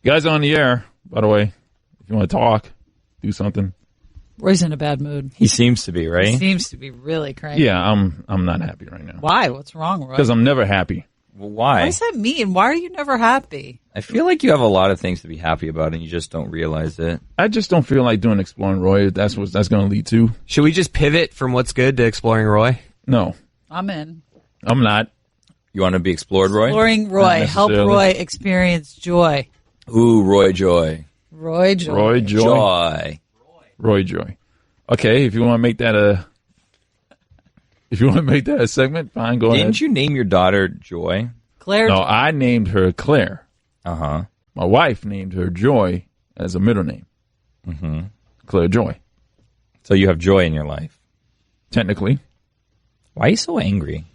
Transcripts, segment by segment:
You guys are on the air, by the way. If you want to talk, do something. Roy's in a bad mood. He seems to be, right? He seems to be really cranky. Yeah, I'm not happy right now. Why? What's wrong, Roy? Because I'm never happy. Well, why? What does that mean? Why are you never happy? I feel like you have a lot of things to be happy about, and you just don't realize it. I just don't feel like doing Exploring Roy. That's what that's going to lead to. Should we just pivot from what's good to Exploring Roy? No, I'm in. I'm not. You want to be explored, Roy? Exploring Roy. Help Roy experience joy. Ooh, Roy Joy. Roy Joy. Roy Joy. Joy. Roy Joy. Okay, if you want to make that a segment, fine, go ahead. Didn't you name your daughter Joy? Claire. No, I named her Claire. Uh-huh. My wife named her Joy as a middle name. Mm-hmm. Claire Joy. So you have joy in your life. Technically. Why are you so angry?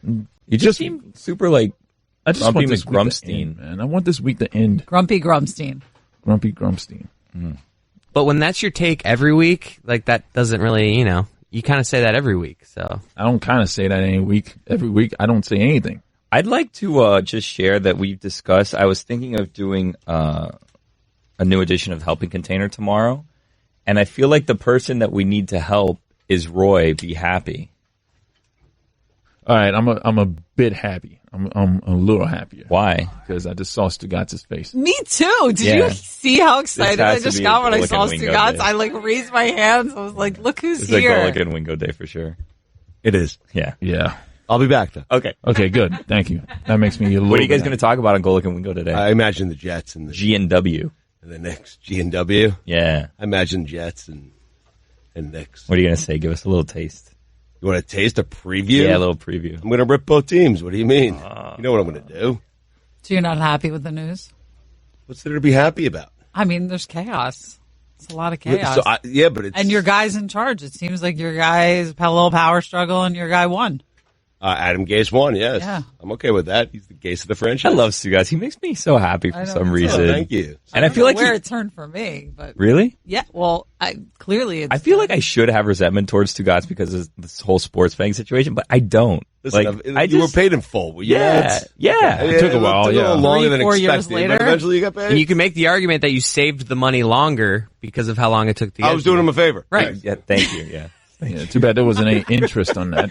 You just seem super, like, I just Grumpy want this week to McGrumstein. end, man. I want this week to end. Grumpy Grumstein. Grumpy Grumstein. But when that's your take every week, like that doesn't really, you kind of say that every week. So I don't kind of say that every week. I don't say anything. I'd like to just share that we've discussed. I was thinking of doing a new edition of Helping Container tomorrow, and I feel like the person that we need to help is Roy. Be happy. All right, I'm a bit happy. I'm a little happier. Why? Because I just saw Stugatz's face. Me too. Did Yeah. you see how excited I has to just be got a when I Golic saw and Wingo Stugatz? day. I raised my hands. I was like, look who's It's here. like Golic and Wingo Day for sure. It is. Yeah. Yeah. I'll be back, though. Okay. Okay, good. Thank you. That makes me a little What are you guys bit going to talk about on Golic and Wingo today? I imagine the Jets and the G&W. Knicks. G&W. Yeah. I imagine Jets and Knicks. What are you going to say? Give us a little taste. You want to taste a preview? Yeah, a little preview. I'm going to rip both teams. What do you mean? You know what I'm going to do. So you're not happy with the news? What's there to be happy about? I mean, there's chaos. It's a lot of chaos. So but it's... And your guy's in charge. It seems like your guy's had a little power struggle and your guy won. Adam Gase won, yes. Yeah. I'm okay with that. He's the Gase of the franchise. I love Stugatz. He makes me so happy for some reason. Oh, thank you. And I feel like where it turned for me, but Really? yeah. Well, clearly it's. I feel like I should have resentment towards Stugatz because of this whole sports betting situation, but I don't. Listen, like, you were paid in full. Yeah. It took a while, It took a little longer than 3-4 years expected, but later. eventually you got paid. and you can make the argument that you saved the money longer because of how long it took to get. I was doing him a favor. Right. Yeah, thank you. Yeah. Yeah, too bad there wasn't any interest on that.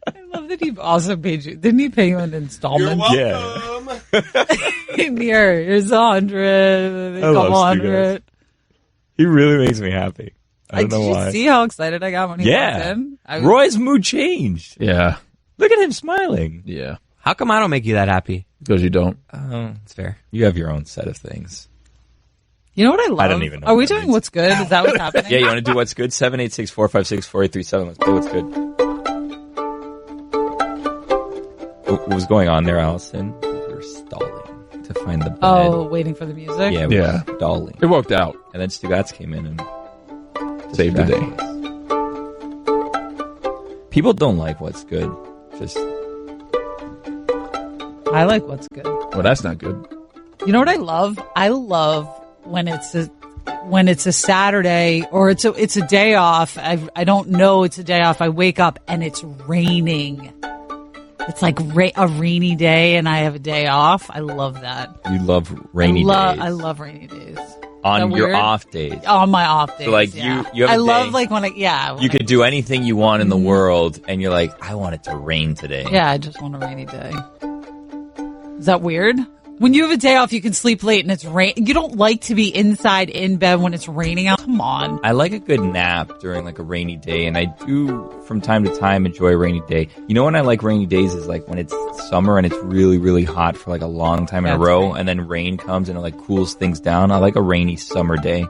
I love that he also paid you. Didn't he pay you in installments? welcome. Here's 100, a I love couple Stu hundred. He really makes me happy. I don't know Did why. you see how excited I got when he walked Yeah. in? Roy's mood changed. Yeah. Look at him smiling. Yeah. How come I don't make you that happy? Because you don't. Oh, it's fair. You have your own set of things. You know what I love? I don't even know Are what we that doing means. what's good? Is that what's happening? Yeah, you want to do what's good? 786-456-4837. Let's play what's good. What was going on there, Allison? We were stalling to find the bed. Oh, waiting for the music? Yeah, we Yeah. were stalling. It worked out. And then Stugatz came in and Saved the day. distracted us. People don't like what's good. Just I like what's good. Well, that's not good. You know what I love? I love when it's a Saturday or it's a day off. I don't know it's a day off. I wake up and it's raining. It's like a rainy day and I have a day off. I love that. you love rainy days. I love rainy days. on that your weird? off days. On my off days. So, like, yeah. you have I a love day- like when You could do anything you want in the world, and you're like, I want it to rain today. Yeah, I just want a rainy day. Is that weird? When you have a day off, you can sleep late and it's rain. You don't like to be inside in bed when it's raining out. Come on. I like a good nap during like a rainy day, and I do from time to time enjoy a rainy day. You know when I like rainy days is like when it's summer and it's really, really hot for like a long time in a That's row, right. and then rain comes and it like cools things down. I like a rainy summer day,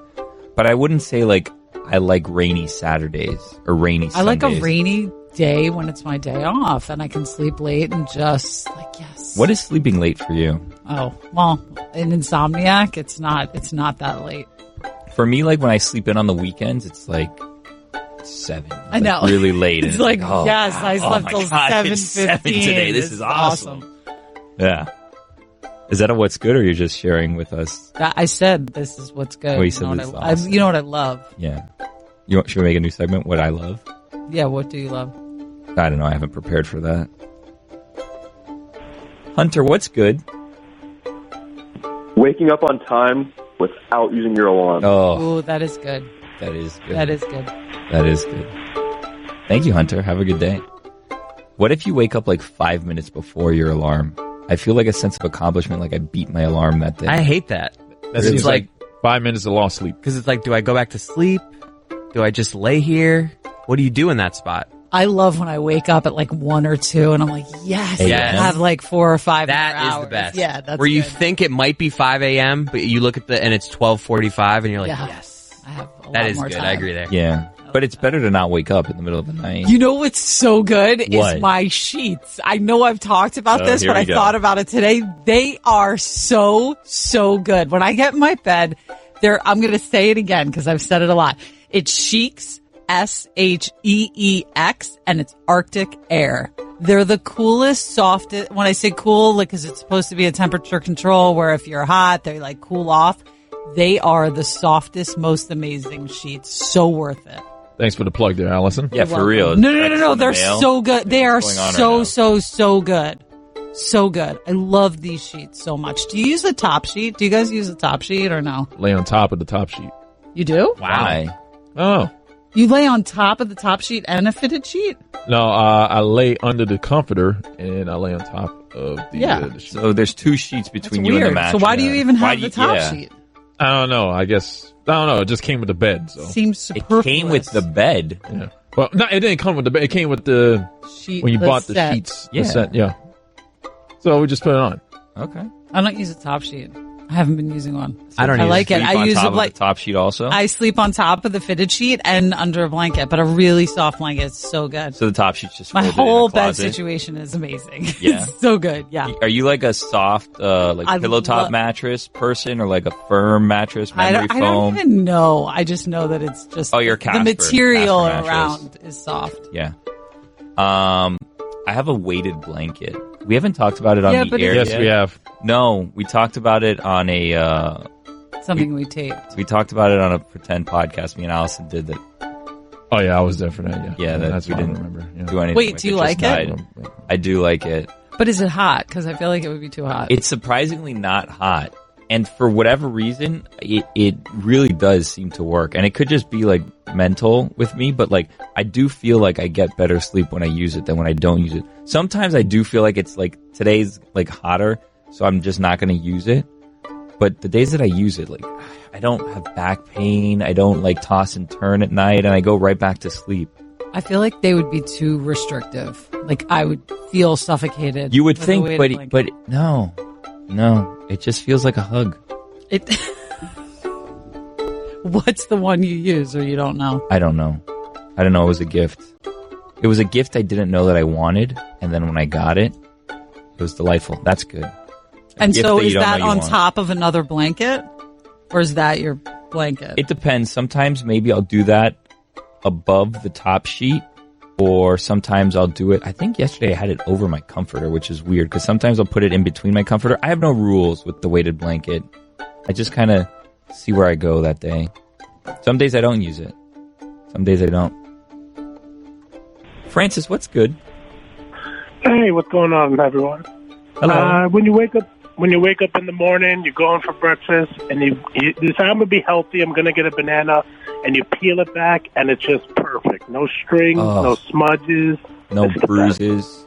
but I wouldn't say like I like rainy Saturdays or rainy I like a Sundays. rainy day when it's my day off and I can sleep late and just like, yes. What is sleeping late for you? Oh, well, an insomniac, it's not that late. For me, like when I sleep in on the weekends, it's like 7. It's, I know. like, really late. It's and like, oh, yes, I oh slept my till God, it's 7 7:15 today. This is awesome. Yeah. Is that a what's good, or you're just sharing with us? I said this is what's good. Oh, you said know this is what I, awesome. you know what I love? Yeah. Should we make a new segment? What I love? Yeah, what do you love? I don't know. I haven't prepared for that. Hunter, what's good? Waking up on time without using your alarm. Oh, Ooh, that is good. that is good. That is good. That is good. Thank you, Hunter. Have a good day. What if you wake up like 5 minutes before your alarm? I feel like a sense of accomplishment, like I beat my alarm that day. I hate that. That seems like 5 minutes of lost sleep. Because it's like, do I go back to sleep? Do I just lay here? What do you do in that spot? I love when I wake up at like 1 or 2 and I'm like, yes, Yes. I have like 4 or 5 That more is hours. the best. Yeah, that's where you good. think it might be 5 a.m., but you look at and it's 12:45, and you're like, Yeah. yes, I have a that lot is more good. time. I agree there. Yeah. But it's better to not wake up in the middle of the night. You know what's so good What? is my sheets. I know I've talked about Oh, this, here but we I go. thought about it today. They are so good. When I get in my bed, I'm going to say it again because I've said it a lot. It's Sheiks, SHEEX, and it's Arctic Air. They're the coolest, softest. When I say cool, like, because it's supposed to be a temperature control where if you're hot, they like cool off. They are the softest, most amazing sheets. So worth it. Thanks for the plug there, Allison. Yeah, for real. No. Text in the They're mail. so good. They are What's going on so, right now? so good. So good. I love these sheets so much. Do you use a top sheet? Do you guys use a top sheet or no? Lay on top of the top sheet. You do? Why? Oh. You lay on top of the top sheet and a fitted sheet? No, I lay under the comforter and I lay on top of the, Yeah. the sheet. So there's 2 sheets That's between you and the weird. mattress. So why do you even Why have do the you- top yeah. sheet? I don't know. I don't know. It just came with the bed. So Seems It superfluous. came with the bed. yeah. Well, no, it didn't come with the bed. It came with the sheet. when you bought the set. sheets. Yeah. The set, yeah. So we just put it on. Okay. I don't use a top sheet. I haven't been using one. I don't I either. like it. Sleep I on use top it of like the top sheet also. I sleep on top of the fitted sheet and under a blanket, but a really soft blanket. It's so good. So the top sheet's just My folded in a whole bed closet. situation is amazing. Yeah. It's so good. Yeah. Are you like a soft, like I pillow top lo- mattress person, or like a firm mattress, I memory don't foam? even know. I just know that it's just Oh, you're the Casper. material Casper mattress. around is soft. Yeah. I have a weighted blanket. We haven't talked about it on Yeah, the but air Yes, yet. we have. No, we talked about it on a. Something we taped. We talked about it on a pretend podcast. Me and Allison did that. Oh yeah, I was there for that. Yeah, That that's we what I didn't remember. Yeah. do anything. Wait, with do you just like it? died. I do like it. But is it hot? Because I feel like it would be too hot. It's surprisingly not hot. And for whatever reason, it really does seem to work. And it could just be like mental with me, but like I do feel like I get better sleep when I use it than when I don't use it. Sometimes I do feel like it's like today's like hotter, so I'm just not going to use it. But the days that I use it, like I don't have back pain. I don't like toss and turn at night, and I go right back to sleep. I feel like they would be too restrictive. Like I would feel suffocated. You would with a think, weighted but blanket. no, it just feels like a hug. It. What's the one you use, or you don't know? I don't know. It was a gift. It was a gift I didn't know that I wanted, and then when I got it, it was delightful. That's good. And gift so that you is don't that know you on want. top of another blanket, or is that your blanket? It depends. Sometimes maybe I'll do that above the top sheet, or sometimes I'll do it. I think yesterday I had it over my comforter, which is weird because sometimes I'll put it in between my comforter. I have no rules with the weighted blanket. I just kind of see where I go that day. Some days I don't use it. Some days I don't. Francis, what's good? Hey, what's going on, everyone? Hello. When you wake up in the morning, you're going for breakfast, and you decide I'm gonna be healthy. I'm gonna get a banana, and you peel it back, and it's just perfect. No strings, Oh. no smudges, No it's the best. bruises.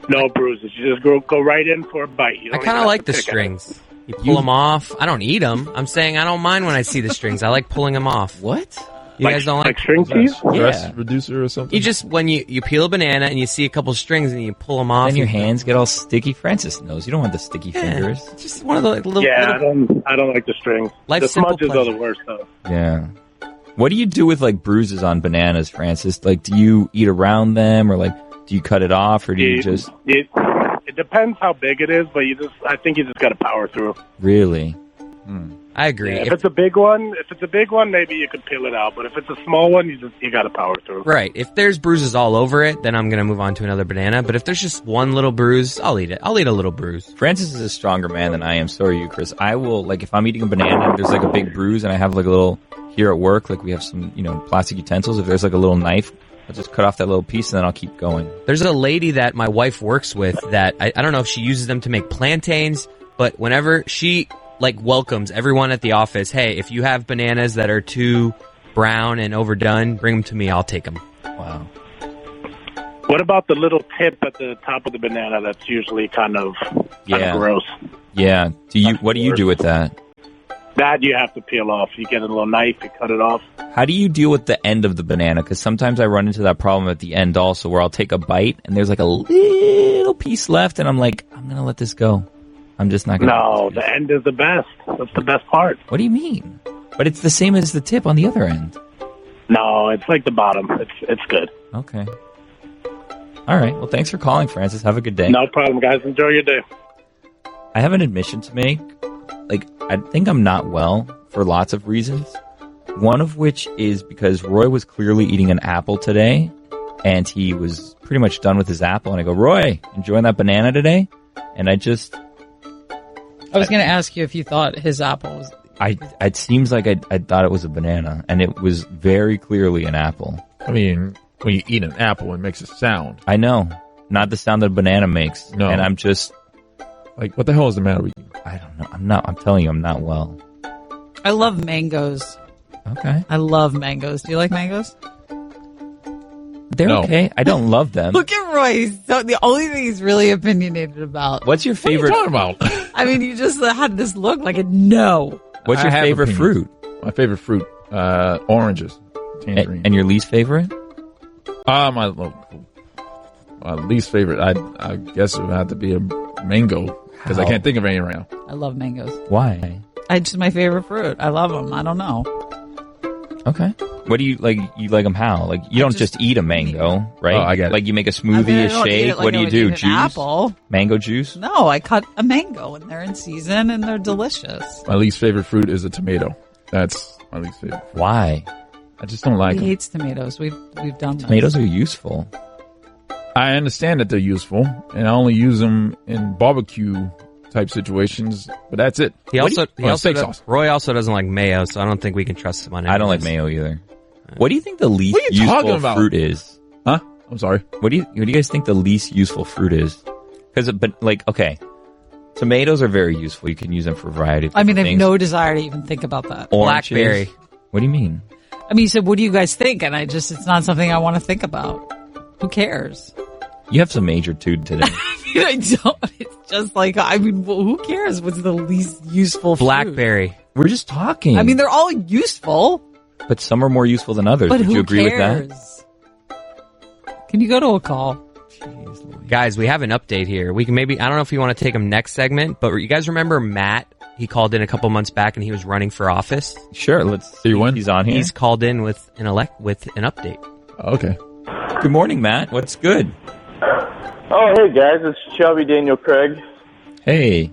no bruises. You just go right in for a bite. You I don't kind even of have like to the pick at it. strings. You pull them off. I don't eat them. I'm saying I don't mind when I see the strings. I like pulling them off. What? You guys don't like? string cheese? Stress Yeah. reducer or something? You just when you peel a banana and you see a couple strings and you pull them off. Then your you- hands get all sticky. Francis knows. You don't want the sticky Yeah, fingers. it's just one of the like, little. Yeah, little I don't like the strings. Life's The simple smudges are pleasure. the worst, though. Yeah. What do you do with like bruises on bananas, Francis? Like, do you eat around them, or like, do you cut it off, or do you just It depends how big it is, but I think you just got to power through. really? I agree. If it's a big one, maybe you could peel it out. But if it's a small one, you got to power through. Right. If there's bruises all over it, then I'm going to move on to another banana. But if there's just one little bruise, I'll eat it. I'll eat a little bruise. Francis is a stronger man than I am. So are you, Chris. I will, like, if I'm eating a banana and there's like a big bruise and I have like a little, here at work, like we have some, plastic utensils. If there's like a little knife, I'll just cut off that little piece and then I'll keep going. There's a lady that my wife works with that I don't know if she uses them to make plantains, but whenever she welcomes everyone at the office. Hey, if you have bananas that are too brown and overdone, bring them to me. I'll take them. Wow. What about the little tip at the top of the banana that's usually kind of gross? Yeah. What do you do with that? That you have to peel off. You get a little knife, you cut it off. How do you deal with the end of the banana? Because sometimes I run into that problem at the end also, where I'll take a bite and there's like a little piece left, and I'm like, I'm gonna let this go. I'm just not gonna. No, the end is the best. That's the best part. What do you mean? But it's the same as the tip on the other end. No, it's like the bottom. It's good. Okay. All right. Well, thanks for calling, Francis. Have a good day. No problem, guys. Enjoy your day. I have an admission to make. Like, I think I'm not well for lots of reasons. One of which is because Roy was clearly eating an apple today, and he was pretty much done with his apple. And I go, Roy, enjoying that banana today? And I was going to ask you if you thought his apple was... It seems like I thought it was a banana, and it was very clearly an apple. I mean, when you eat an apple, it makes a sound. I know. Not the sound that a banana makes. No. And I'm just... Like, what the hell is the matter with you? I don't know. I'm telling you, I'm not well. I love mangoes. Okay. I love mangoes. Do you like mangoes? They're okay. I don't love them. Look at Roy. So the only thing he's really opiniated about. What's your favorite? What are you talking about? I mean, you just had this look like a no. What's your favorite fruit? My favorite fruit, oranges, tangerine. And your least favorite? My least favorite, I guess it would have to be a mango, because I can't think of any right now. I love mangoes. Why? It's just my favorite fruit. I love them. I don't know. Okay. What do you like? You like them how? Like, you don't just eat a mango, right? Oh, I get it. Like, you make a smoothie, a shake. What do you do? Juice? Apple. Mango juice? No, I cut a mango, and they're in season, and they're delicious. My least favorite fruit is a tomato. That's my least favorite. Why? I just don't like He them. hates tomatoes. We've done this. Tomatoes are useful. I understand that they're useful, and I only use them in barbecue type situations, but that's it. Roy also doesn't like mayo, so I don't think we can trust him on it. I don't like mayo either. What do you think the least What are you talking useful about? fruit is? Huh? I'm sorry. What do you guys think the least useful fruit is? Okay, tomatoes are very useful. You can use them for a variety of I things. have no desire to even think about that. Oranges. Blackberry. What do you mean? I mean, you said, what do you guys think? And it's not something I want to think about. Who cares? You have some major tude today. I don't. It's just like, who cares? What's the least useful fruit? Blackberry. We're just talking. I mean, they're all useful. But some are more useful than others. But Would who you agree cares? with that? Can you go to a call? Jeez Louise. Guys, we have an update here. We can I don't know if you want to take him next segment, but you guys remember Matt? He called in a couple months back and he was running for office. Sure, let's see when he's on here. He's called in with an update. Okay. Good morning, Matt. What's good? Oh, hey guys, it's Shelby Daniel Craig. Hey.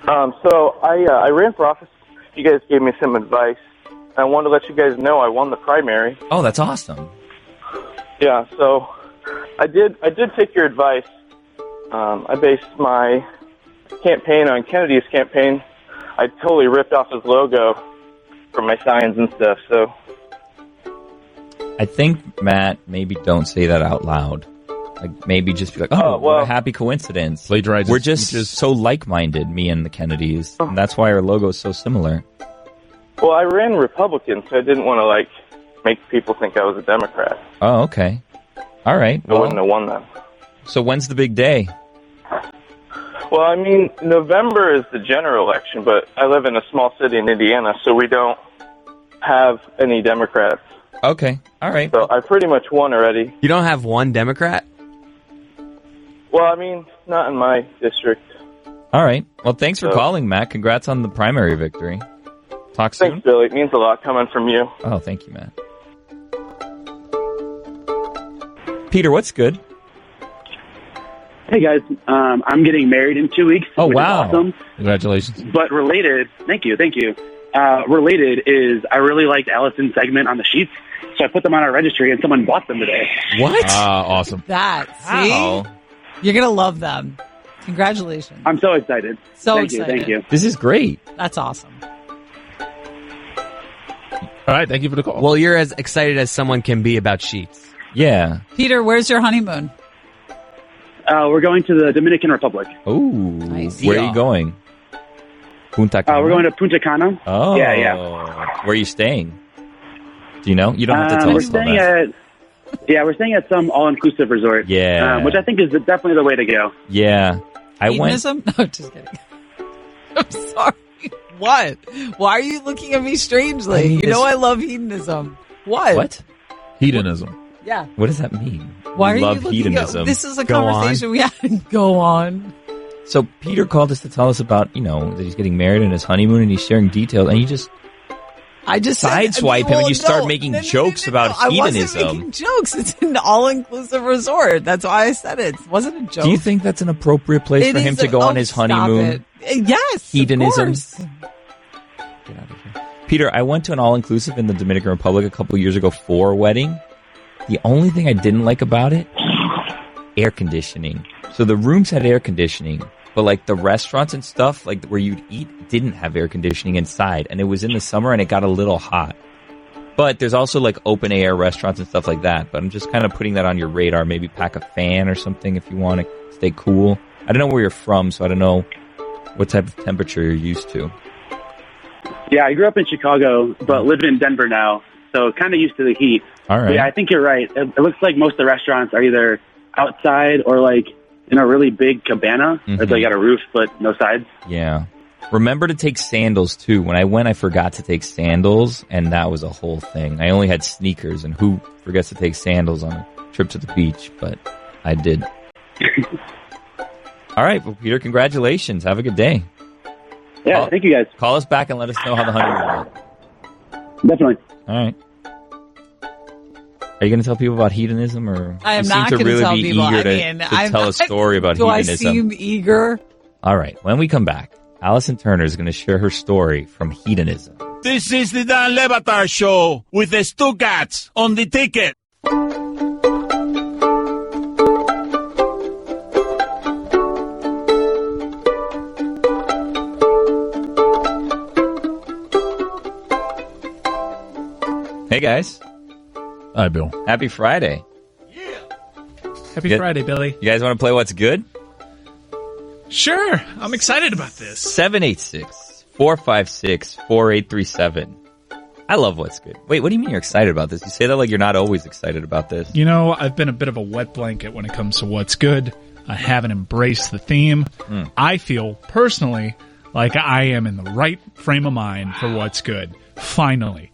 So I ran for office. You guys gave me some advice. I wanted to let you guys know I won the primary. Oh, that's awesome. Yeah, so I did take your advice. I based my campaign on Kennedy's campaign. I totally ripped off his logo for my signs and stuff. So I think, Matt, maybe don't say that out loud. Like, maybe just be like, what a happy coincidence. Plagiarizes We're just so like-minded, me and the Kennedys. And that's why our logo is so similar. Well, I ran Republican, so I didn't want to, make people think I was a Democrat. Oh, okay. All right. I wouldn't have won that. So when's the big day? Well, I mean, November is the general election, but I live in a small city in Indiana, so we don't have any Democrats. Okay. All right. So I pretty much won already. You don't have one Democrat? Well, I mean, not in my district. All right. Well, thanks for calling, Matt. Congrats on the primary victory. Talk soon. Thanks, Billy. It means a lot coming from you. Oh, thank you, Matt. Peter, what's good? Hey guys, I'm getting married in 2 weeks. Oh, which wow. is awesome. Congratulations. But related, thank you. Related is I really liked Allison's segment on the sheets, so I put them on our registry and someone bought them today. What? Awesome. See? You're going to love them. Congratulations. I'm so excited. Thank Excited. you. This is great. That's awesome. All right. Thank you for the call. Well, you're as excited as someone can be about sheets. Yeah. Peter, where's your honeymoon? We're going to the Dominican Republic. Ooh. Nice. Where are Yeah. you going? Punta Cana? We're going to Punta Cana. Oh. Yeah. Where are you staying? Do you know? You don't have to tell us all that. We're staying at some all-inclusive resort. Yeah. Which I think is definitely the way to go. Yeah. Hedonism? No, just kidding. I'm sorry. What? Why are you looking at me strangely? You know I love hedonism. What? Hedonism. Yeah. What does that mean? Why are Love you looking hedonism. This is a conversation we had to go on. So Peter called us to tell us about, that he's getting married and his honeymoon, and he's sharing details, and you just sideswipe him and you start making jokes about hedonism. I wasn't making jokes. It's an all-inclusive resort. That's why I said it. It wasn't a joke. Do you think that's an appropriate place for him to go on his honeymoon? Yes, Hedonism. of course. Get out of here. Peter, I went to an all-inclusive in the Dominican Republic a couple years ago for a wedding. The only thing I didn't like about it, air conditioning. So the rooms had air conditioning, but like the restaurants and stuff, like where you'd eat, didn't have air conditioning inside. And it was in the summer and it got a little hot. But there's also like open air restaurants and stuff like that. But I'm just kind of putting that on your radar. Maybe pack a fan or something if you want to stay cool. I don't know where you're from, so I don't know what type of temperature you're used to. Yeah, I grew up in Chicago, but live in Denver now, so kind of used to the heat. All right. But yeah, I think you're right. It looks like most of the restaurants are either outside or like in a really big cabana. Or they got a roof but no sides. Yeah. Remember to take sandals, too. When I went, I forgot to take sandals, and that was a whole thing. I only had sneakers, and who forgets to take sandals on a trip to the beach? But I did. All right. Well, Peter, congratulations. Have a good day. Yeah, thank you guys. Call us back and let us know how the honeymoon went. Definitely. All right. Are you going to tell people about hedonism, or I am you not seem to going really tell be people. eager I to tell a story about do hedonism? Do I seem eager? All right. When we come back, Allison Turner is going to share her story from hedonism. This is the Dan Levatar Show with the Stu Cats on the ticket. Hey, guys. Hi, Bill. Happy Friday. Happy Friday, Billy. You guys want to play What's Good? Sure. I'm excited about this. 786-456-4837. I love What's Good. Wait, what do you mean you're excited about this? You say that like you're not always excited about this. You know, I've been a bit of a wet blanket when it comes to What's Good. I haven't embraced the theme. I feel, personally, like I am in the right frame of mind for What's Good. Finally.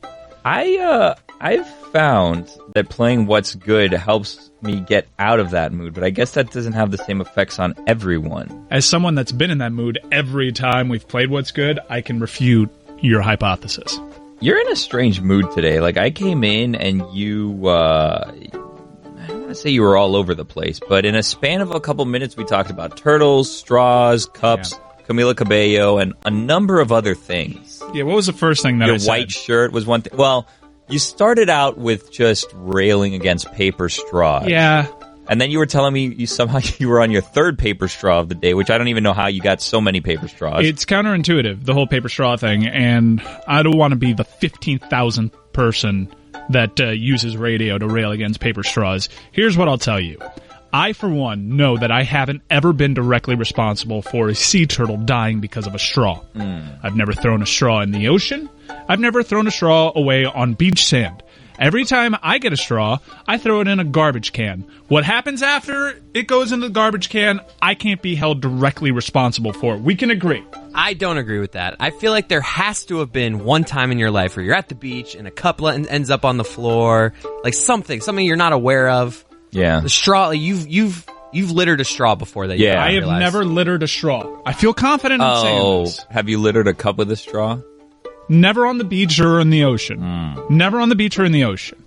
I've found that playing What's Good helps me get out of that mood, but I guess that doesn't have the same effects on everyone. As someone that's been in that mood every time we've played What's Good, I can refute your hypothesis. You're in a strange mood today. Like, I came in and you, I don't want to say you were all over the place, but in a span of a couple minutes, we talked about turtles, straws, cups, Camila Cabello, and a number of other things. Yeah, what was the first thing that Your I said? white shirt was one thing. Well, you started out with just railing against paper straws. Yeah. And then you were telling me you were on your third paper straw of the day, which I don't even know how you got so many paper straws. It's counterintuitive, the whole paper straw thing, and I don't want to be the 15,000th person that uses radio to rail against paper straws. Here's what I'll tell you. I, for one, know that I haven't ever been directly responsible for a sea turtle dying because of a straw. I've never thrown a straw in the ocean. I've never thrown a straw away on beach sand. Every time I get a straw, I throw it in a garbage can. What happens after it goes into the garbage can, I can't be held directly responsible for. We can agree. I don't agree with that. I feel like there has to have been one time in your life where you're at the beach and a cup ends up on the floor, like something you're not aware of. Yeah. The straw, you've littered a straw before that. Yeah. I have never littered a straw. I feel confident in saying this. Have you littered a cup with a straw? Never on the beach or in the ocean. Never on the beach or in the ocean.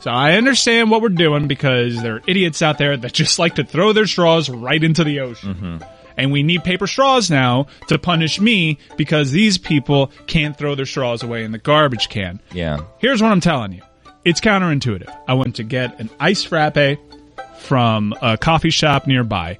So I understand what we're doing because there are idiots out there that just like to throw their straws right into the ocean. And we need paper straws now to punish me because these people can't throw their straws away in the garbage can. Yeah. Here's what I'm telling you. It's counterintuitive. I went to get an iced frappe from a coffee shop nearby.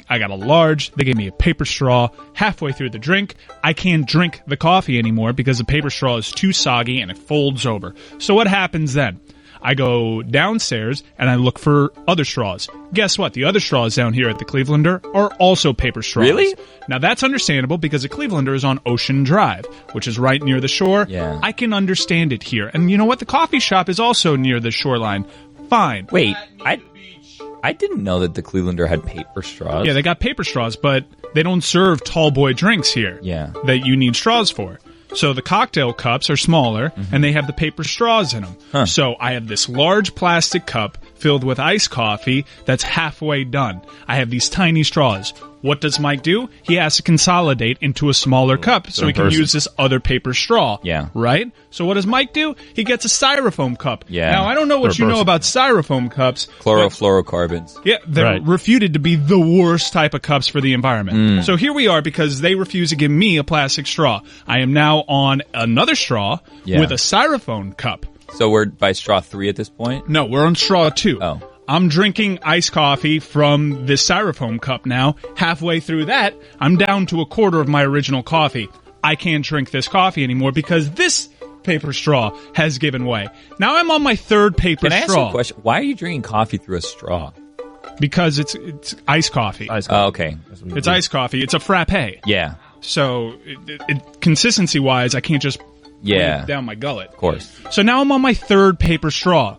I got a large. They gave me a paper straw. Halfway through the drink, I can't drink the coffee anymore because the paper straw is too soggy and it folds over. So what happens then? I go downstairs and I look for other straws. Guess what? The other straws down here at the Clevelander are also paper straws. Really? Now that's understandable because the Clevelander is on Ocean Drive, which is right near the shore. Yeah. I can understand it here. And you know what? The coffee shop is also near the shoreline. Fine. Wait, I didn't know that the Clevelander had paper straws. Yeah, they got paper straws, but they don't serve tall boy drinks here. Yeah. That you need straws for. So the cocktail cups are smaller, and they have the paper straws in them. Huh. So I have this large plastic cup filled with iced coffee that's halfway done. I have these tiny straws. What does Mike do? He has to consolidate into a smaller cup so he can use this other paper straw. Yeah. Right? So what does Mike do? He gets a styrofoam cup. Yeah. Now, I don't know what you know about styrofoam cups. Chlorofluorocarbons. Yeah, they're refuted to be the worst type of cups for the environment. So here we are because they refuse to give me a plastic straw. I am now on another straw with a styrofoam cup. So we're by straw 3 at this point? No, we're on straw 2. Oh. I'm drinking iced coffee from this styrofoam cup now. Halfway through that, I'm down to a quarter of my original coffee. I can't drink this coffee anymore because this paper straw has given way. Now I'm on my third paper straw. Can I ask you a question? Why are you drinking coffee through a straw? Because it's iced coffee. Oh, okay. It's iced coffee. It's a frappe. Yeah. So consistency-wise, I can't just put it down my gullet. Of course. So now I'm on my third paper straw.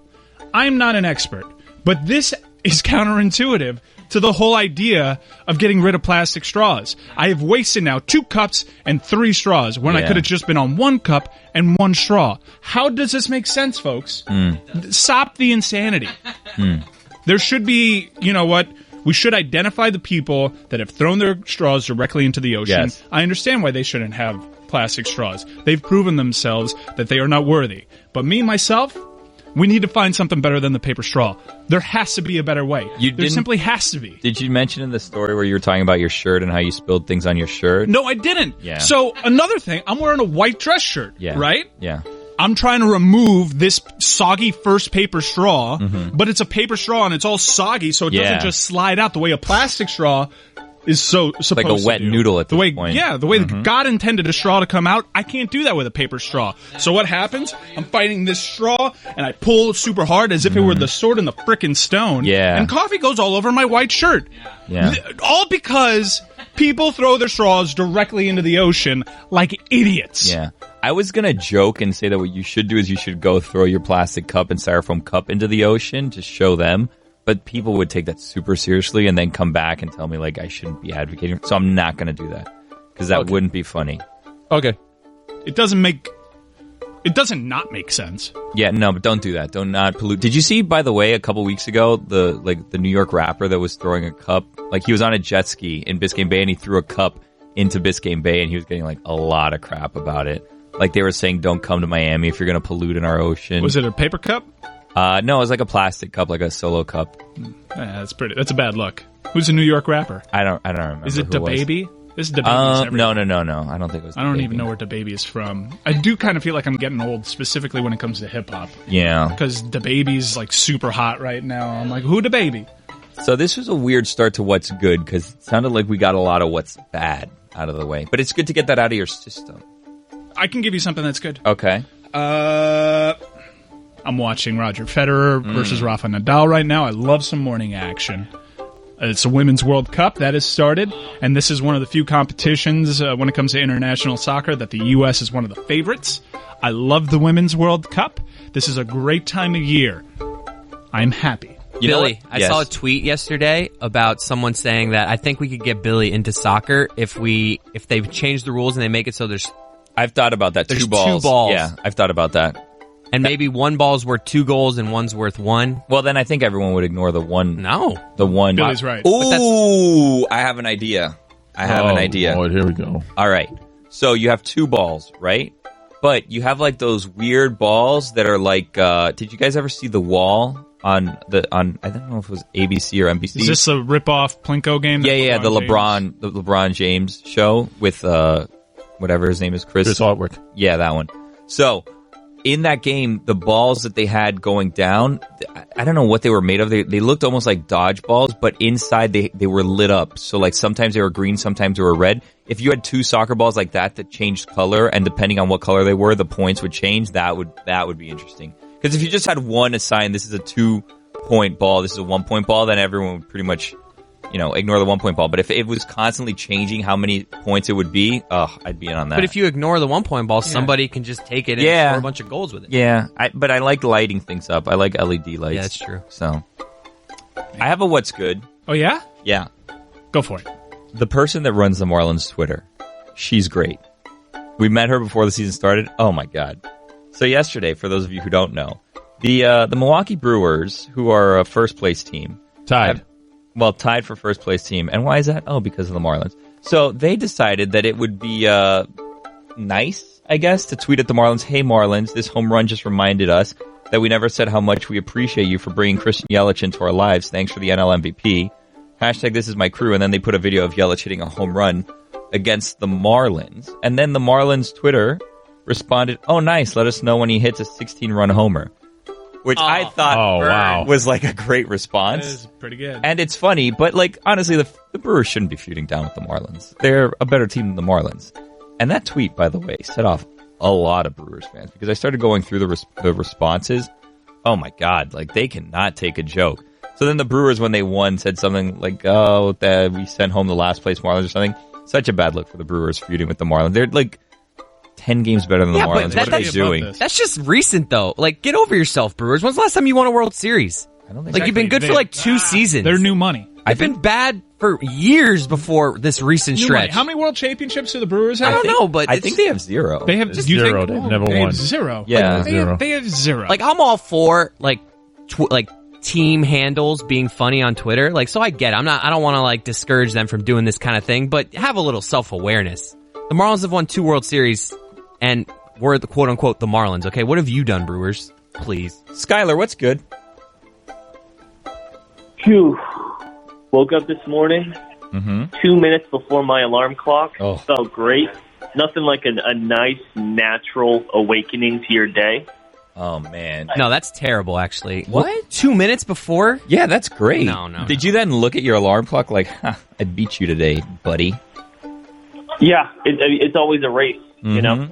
I'm not an expert, but this is counterintuitive to the whole idea of getting rid of plastic straws. I have wasted now 2 cups and 3 straws when I could have just been on 1 cup and 1 straw. How does this make sense, folks? Stop the insanity. There should be, you know what? We should identify the people that have thrown their straws directly into the ocean. Yes. I understand why they shouldn't have plastic straws. They've proven themselves that they are not worthy. But me, myself, we need to find something better than the paper straw. There has to be a better way. There simply has to be. Did you mention in the story where you were talking about your shirt and how you spilled things on your shirt? No, I didn't. Yeah. So another thing, I'm wearing a white dress shirt, right? Yeah. I'm trying to remove this soggy first paper straw, but it's a paper straw and it's all soggy, so it doesn't just slide out the way a plastic straw is supposed like a wet to do. noodle at this point. Yeah, the way God intended a straw to come out, I can't do that with a paper straw. So what happens? I'm fighting this straw, and I pull super hard as if it were the sword in the frickin' stone. Yeah. And coffee goes all over my white shirt. Yeah. All because people throw their straws directly into the ocean like idiots. Yeah. I was going to joke and say that what you should do is you should go throw your plastic cup and styrofoam cup into the ocean to show them. But people would take that super seriously and then come back and tell me, like, I shouldn't be advocating. So I'm not going to do that because that wouldn't be funny. Okay. It doesn't not make sense. Yeah, no, but don't do that. Don't not pollute. Did you see, by the way, a couple weeks ago, the New York rapper that was throwing a cup? Like, he was on a jet ski in Biscayne Bay and he threw a cup into Biscayne Bay and he was getting, like, a lot of crap about it. Like, they were saying, don't come to Miami if you're going to pollute in our ocean. Was it a paper cup? No, it was like a plastic cup, like a solo cup. Yeah, that's a bad look. Who's a New York rapper? I don't remember. Is it who DaBaby? This is DaBaby's No. I don't think it was. I don't even know where DaBaby is from. I do kind of feel like I'm getting old, specifically when it comes to hip hop. Yeah. Because DaBaby's like super hot right now. I'm like, who DaBaby? So this was a weird start to what's good because it sounded like we got a lot of what's bad out of the way. But it's good to get that out of your system. I can give you something that's good. Okay. I'm watching Roger Federer versus Rafa Nadal right now. I love some morning action. It's a Women's World Cup that has started, and this is one of the few competitions when it comes to international soccer that the U.S. is one of the favorites. I love the Women's World Cup. This is a great time of year. I'm happy. Billy, I saw a tweet yesterday about someone saying that I think we could get Billy into soccer if they change the rules and they make it so there's... I've thought about that. There's 2 balls. 2 balls. Yeah, I've thought about that. And maybe 1 ball's worth 2 goals and 1's worth 1. Well, then I think everyone would ignore the one. No. The one. Billy's right. Ooh, I have an idea. Lord, here we go. All right. So you have 2 balls, right? But you have like those weird balls that are like, did you guys ever see The Wall on I don't know if it was ABC or NBC? Is this a rip-off Plinko game? Yeah, the LeBron James show with, whatever his name is, Chris Hardwick. Yeah, that one. So, in that game, the balls that they had going down, I don't know what they were made of. They looked almost like dodgeballs, but inside they were lit up. So like sometimes they were green, sometimes they were red. If you had 2 soccer balls like that changed color, and depending on what color they were, the points would change, that would be interesting. Because if you just had one assigned, this is a 2-point ball, this is a 1-point ball, then everyone would pretty much, ignore the 1-point ball. But if it was constantly changing how many points it would be, I'd be in on that. But if you ignore the 1-point ball, somebody can just take it and score a bunch of goals with it. Yeah, but I like lighting things up. I like LED lights. Yeah, that's true. So, I have a what's good. Oh, yeah? Yeah. Go for it. The person that runs the Marlins Twitter, she's great. We met her before the season started. Oh, my God. So yesterday, for those of you who don't know, the Milwaukee Brewers, who are a first-place team. Tied for first-place team. And why is that? Oh, because of the Marlins. So they decided that it would be nice, I guess, to tweet at the Marlins, "Hey, Marlins, this home run just reminded us that we never said how much we appreciate you for bringing Christian Yelich into our lives. Thanks for the NL MVP. Hashtag this is my crew." And then they put a video of Yelich hitting a home run against the Marlins. And then the Marlins Twitter responded, "Oh, nice. Let us know when he hits a 16-run homer." Which I thought was like a great response. That is pretty good. And it's funny, but honestly, the Brewers shouldn't be feuding down with the Marlins. They're a better team than the Marlins. And that tweet, by the way, set off a lot of Brewers fans because I started going through the responses. Oh my God, they cannot take a joke. So then the Brewers, when they won, said something like, "Oh, that we sent home the last place Marlins" or something. Such a bad look for the Brewers feuding with the Marlins. They're 10 games better than the Marlins. What are they doing? That's just recent, though. Get over yourself, Brewers. When's the last time you won a World Series? I don't think you've been good for 2 seasons. They're new money. They've been bad for years before this recent stretch. How many world championships do the Brewers have? I don't know, but I think they have 0. They have zero. They've never they won. have 0. Yeah, they have 0. I'm all for team handles being funny on Twitter. So I get it. I don't want to discourage them from doing this kind of thing, but have a little self-awareness. The Marlins have won 2 World Series, and we're the quote-unquote the Marlins, okay? What have you done, Brewers? Please. Skylar, what's good? Phew. Woke up this morning, 2 minutes before my alarm clock. Oh. Felt great. Nothing like a nice, natural awakening to your day. Oh, man. No, that's terrible, actually. What? 2 minutes before? Yeah, that's great. No. Did you then look at your alarm clock I beat you today, buddy? Yeah, it's always a race, you know?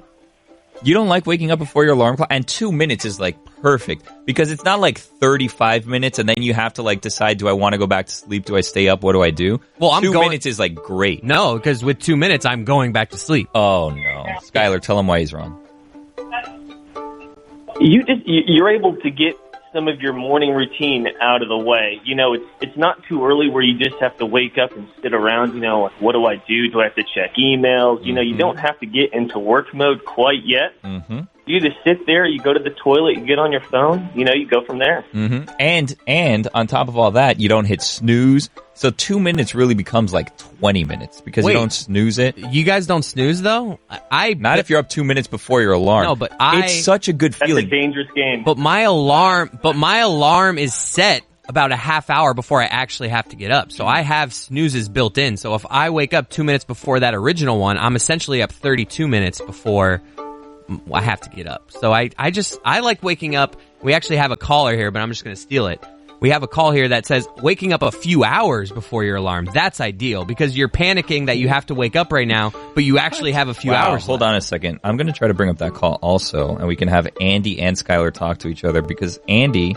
You don't like waking up before your alarm clock? And 2 minutes is perfect because it's not 35 minutes and then you have to decide, do I want to go back to sleep? Do I stay up? What do I do? Well, 2 minutes is great. No, because with 2 minutes, I'm going back to sleep. Oh, no. Skylar, tell him why he's wrong. You're able to get some of your morning routine out of the way. It's not too early where you just have to wake up and sit around, what do I do? Do I have to check emails? You don't have to get into work mode quite yet. You just sit there, you go to the toilet, you get on your phone, you go from there. And on top of all that, you don't hit snooze. So 2 minutes really becomes 20 minutes because you don't snooze it. You guys don't snooze, though? Not if you're up 2 minutes before your alarm. No, but it's such a good feeling. That's a dangerous game. But my alarm is set about a half hour before I actually have to get up. So I have snoozes built in. So if I wake up 2 minutes before that original one, I'm essentially up 32 minutes before I have to get up. So I like waking up. We actually have a caller here, but I'm just going to steal it. We have a call here that says waking up a few hours before your alarm. That's ideal because you're panicking that you have to wake up right now, but you actually have a few hours. Hold on a second. I'm going to try to bring up that call also, and we can have Andy and Skylar talk to each other because Andy...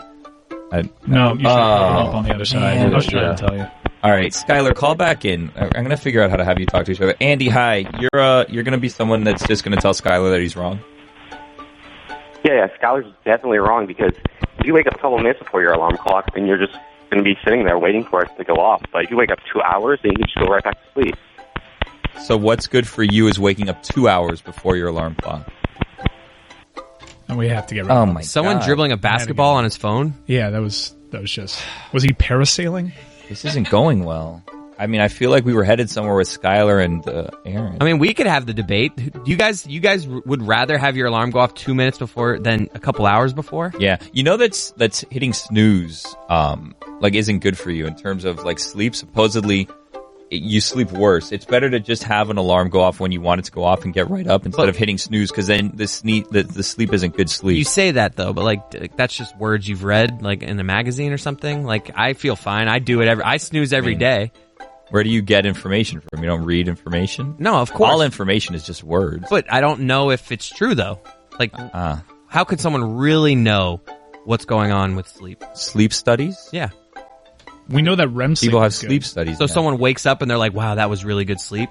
No, you should up on the other side. I was trying to tell you. All right, Skylar, call back in. I'm going to figure out how to have you talk to each other. Andy, hi. You're going to be someone that's just going to tell Skylar that he's wrong? Yeah, Skylar's definitely wrong because if you wake up a couple minutes before your alarm clock, then you're just going to be sitting there waiting for it to go off. But if you wake up 2 hours, then you can just go right back to sleep. So what's good for you is waking up 2 hours before your alarm clock. And we have to get rid of my Someone God. dribbling a basketball on his phone? Yeah, that was just... Was he parasailing? This isn't going well. I mean, I feel like we were headed somewhere with Skylar and Aaron. I mean, we could have the debate. You guys would rather have your alarm go off 2 minutes before than a couple hours before? Yeah. That's hitting snooze, isn't good for you in terms of sleep. Supposedly, you sleep worse. It's better to just have an alarm go off when you want it to go off and get right up instead of hitting snooze because then the sleep isn't good sleep. You say that though, but that's just words you've read in a magazine or something. I feel fine. I do it I snooze every day. Where do you get information from? You don't read information? No, of course. All information is just words. But I don't know if it's true, though. How could someone really know what's going on with sleep. Sleep studies? Yeah. We know that REM sleep People have is good. sleep studies. So now. someone wakes up and they're like, wow, that was really good sleep.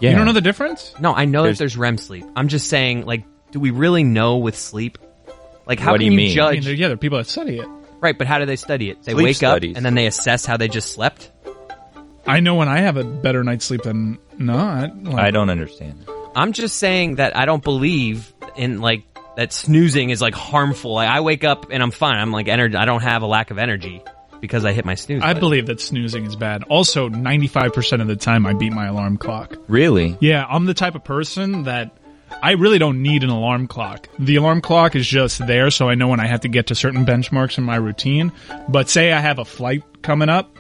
Yeah. You don't know the difference? No, I know that there's REM sleep. I'm just saying, like, do we really know with sleep? Like, how What do can you you mean? judge? There are people that study it. Right, but how do they study it? They Sleep wake studies. up and then they assess how they just slept? I know when I have a better night's sleep than not. I don't understand. I'm just saying that I don't believe in, like, that snoozing is, like, harmful. Like, I wake up and I'm fine. I'm, like, I don't have a lack of energy because I hit my snooze I button. believe that snoozing is bad. Also, 95% of the time I beat my alarm clock. Really? Yeah, I'm the type of person that I really don't need an alarm clock. The alarm clock is just there so I know when I have to get to certain benchmarks in my routine. But say I have a flight coming up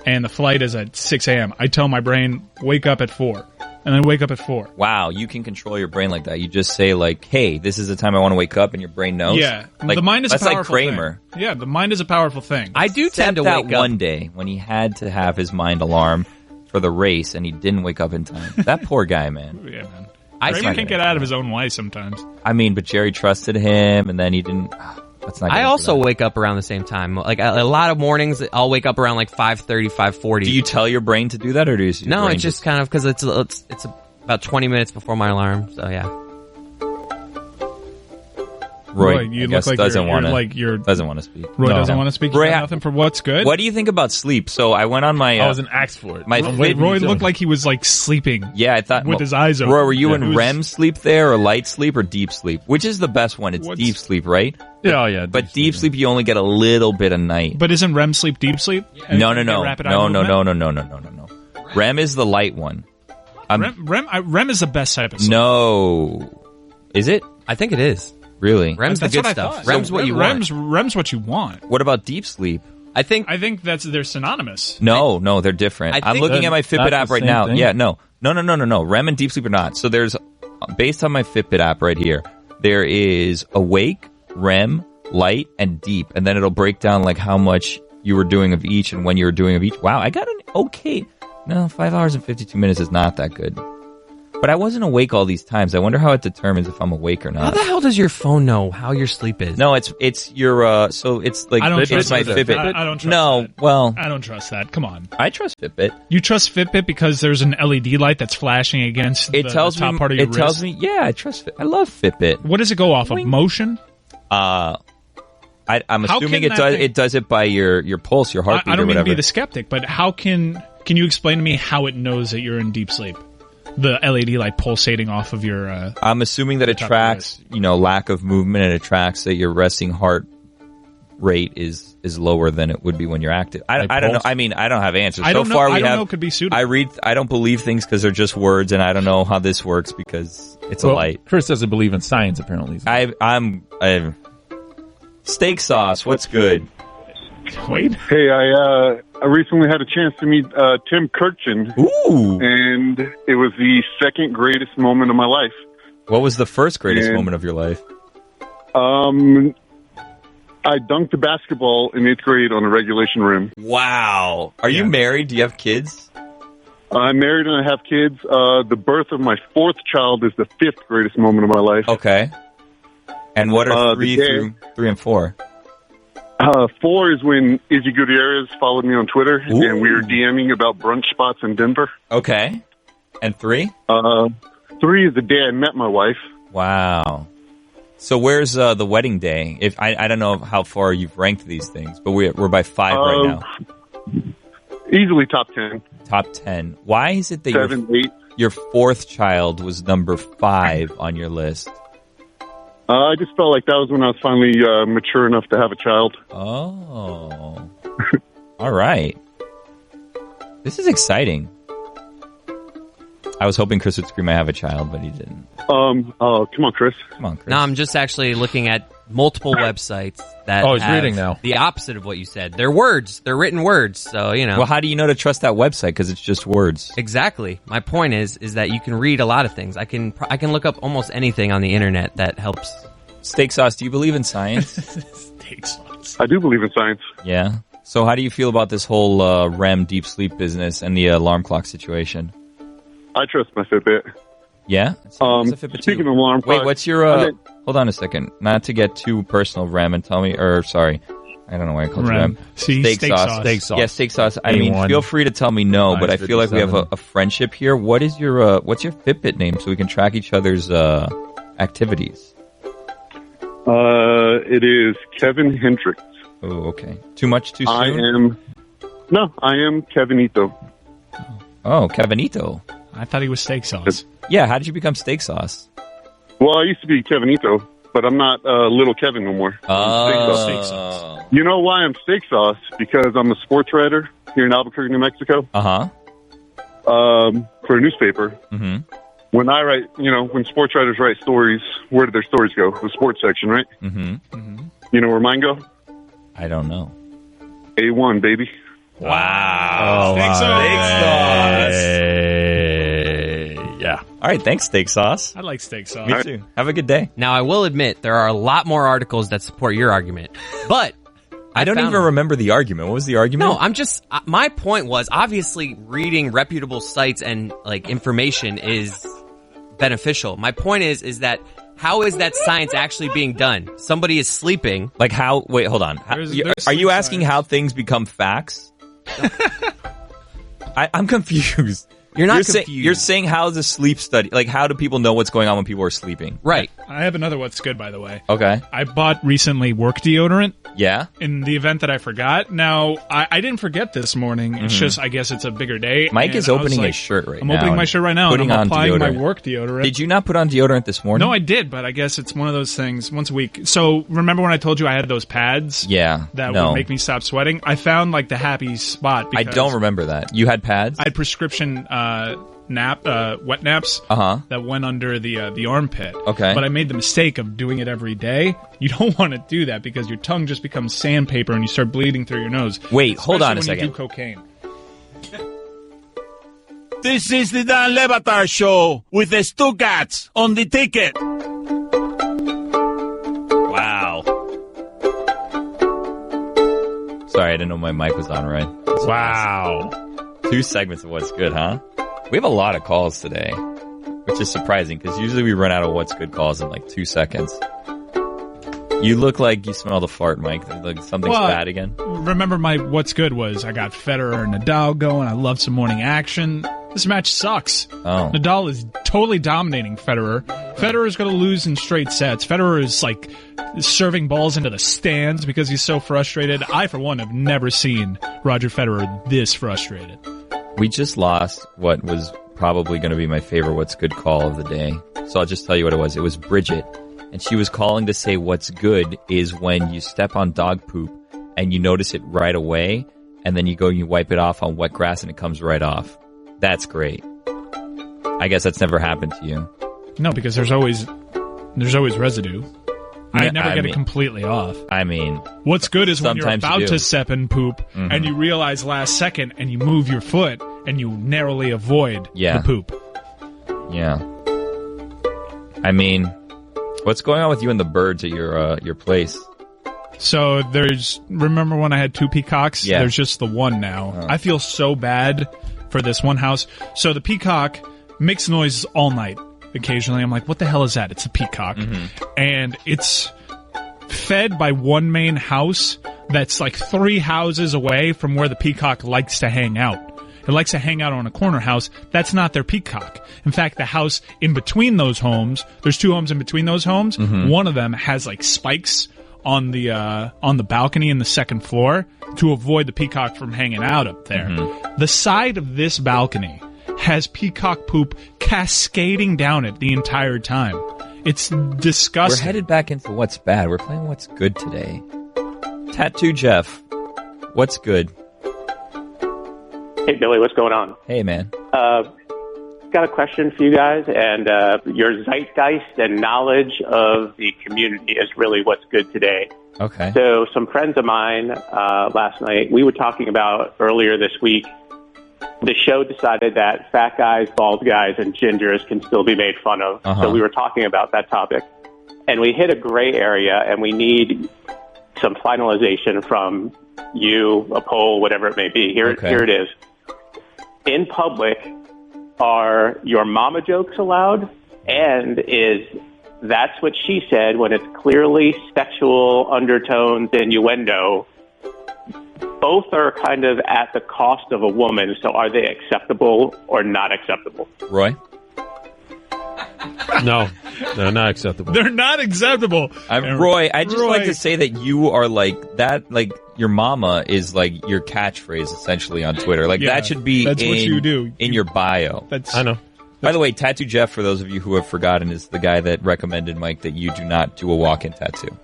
and the flight is at 6 a.m. I tell my brain, wake up at 4. And then wake up at 4. Wow, you can control your brain like that. You just say like, hey, this is the time I want to wake up, and your brain knows? Yeah. Like, the mind is a that's like powerful Kramer. thing. Yeah, the mind is a powerful thing. I do tend to Except wake that up. one day when he had to have his mind alarm for the race and he didn't wake up in time. That poor guy, man. Yeah, man. I Kramer not can't gonna get out of his own way sometimes. I mean, but Jerry trusted him, and then he didn't. That's not. I good also for that. wake up around the same time. Like, a lot of mornings, I'll wake up around, like, 5:30, 5:40. Do you tell your brain to do that, or do you? No, it's just kind of because it's about 20 minutes before my alarm. So yeah. Roy, you I look guess like doesn't you're want to. like you're. Doesn't want to speak. Roy No. doesn't want to speak. Roy, You got nothing for what's good. What do you think about sleep? So I went on my. I wasn't asked for it. My Roy looked like he was like sleeping. Yeah, I thought with his eyes open. Roy, were you Yeah. in It was- REM sleep there, or light sleep, or deep sleep? Which is the best one? It's What's- deep sleep, right? Yeah, oh, yeah. But deep sleep, you only get a little bit of night. But isn't REM sleep deep sleep? No. Rapid eye No. movement? REM is the light one. REM is the best type of sleep. No. Is it? I think it is. Really? REM's the That's good what I stuff. thought. REM's what you want. REM's what you want. What about deep sleep? I think they're synonymous. No, they're different. I I'm think looking at my Fitbit that's app the right same now. thing? Yeah, no. REM and deep sleep are not. So there's, based on my Fitbit app right here, there is awake, REM, light, and deep. And then it'll break down like how much you were doing of each and when you were doing of each. Wow, I got an okay. No, 5 hours and 52 minutes is not that good. But I wasn't awake all these times. I wonder how it determines if I'm awake or how not. the hell does your phone know how your sleep is? No, it's your, so it's like, I don't it's trust my that. Fitbit. I don't trust No, that. well, I don't trust that. Come on. I trust Fitbit. You trust Fitbit because there's an LED light that's flashing against It the tells top me, part of your it tells wrist? me, yeah, I trust I love Fitbit. What does it go off of? Motion? I'm How assuming can it that does. thing- It does it by your pulse, your heartbeat, I don't or mean whatever. to be the skeptic, but how can you explain to me how it knows that you're in deep sleep? The LED light pulsating off of your. I'm assuming that it top of tracks, lack of movement, and it tracks that your resting heart rate is lower than it would be when you're active. I don't know. I mean, I don't have answers. I don't so know. far, I we don't have. know. Could be suitable. I don't believe things because they're just words, and I don't know how this works because it's a light. Chris doesn't believe in science, apparently. I'm steak sauce. What's good? Wait. Hey, I recently had a chance to meet Tim Kirchin. Ooh. And it was the second greatest moment of my life. What was the first greatest moment of your life? I dunked a basketball in 8th grade on a regulation rim. Wow. Are you married? Do you have kids? I'm married and I have kids. The birth of my 4th child is the 5th greatest moment of my life. Okay. And what are 3 and 4? 4 is when Izzy Gutierrez followed me on Twitter, and we were DMing about brunch spots in Denver. Okay. And 3? 3 is the day I met my wife. Wow. So where's the wedding day? If I don't know how far you've ranked these things, but we're by 5 right now. Easily top 10. Top 10. Why is it that 7, 8. your 4th child was number 5 on your list? I just felt like that was when I was finally mature enough to have a child. Oh. All right. This is exciting. I was hoping Chris would scream, I have a child, but he didn't. Come on, Chris. Come on, Chris. No, I'm just actually looking at multiple websites that Oh, he's have reading now. the opposite of what you said. They're words. They're written words. So, Well, how do you know to trust that website? Because it's just words. Exactly. My point is that you can read a lot of things. I can look up almost anything on the internet that helps. Steak sauce, do you believe in science? Steak sauce. I do believe in science. Yeah. So how do you feel about this whole REM deep sleep business and the alarm clock situation? I trust my Fitbit. Yeah? Speaking of alarm clock. Wait, what's your... hold on a second. Not to get too personal, Rem, and tell me... sorry. I don't know why I called you Rem. Steak sauce. Steak sauce. Yeah, steak sauce. I mean, feel free to tell me no, but I feel like we have a friendship here. What is your what's your Fitbit name so we can track each other's activities? It is Kevin Hendricks. Oh, okay. Too much too soon? I am Kevinito. Oh, Kevinito. I thought he was steak sauce. Yeah, how did you become steak sauce? Well, I used to be Kevinito, but I'm not little Kevin no more. Steak sauce. You know why I'm steak sauce? Because I'm a sports writer here in Albuquerque, New Mexico. For a newspaper. Mm-hmm. When I write, when sports writers write stories, where do their stories go? The sports section, right? Mm-hmm. You know where mine go? I don't know. A1, baby. Wow. Steak sauce. Yeah. All right, thanks, steak sauce. I like steak sauce. Me too. Have a good day. Now, I will admit, there are a lot more articles that support your argument, but... I don't even remember the argument. What was the argument? No, I'm just... my point was, obviously, reading reputable sites and, information is beneficial. My point is that how is that science actually being done? Somebody is sleeping. Like how... Wait, hold on. Are you asking how things become facts? I'm confused. You're not confused. You're saying how is a sleep study... Like, how do people know what's going on when people are sleeping? Right. I have another what's good, by the way. Okay. I bought recently work deodorant. Yeah? In the event that I forgot. Now, I didn't forget this morning. It's just, I guess it's a bigger day. Mike is opening his shirt right now. I'm opening my shirt right now, and I'm applying my work deodorant. Did you not put on deodorant this morning? No, I did, but I guess it's one of those things once a week. So, remember when I told you I had those pads? Yeah. That would make me stop sweating? I found, the happy spot. I don't remember that. You had pads? I had prescription... wet naps that went under the armpit. Okay. But I made the mistake of doing it every day. You don't want to do that because your tongue just becomes sandpaper and you start bleeding through your nose. Wait, hold on a second. second. You do cocaine. This is the Dan Levatar Show with the Stuckats on the ticket. Wow. Sorry, I didn't know my mic was on right. Wow. 2 segments of What's Good, huh? We have a lot of calls today, which is surprising because usually we run out of What's Good calls in 2 seconds. You look like you smell the fart, Mike. Like something's bad again. Remember my what's good was I got Federer and Nadal going. I love some morning action. This match sucks. Oh. Nadal is totally dominating Federer. Federer is going to lose in straight sets. Federer is serving balls into the stands because he's so frustrated. I, for one, have never seen Roger Federer this frustrated. We just lost what was probably going to be my favorite What's Good call of the day. So I'll just tell you what it was. It was Bridget. And she was calling to say what's good is when you step on dog poop and you notice it right away. And then you go and you wipe it off on wet grass and it comes right off. That's great. I guess that's never happened to you. No, because there's always residue. I never get it completely off. I mean, what's good is when you're about to step and poop and you realize last second and you move your foot and you narrowly avoid the poop. Yeah. I mean, what's going on with you and the birds at your place? So remember when I had 2 peacocks? Yeah. There's just the one now. Oh. I feel so bad for this one house. So the peacock makes noise all night. Occasionally, I'm like, what the hell is that? It's a peacock. Mm-hmm. And it's fed by one main house that's 3 houses away from where the peacock likes to hang out. It likes to hang out on a corner house. That's not their peacock. In fact, the house in between those homes, there's 2 homes in between those homes. Mm-hmm. One of them has spikes on the balcony in the 2nd floor to avoid the peacock from hanging out up there. Mm-hmm. The side of this balcony has peacock poop cascading down it the entire time. It's disgusting. We're headed back into what's bad. We're playing what's good today. Tattoo Jeff, what's good? Hey, Billy, what's going on? Hey, man. Got a question for you guys, and your zeitgeist and knowledge of the community is really what's good today. Okay. So some friends of mine last night, we were talking about earlier this week, the show decided that fat guys, bald guys, and gingers can still be made fun of. Uh-huh. So we were talking about that topic. And we hit a gray area, and we need some finalization from you, a poll, whatever it may be. Here it is. In public, are your mama jokes allowed? And is that's what she said when it's clearly sexual undertones, innuendo? Both are kind of at the cost of a woman, so are they acceptable or not acceptable? Roy? No, they're not acceptable. They're not acceptable. Roy, I just like to say that you are like that. Like your mama is like your catchphrase essentially on Twitter. Like that should be that's what you do. In your bio. I know. By the way, Tattoo Jeff, for those of you who have forgotten, is the guy that recommended, Mike, that you do not do a walk-in tattoo.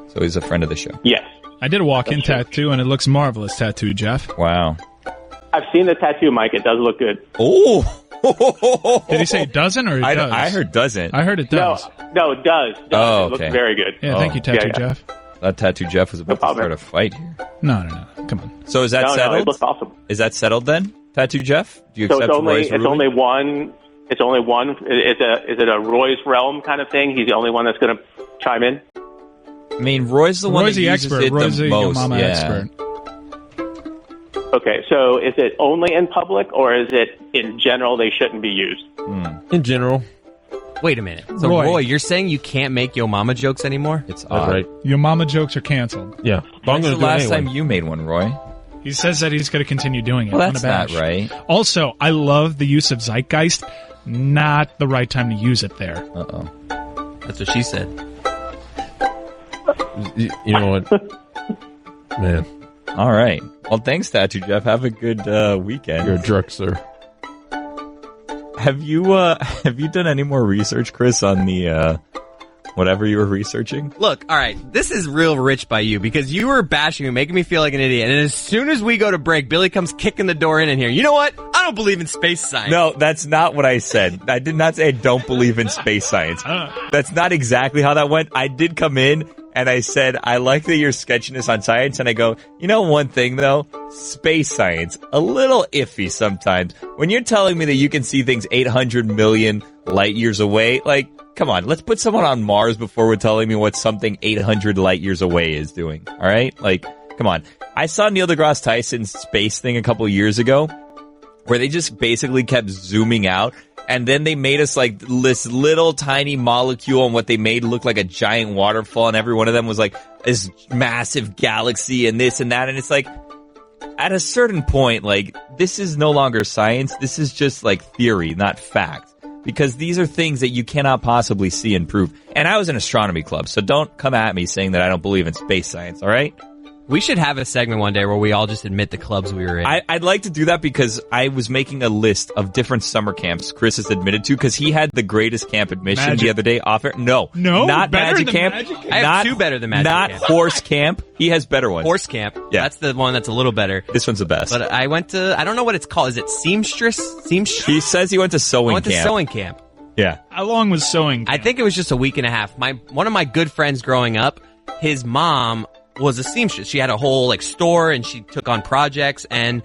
So he's a friend of the show. Yes. I did a walk-in tattoo, and it looks marvelous, Tattoo Jeff. Wow. I've seen the tattoo, Mike. It does look good. Oh. Did he say it doesn't or it does? I heard doesn't. I heard it does. No, it does. Oh, It okay. looks very good. Yeah, thank you, Tattoo Jeff. That Tattoo Jeff was about to start a fight here. No. Come on. So is that No, settled? it looks awesome. Is that settled then, Tattoo Jeff? Do you So accept Roy's ruling? only one. It's only one. Is it a Roy's realm kind of thing? He's the only one that's going to chime in. I mean, Roy's the one Roy's that the uses expert. it Roy's the the most. mama yeah. expert. Okay, so is it only in public, or is it in general they shouldn't be used? In general. Wait a minute. So, Roy, you're saying you can't make yo mama jokes anymore? It's That's right. Your mama jokes are canceled. Yeah. But I'm When's gonna the do it last anyway. time you made one, Roy? He says that he's going to continue doing it. Well, that's unabashed. not right. Also, I love the use of zeitgeist. Not the right time to use it there. Uh-oh. That's what she said. You know what? Man. All right. Well, thanks, Tattoo Jeff. Have a good weekend. You're a jerk, sir. Have you done any more research, Chris, on the whatever you were researching? Look, all right, this is real rich by you because you were bashing me, making me feel like an idiot. And as soon as we go to break, Billy comes kicking the door in here. You know what? I don't believe in space science. No, that's not what I said. I did not say I don't believe in space science. That's not exactly how that went. I did come in and I said, I like that you're sketching this on science. And I go, you know one thing though? Space science, a little iffy sometimes. When you're telling me that you can see things 800 million light years away, like, come on, let's put someone on Mars before we're telling me what something 800 light years away is doing. All right? Like, come on. I saw Neil deGrasse Tyson's space thing a couple years ago where they just basically kept zooming out. And then they made us like this little tiny molecule, and what they made looked like a giant waterfall, and every one of them was like this massive galaxy and this and that. And it's like, at a certain point, like, this is no longer science. This is just like theory, not fact. Because these are things that you cannot possibly see and prove. And I was in astronomy club, so don't come at me saying that I don't believe in space science, all right? We should have a segment one day where we all just admit the clubs we were in. I'd like to do that because I was making a list of different summer camps Chris has admitted to because he had the greatest camp admission the other day off air. No, not Magic Camp. I have two better than Magic Not Camp. Horse Camp. He has better ones. Horse Camp. Yeah. That's the one that's a little better. This one's the best. But I went to, I don't know what it's called. Is it Seamstress? He says he went to sewing I went to camp. sewing camp. Yeah. How long was sewing camp? I think it was just a week and a half. One of my good friends growing up, his mom was a seamstress. She had a whole like store and she took on projects, and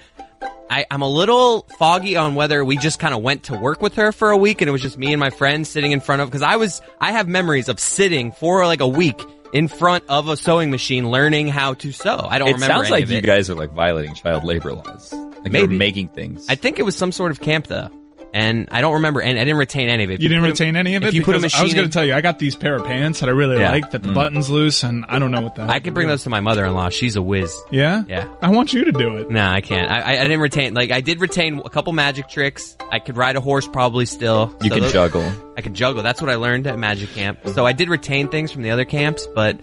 I'm a little foggy on whether we just kind of went to work with her for a week and it was just me and my friends sitting in front of, because I have memories of sitting for like a week in front of a sewing machine learning how to sew. I don't remember It sounds any like of you it. guys are like violating child labor laws. Like Maybe. you're making things. I think it was some sort of camp though. And I don't remember, and I didn't retain any of it. You didn't retain any of it? If you put a Because machine I was going in- to tell you, I got these pair of pants that I really Yeah. like, that the button's loose, and I don't know what the I can bring those to my mother-in-law. She's a whiz. Yeah? Yeah. I want you to do it. Nah, I can't. I didn't retain, like, I did retain a couple magic tricks. I could ride a horse probably still. You can juggle. I could juggle. That's what I learned at magic camp. So I did retain things from the other camps, but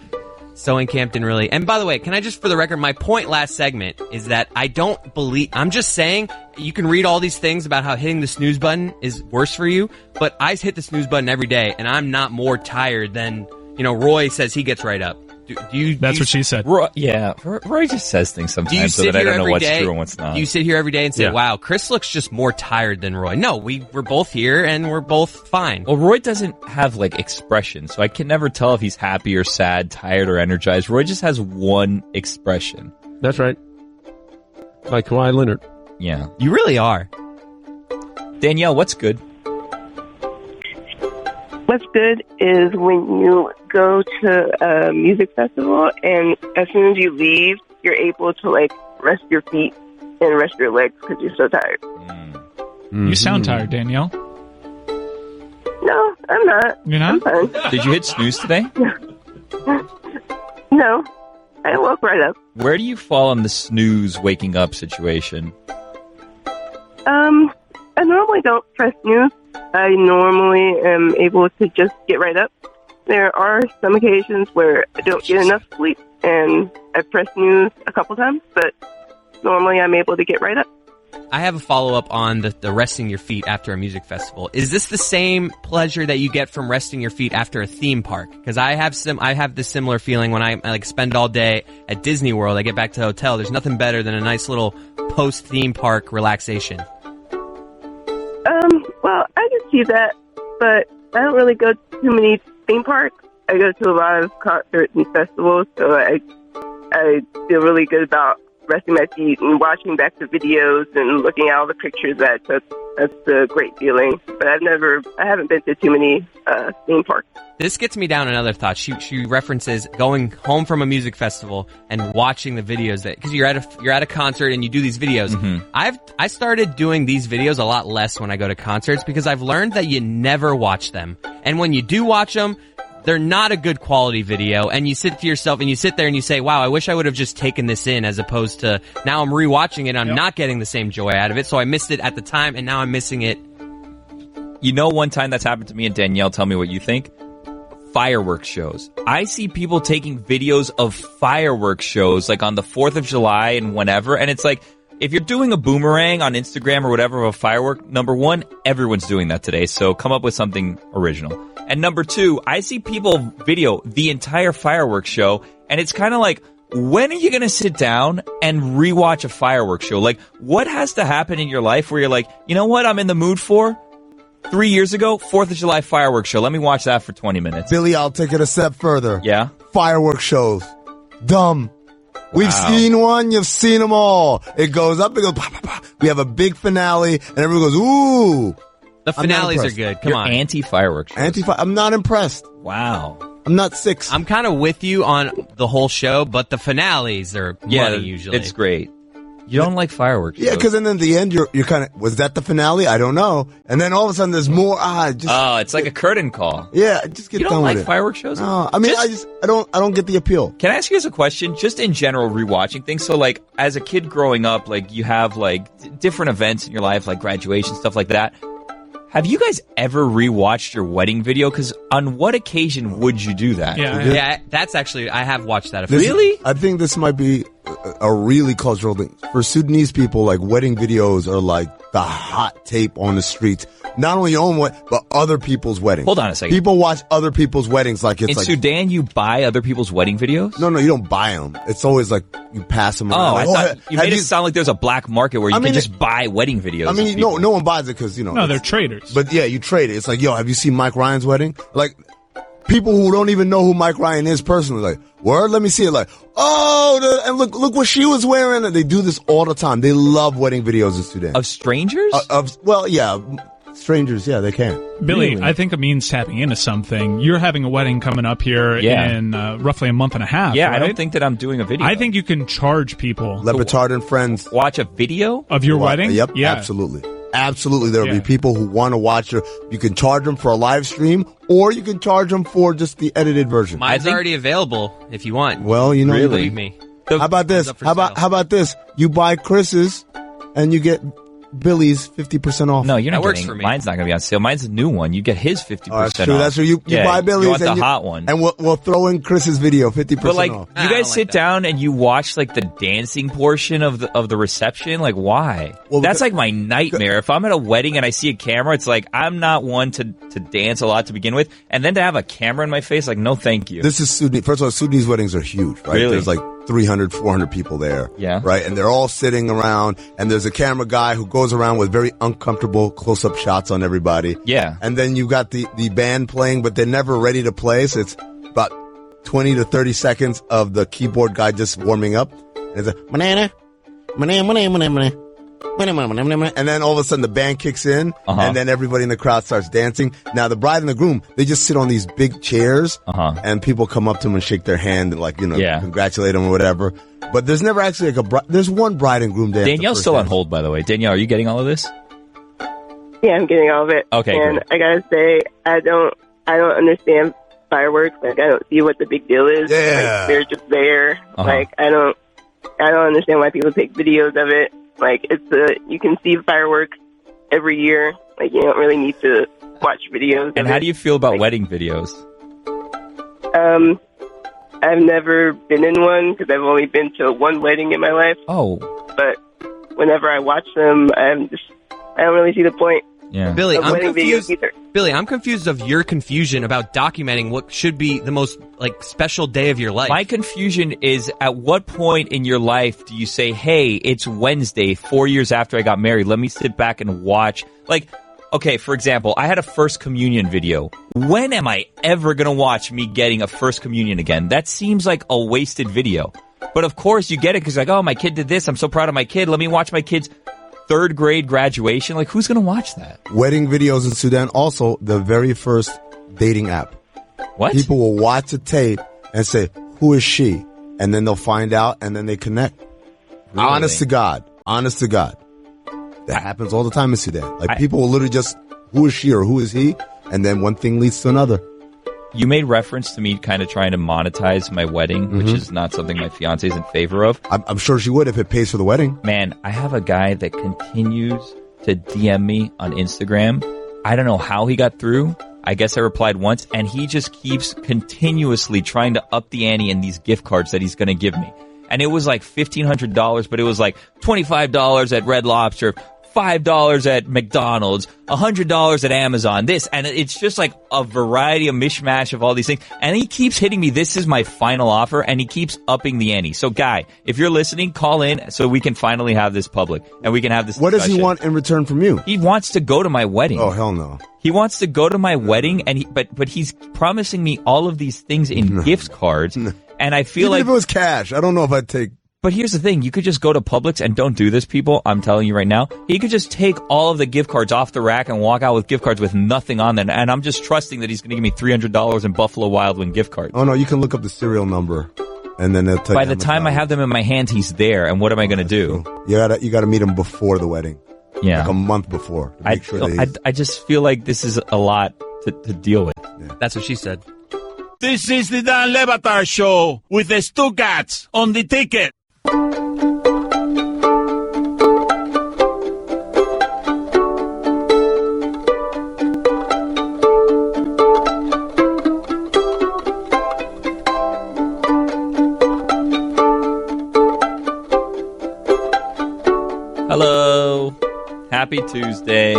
sewing camp didn't really. And by the way, can I just, for the record, my point last segment is that I don't believe, I'm just saying, you can read all these things about how hitting the snooze button is worse for you, but I hit the snooze button every day, and I'm not more tired than, Roy says he gets right up. Do you? That's what she said. Roy just says things Do you sometimes so sit that I here don't know every what's day? true and what's not. Do you sit here every day and say, Yeah. wow, Chris looks just more tired than Roy? No, we're both here and we're both fine. Well, Roy doesn't have like expression, so I can never tell if he's happy or sad, tired or energized. Roy just has one expression. That's right. Like Kawhi Leonard. Yeah. You really are. Danielle, what's good? What's good is when you go to a music festival and as soon as you leave, you're able to like rest your feet and rest your legs because you're so tired. You sound tired, Danielle. No, I'm not. You're not? I'm fine. Did you hit snooze today? No, I woke right up. Where do you fall on the snooze waking up situation? I normally don't press snooze. I normally am able to just get right up. There are some occasions where I don't get enough sleep, and I press snooze a couple times, but normally I'm able to get right up. I have a follow-up on the resting your feet after a music festival. Is this the same pleasure that you get from resting your feet after a theme park? Because I have this similar feeling when I like spend all day at Disney World. I get back to the hotel. There's nothing better than a nice little post-theme park relaxation. Well, I can see that, but I don't really go to too many theme parks. I go to a lot of concerts and festivals, so I feel really good about resting my feet and watching back the videos and looking at all the pictures that I took. That's a great feeling. But I haven't been to too many theme parks. This gets me down another thought. She references going home from a music festival and watching the videos because you're at a concert and you do these videos. Mm-hmm. I started doing these videos a lot less when I go to concerts because I've learned that you never watch them. And when you do watch them, they're not a good quality video, and you sit to yourself and you sit there and you say, wow, I wish I would have just taken this in, as opposed to now I'm rewatching it and I'm not getting the same joy out of it, so I missed it at the time and now I'm missing it. You know, one time that's happened to me, and Danielle, tell me what you think. Fireworks shows. I see people taking videos of fireworks shows like on the 4th of July and whenever, and it's like, if you're doing a boomerang on Instagram or whatever of a firework, number one, everyone's doing that today, so come up with something original. And number two, I see people video the entire fireworks show, and it's kind of like, when are you going to sit down and rewatch a fireworks show? Like, what has to happen in your life where you're like, you know what I'm in the mood for? 3 years ago, 4th of July fireworks show. Let me watch that for 20 minutes. Billy, I'll take it a step further. Yeah? Fireworks shows. Dumb. We've seen one, you've seen them all. It goes up, it goes, bah, bah, bah. We have a big finale, and everyone goes, ooh. The finales are good. Come on. Anti-fireworks shows. I'm not impressed. Wow. I'm not 6. I'm kind of with you on the whole show, but the finales are money usually. It's great. You don't like fireworks shows. Yeah, because then in the end, you're kind of, was that the finale? I don't know. And then all of a sudden there's more. It's like a curtain call. Yeah, just get done with it. You don't like fireworks shows? No, I mean, I don't get the appeal. Can I ask you guys a question? Just in general, rewatching things. So, like, as a kid growing up, like, you have, like, different events in your life, like graduation, stuff like that. Have you guys ever rewatched your wedding video? Because on what occasion would you do that? Yeah, that's actually, I have watched that. Really? I think this might be a really cultural thing. For Sudanese people, like, wedding videos are like the hot tape on the streets. Not only your own wedding, but other people's weddings. Hold on a second. People watch other people's weddings like it's in like... Sudan, you buy other people's wedding videos? No, you don't buy them. It's always like you pass them around. Oh, like, I thought you made it sound like there's a black market where you can just buy wedding videos. I mean, no one buys it because, you know... No, they're traders. But yeah, you trade it. It's like, yo, have you seen Mike Ryan's wedding? Like, people who don't even know who Mike Ryan is personally, like, word, let me see it. Like, and look what she was wearing. And they do this all the time. They love wedding videos in Sudan. Of strangers? Strangers, yeah, they can. Billy, really? I think it means tapping into something. You're having a wedding coming up here in roughly a month and a half. Yeah, right? I don't think that I'm doing a video. I think you can charge people. Lebatard and friends. Watch a video? Of your wedding? Yep, yeah. Absolutely. Absolutely. There will be people who want to watch it. You can charge them for a live stream, or you can charge them for just the edited version. Mine's already available if you want. Well, you know. Really? Believe me. How about this? How about this? You buy Chris's and you get Billy's 50% off. No, you're not that works getting, for me. Mine's not going to be on sale. Mine's a new one. You get his 50% off. That's true. That's true. You buy Billy's. You want the hot one. And we'll throw in Chris's video, 50% but like, off. you guys sit down and you watch like the dancing portion of the reception. Like, why? Well, that's like my nightmare. If I'm at a wedding and I see a camera, it's like, I'm not one to dance a lot to begin with. And then to have a camera in my face, like, no thank you. This is Sudanese. First of all, Sudanese weddings are huge, right? Really? There's like 300, 400 people there. Yeah. Right? And they're all sitting around, and there's a camera guy who goes around with very uncomfortable close-up shots on everybody. Yeah. And then you got the band playing, but they're never ready to play, so it's about 20 to 30 seconds of the keyboard guy just warming up. And it's a banana, banana, banana, banana. And then all of a sudden the band kicks in, and then everybody in the crowd starts dancing. Now the bride and the groom, they just sit on these big chairs, and people come up to them and shake their hand and congratulate them or whatever. But there's never actually there's one bride and groom dance. Danielle's still on hold, by the way. Danielle, are you getting all of this? Yeah, I'm getting all of it. Okay, and great. I gotta say, I don't understand fireworks. Like, I don't see what the big deal is. Yeah. Like, they're just there. Uh-huh. Like, I don't understand why people take videos of it. Like, you can see fireworks every year. Like, you don't really need to watch videos. And how do you feel about wedding videos? I've never been in one because I've only been to one wedding in my life. Oh. But whenever I watch them, I don't really see the point. Yeah. Billy, of I'm wedding confused. videos either. Billy, I'm confused of your confusion about documenting what should be the most special day of your life. My confusion is, at what point in your life do you say, hey, it's Wednesday, 4 years after I got married, let me sit back and watch. Like, okay, for example, I had a first communion video. When am I ever going to watch me getting a first communion again? That seems like a wasted video. But of course you get it because like, oh, my kid did this. I'm so proud of my kid. Let me watch my kid's third grade graduation. Like, who's going to watch that? Wedding videos in Sudan, also the very first dating app. What? People will watch the tape and say, who is she? And then they'll find out and then they connect. Really? Honest to God. That happens all the time in Sudan. Like, people will literally just, who is she or who is he? And then one thing leads to another. You made reference to me kind of trying to monetize my wedding, which is not something my fiance is in favor of. I'm sure she would if it pays for the wedding. Man, I have a guy that continues to DM me on Instagram. I don't know how he got through. I guess I replied once, and he just keeps continuously trying to up the ante in these gift cards that he's going to give me. And it was like $1,500, but it was like $25 at Red Lobster, $5 at McDonald's, $100 at Amazon, this, and it's just like a variety, a mishmash of all these things. And he keeps hitting me, this is my final offer, and he keeps upping the ante. So, Guy, if you're listening, call in so we can finally have this public, and we can have this What does he discussion. want in return from you? He wants to go to my wedding. Oh, hell no. He wants to go to my wedding, and but he's promising me all of these things in gift cards, and I feel Even like if it was cash, I don't know if I'd take. But here's the thing. You could just go to Publix and don't do this, people. I'm telling you right now. He could just take all of the gift cards off the rack and walk out with gift cards with nothing on them. And I'm just trusting that he's going to give me $300 in Buffalo Wild Wing gift cards. Oh, no, you can look up the serial number, and then they'll tell you. By the time I have them in my hand, he's there. And what am I going to do? You gotta meet him before the wedding. Yeah. Like a month before. To make sure that I just feel like this is a lot to deal with. Yeah. That's what she said. This is the Dan Levatar Show with the Stu Cats on the ticket. Hello. Happy Tuesday.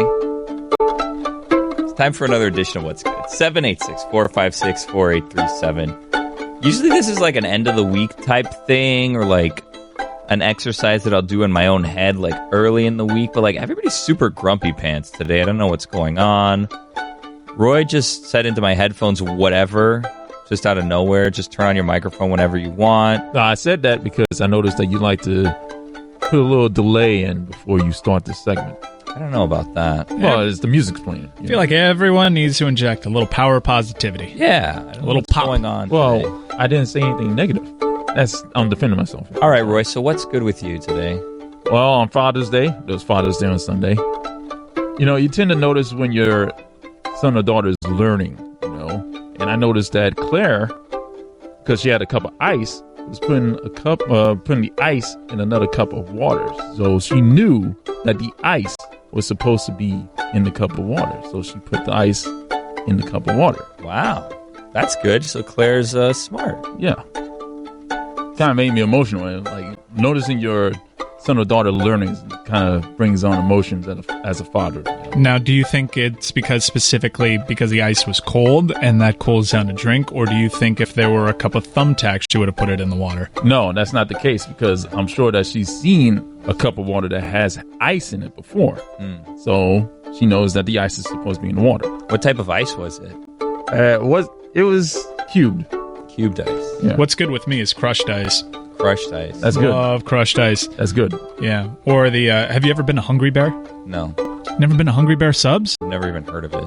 It's time for another edition of What's Good. 786-456-4837. Usually this is like an end of the week type thing, or like an exercise that I'll do in my own head like early in the week, but like everybody's super grumpy pants today. I don't know what's going on. Roy just said into my headphones, whatever, just out of nowhere. Just turn on your microphone whenever you want. No, I said that because I noticed that you like to put a little delay in before you start the segment. I don't know about that. Well, it's the music's playing. I feel like everyone needs to inject a little power positivity. Yeah. A little pop. Going on Well, today. I didn't say anything negative. I'm defending myself. All right, Roy, so what's good with you today? Well, on Father's Day, it was Father's Day on Sunday. You know, you tend to notice when your son or daughter is learning, you know. And I noticed that Claire, because she had a cup of ice, was putting the ice in another cup of water. So she knew that the ice was supposed to be in the cup of water. So she put the ice in the cup of water. Wow. That's good. So Claire's smart. Yeah. Kind of made me emotional. Like, noticing your son or daughter learning kind of brings on emotions as a father. Now, do you think it's specifically because the ice was cold and that cools down a drink, or do you think if there were a cup of thumbtacks, she would have put it in the water? No, that's not the case, because I'm sure that she's seen a cup of water that has ice in it before. So she knows that the ice is supposed to be in the water. What type of ice was it? It was cubed. Cubed ice. Yeah. What's good with me is crushed ice. Crushed ice. That's good. Love crushed ice. That's good. Yeah. Or the, have you ever been to Hungry Bear? No. Never been to Hungry Bear Subs? Never even heard of it.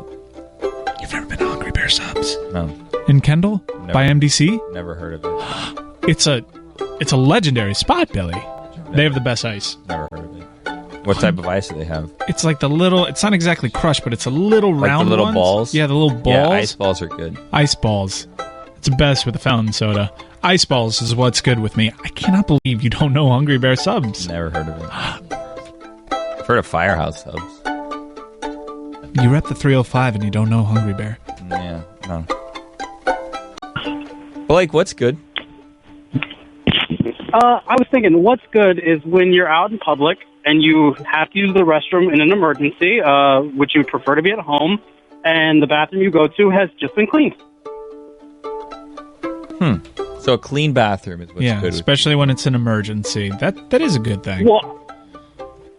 You've never been to Hungry Bear Subs? No. In Kendall? Never. By MDC? Never heard of it. It's a legendary spot, Billy. They have the best ice. Never heard of it. What type of ice do they have? It's like the little. It's not exactly crushed, but it's a little Like round. the little ones. balls? Yeah, the little balls. Yeah, ice balls are good. Ice balls. It's best with the fountain soda. Ice balls is what's good with me. I cannot believe you don't know Hungry Bear subs. Never heard of it. I've heard of Firehouse subs. You rep the 305 and you don't know Hungry Bear. Yeah, no. Blake, what's good? I was thinking, what's good is when you're out in public and you have to use the restroom in an emergency, which you would prefer to be at home, and the bathroom you go to has just been cleaned. So a clean bathroom is what's Yeah, good. especially when it's an emergency. That is a good thing. Well,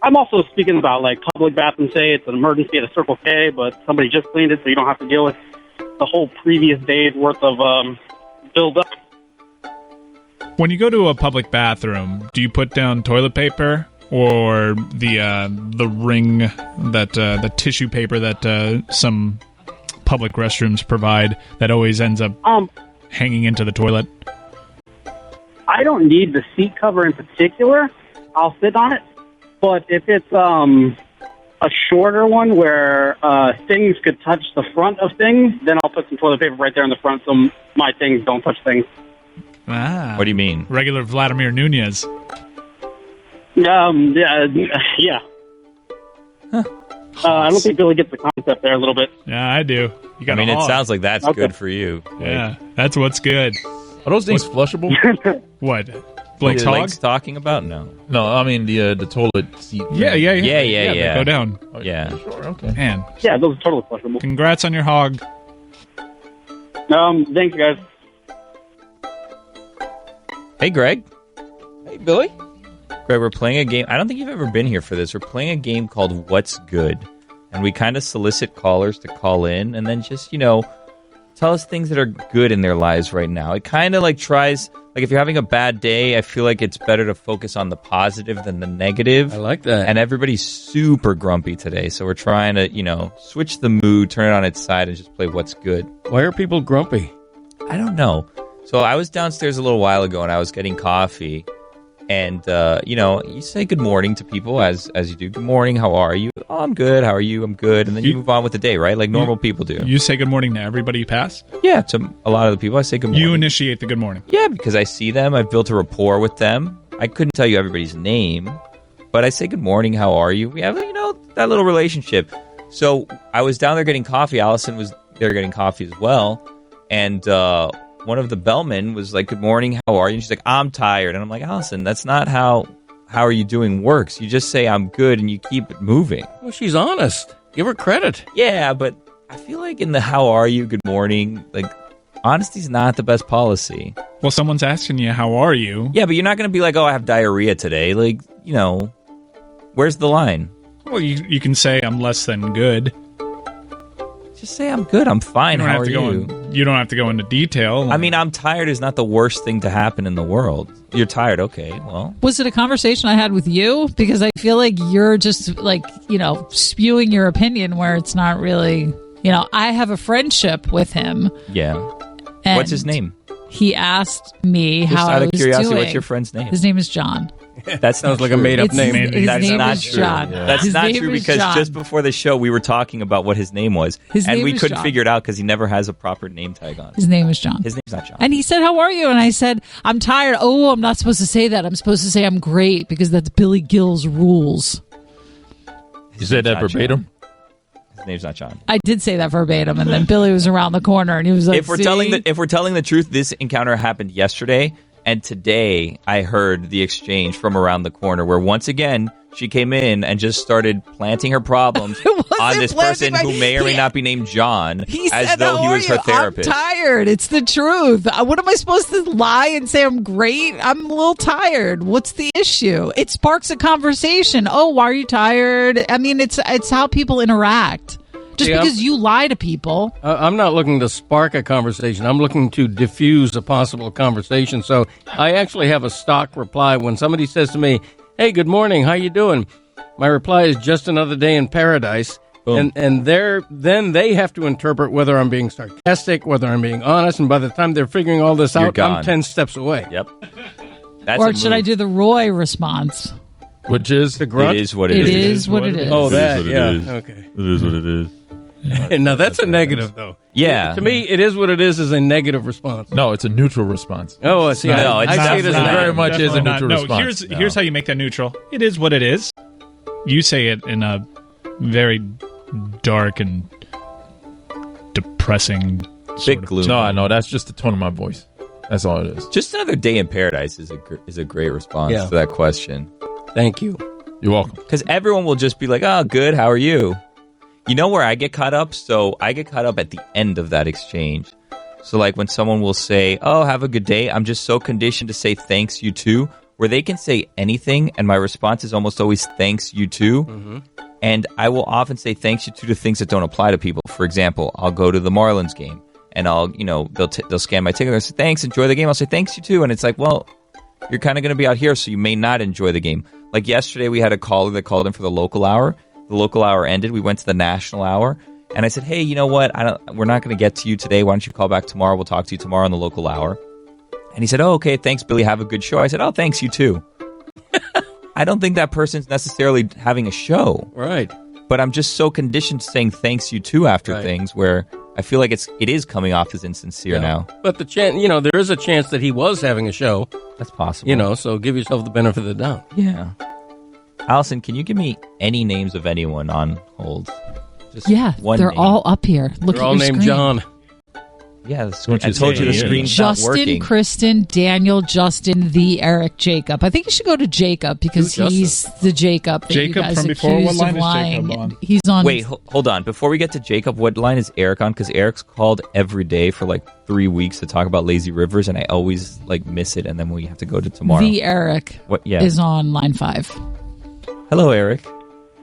I'm also speaking about like public bathrooms. Say it's an emergency at a Circle K, but somebody just cleaned it, so you don't have to deal with the whole previous day's worth of build up. When you go to a public bathroom, do you put down toilet paper or the ring that the tissue paper that some public restrooms provide that always ends up hanging into the toilet? I don't need the seat cover in particular. I'll sit on it. But if it's a shorter one where things could touch the front of things, then I'll put some toilet paper right there in the front so my things don't touch things. Ah. What do you mean? Regular Vladimir Nunez. Yeah. I don't think Billy gets the concept there a little bit. Yeah, I do. You got I mean, it sounds like that's good for you. Yeah, that's what's good. Are those things flushable? What? Blake's hog? Blake's talking about? No. No, I mean the toilet seat. Yeah. Yeah. They go down. Yeah. Sure, okay. Man. Yeah, those are totally flushable. Congrats on your hog. Thanks, guys. Hey, Greg. Hey, Billy. Greg, we're playing a game. I don't think you've ever been here for this. We're playing a game called What's Good. And we kind of solicit callers to call in and then just, tell us things that are good in their lives right now. It kind of tries, if you're having a bad day, I feel like it's better to focus on the positive than the negative. I like that. And everybody's super grumpy today. So we're trying to, switch the mood, turn it on its side, and just play What's Good. Why are people grumpy? I don't know. So I was downstairs a little while ago and I was getting coffee. And, you say good morning to people as you do. Good morning, how are you? Oh, I'm good. How are you? I'm good. And then you move on with the day, right? Like normal people do. You say good morning to everybody you pass? Yeah, to a lot of the people I say good morning. You initiate the good morning? Yeah, because I see them. I've built a rapport with them. I couldn't tell you everybody's name, but I say good morning, how are you? We have, that little relationship. So I was down there getting coffee. Allison was there getting coffee as well. And, one of the bellmen was like, good morning, how are you? And she's like, I'm tired. And I'm like, Allison, that's not how are you doing works. You just say I'm good and you keep it moving. Well, she's honest. Give her credit. Yeah, but I feel like in the how are you, good morning, honesty's not the best policy. Well, someone's asking you, how are you? Yeah, but you're not going to be like, oh, I have diarrhea today. Where's the line? Well, you can say I'm less than good. Just say I'm good. I'm fine. How are you? You don't have to go into detail. I mean, I'm tired is not the worst thing to happen in the world. You're tired. Okay, well. Was it a conversation I had with you? Because I feel like you're just spewing your opinion where it's not really, I have a friendship with him. Yeah. What's his name? He asked me Just how out I of was curiosity, doing. what's your friend's name? His name is John. That sounds like a made-up name. His That's name not is true. John. That's His not name true is because John. just before the show we were talking about what his name was, His and name we is couldn't John. figure it out because he never has a proper name tag on it. His name is John. His name's not John. And he said, how are you? And I said, I'm tired. Oh, I'm not supposed to say that. I'm supposed to say I'm great because that's Billy Gill's rules. You said that verbatim? His name's not John. I did say that verbatim, and then Billy was around the corner, and he was like, If we're telling the truth, this encounter happened yesterday, and today I heard the exchange from around the corner where once again she came in and just started planting her problems on this person who may or may not be named John, He as said, though how he are was you? her therapist. I'm tired. It's the truth. What am I supposed to lie and say I'm great? I'm a little tired. What's the issue? It sparks a conversation. Oh, why are you tired? I mean, it's how people interact. Just because you lie to people. I'm not looking to spark a conversation. I'm looking to diffuse a possible conversation. So I actually have a stock reply when somebody says to me, hey, good morning, how you doing? My reply is just another day in paradise. Boom. And then they have to interpret whether I'm being sarcastic, whether I'm being honest. And by the time they're figuring all this You're out, gone. I'm 10 steps away. Yep. Or should I do the Roy response? Which is The grunt? It is what it is. It is what it is. Oh, It is that, what it yeah. is. Okay. It is what it is. Now, that's a negative, though. Yeah. To me, it is what it is a negative response. No, it's a neutral response. Oh, I see. No, it's I not see it as a not. negative. Very much is a Definitely neutral not. response. Here's how you make that neutral. It is what it is. You say it in a very dark and depressing Big gloom. No, that's just the tone of my voice. That's all it is. Just another day in paradise is a great response Yeah. to that question. Thank you. You're welcome. Because everyone will just be like, "Oh, good. How are you?" You know where I get caught up? So I get caught up at the end of that exchange. So like when someone will say, "Oh, have a good day," I'm just so conditioned to say thanks, you too, where they can say anything and my response is almost always thanks, you too. Mm-hmm. And I will often say thanks, you too, to things that don't apply to people. For example, I'll go to the Marlins game and they'll scan my ticket and say, "Thanks, enjoy the game." I'll say thanks, you too. And it's like, well, you're kind of going to be out here, so you may not enjoy the game. Like yesterday, we had a caller that called in for the local hour. The local hour ended. We went to the national hour. And I said, "Hey, you know what? We're not going to get to you today. Why don't you call back tomorrow? We'll talk to you tomorrow on the local hour." And he said, "Oh, okay. Thanks, Billy. Have a good show." I said, "Oh, thanks, you too." I don't think that person's necessarily having a show. Right. But I'm just so conditioned to saying thanks, you too, after things where I feel like it is coming off as insincere now. But the chance, there is a chance that he was having a show. That's possible. So give yourself the benefit of the doubt. Yeah. Allison, can you give me any names of anyone on hold? Just one they're name. all up here. Look They're at all your named screen. John. Yeah, I told you the screen's not Justin, working. Kristen, Daniel, Justin, the Eric, Jacob. I think you should go to Jacob because Who's he's the Jacob that Jacob you guys from before. What accused line of is lying. Jacob on? He's on. Wait, hold on. Before we get to Jacob, what line is Eric on? Because Eric's called every day for like 3 weeks to talk about lazy rivers, and I always miss it, and then we have to go to tomorrow. The Eric is on line 5. Hello, Eric.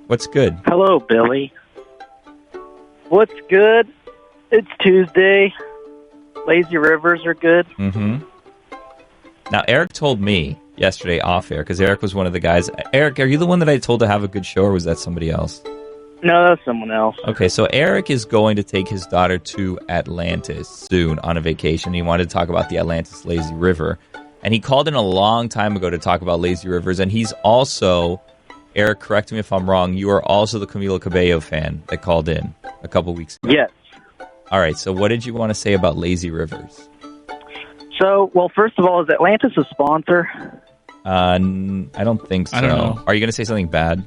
What's good? Hello, Billy. What's good? It's Tuesday. Lazy rivers are good. Mm-hmm. Now, Eric told me yesterday off air, because Eric was one of the guys. Eric, are you the one that I told to have a good show, or was that somebody else? No, that's someone else. Okay, so Eric is going to take his daughter to Atlantis soon on a vacation. He wanted to talk about the Atlantis Lazy River. And he called in a long time ago to talk about lazy rivers. And he's also, Eric, correct me if I'm wrong, you are also the Camila Cabello fan that called in a couple weeks ago. Yes. All right, so what did you want to say about lazy rivers? So, well, first of all, is Atlantis a sponsor? I don't think so. I don't know. Are you going to say something bad?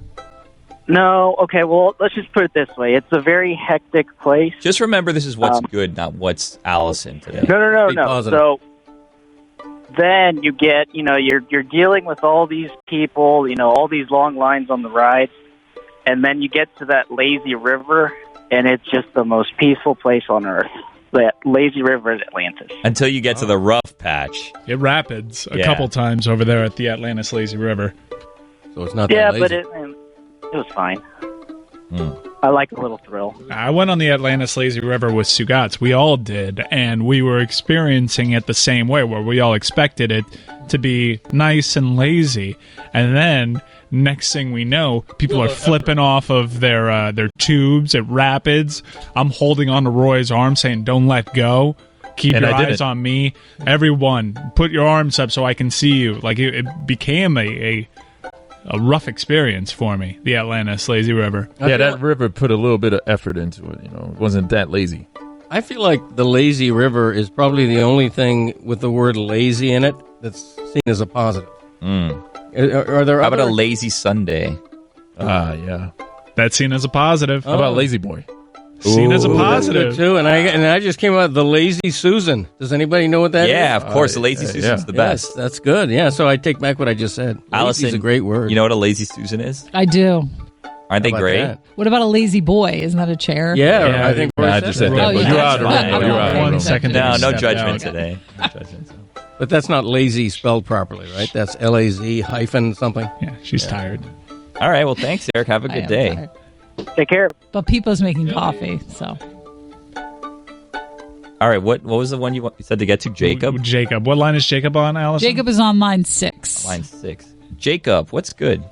No. Okay, well, let's just put it this way. It's a very hectic place. Just remember this is what's good, not what's Allison today. No. So then you get, you're dealing with all these people, all these long lines on the rides, and then you get to that lazy river, and it's just the most peaceful place on earth. That lazy river is Atlantis. Until you get to the rough patch. It rapids a Yeah. couple times over there at the Atlantis Lazy River. So it's not Yeah, that but lazy. it was fine. I like a little thrill. I went on the Atlantis Lazy River with Sugats. We all did, and we were experiencing it the same way, where we all expected it to be nice and lazy. And then, next thing we know, people are flipping off of their tubes at rapids. I'm holding on to Roy's arm saying, "Don't let go. Keep And your I eyes didn't. on me. Everyone, put your arms up so I can see you." Like, it became a rough experience for me, the Atlantis Lazy River. Yeah, that river put a little bit of effort into it. It wasn't that lazy. I feel like the lazy river is probably the only thing with the word lazy in it that's seen as a positive. Are there How about other... a lazy Sunday? Yeah. That's seen as a positive. How about Lazy Boy? Seen as a Ooh, positive. that's good too, and I just came out with the Lazy Susan. Does anybody know what that is? Yeah, of course. The lazy Susan's the best. Yes, that's good. Yeah, so I take back what I just said. Allison, Lazy's a great word. You know what a lazy Susan is? I do. Aren't they How about great? that? What about a lazy boy? Isn't that a chair? Yeah, I think I Roy just said said that. that. But yeah, you're that's out of right. room. You're out of room. 1 second. No, no Step judgment out. today. No judgment. But that's not lazy spelled properly, right? That's L-A-Z hyphen something. Yeah, she's tired. All right, well, thanks, Eric. Have a I good am day. tired. Take care. But People's making coffee, so. All right, what was the one you said to get to? Jacob? Jacob. What line is Jacob on, Allison? Jacob is on line 6. Line 6. Jacob, what's good?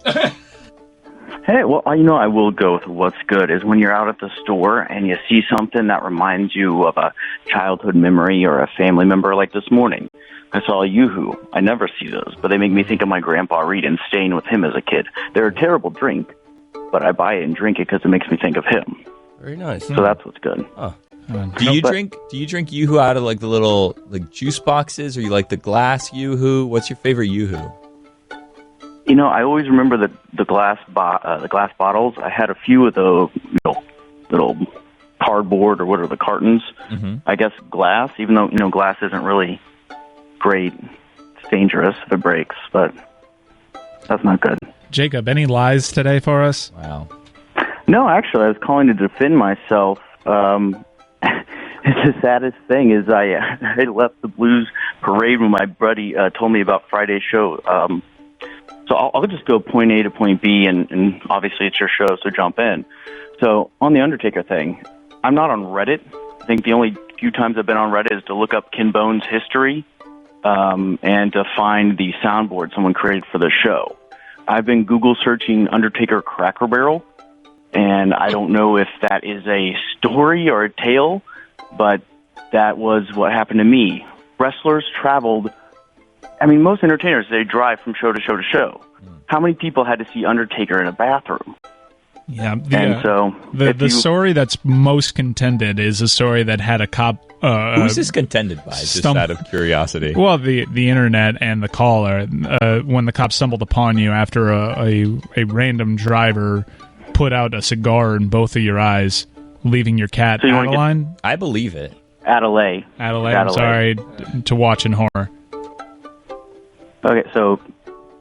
Hey, well, I will go with what's good is when you're out at the store and you see something that reminds you of a childhood memory or a family member. Like this morning, I saw a Yoo-Hoo. I never see those, but they make me think of my grandpa Reed and staying with him as a kid. They're a terrible drink, but I buy it and drink it because it makes me think of him. Very nice. So that's what's good. Do you drink Yoo-Hoo out of like the little like juice boxes, or you like the glass Yoo-Hoo? What's your favorite Yoo-Hoo? I always remember the glass bottles. I had a few of the little cardboard or what are the cartons. Mm-hmm. I guess glass, even though glass isn't really great. It's dangerous if it breaks, but that's not good. Jacob, any lies today for us? Wow. No, actually, I was calling to defend myself. The saddest thing is I left the blues parade when my buddy told me about Friday's show. So I'll just go point A to point B, and obviously it's your show, so jump in. So on the Undertaker thing, I'm not on Reddit. I think the only few times I've been on Reddit is to look up Ken Bone's history and to find the soundboard someone created for the show. I've been Google searching Undertaker Cracker Barrel, and I don't know if that is a story or a tale, but that was what happened to me. Wrestlers traveled. I mean, most entertainers, they drive from show to show to show. How many people had to see Undertaker in a bathroom? Yeah, the story that's most contended is a story that had a cop. Who's this contended by? Just out of curiosity. Well, the internet and the caller. When the cop stumbled upon you after a random driver put out a cigar in both of your eyes, leaving your cat Adeline. I believe it. Adelaide. I'm sorry to watch in horror. Okay, so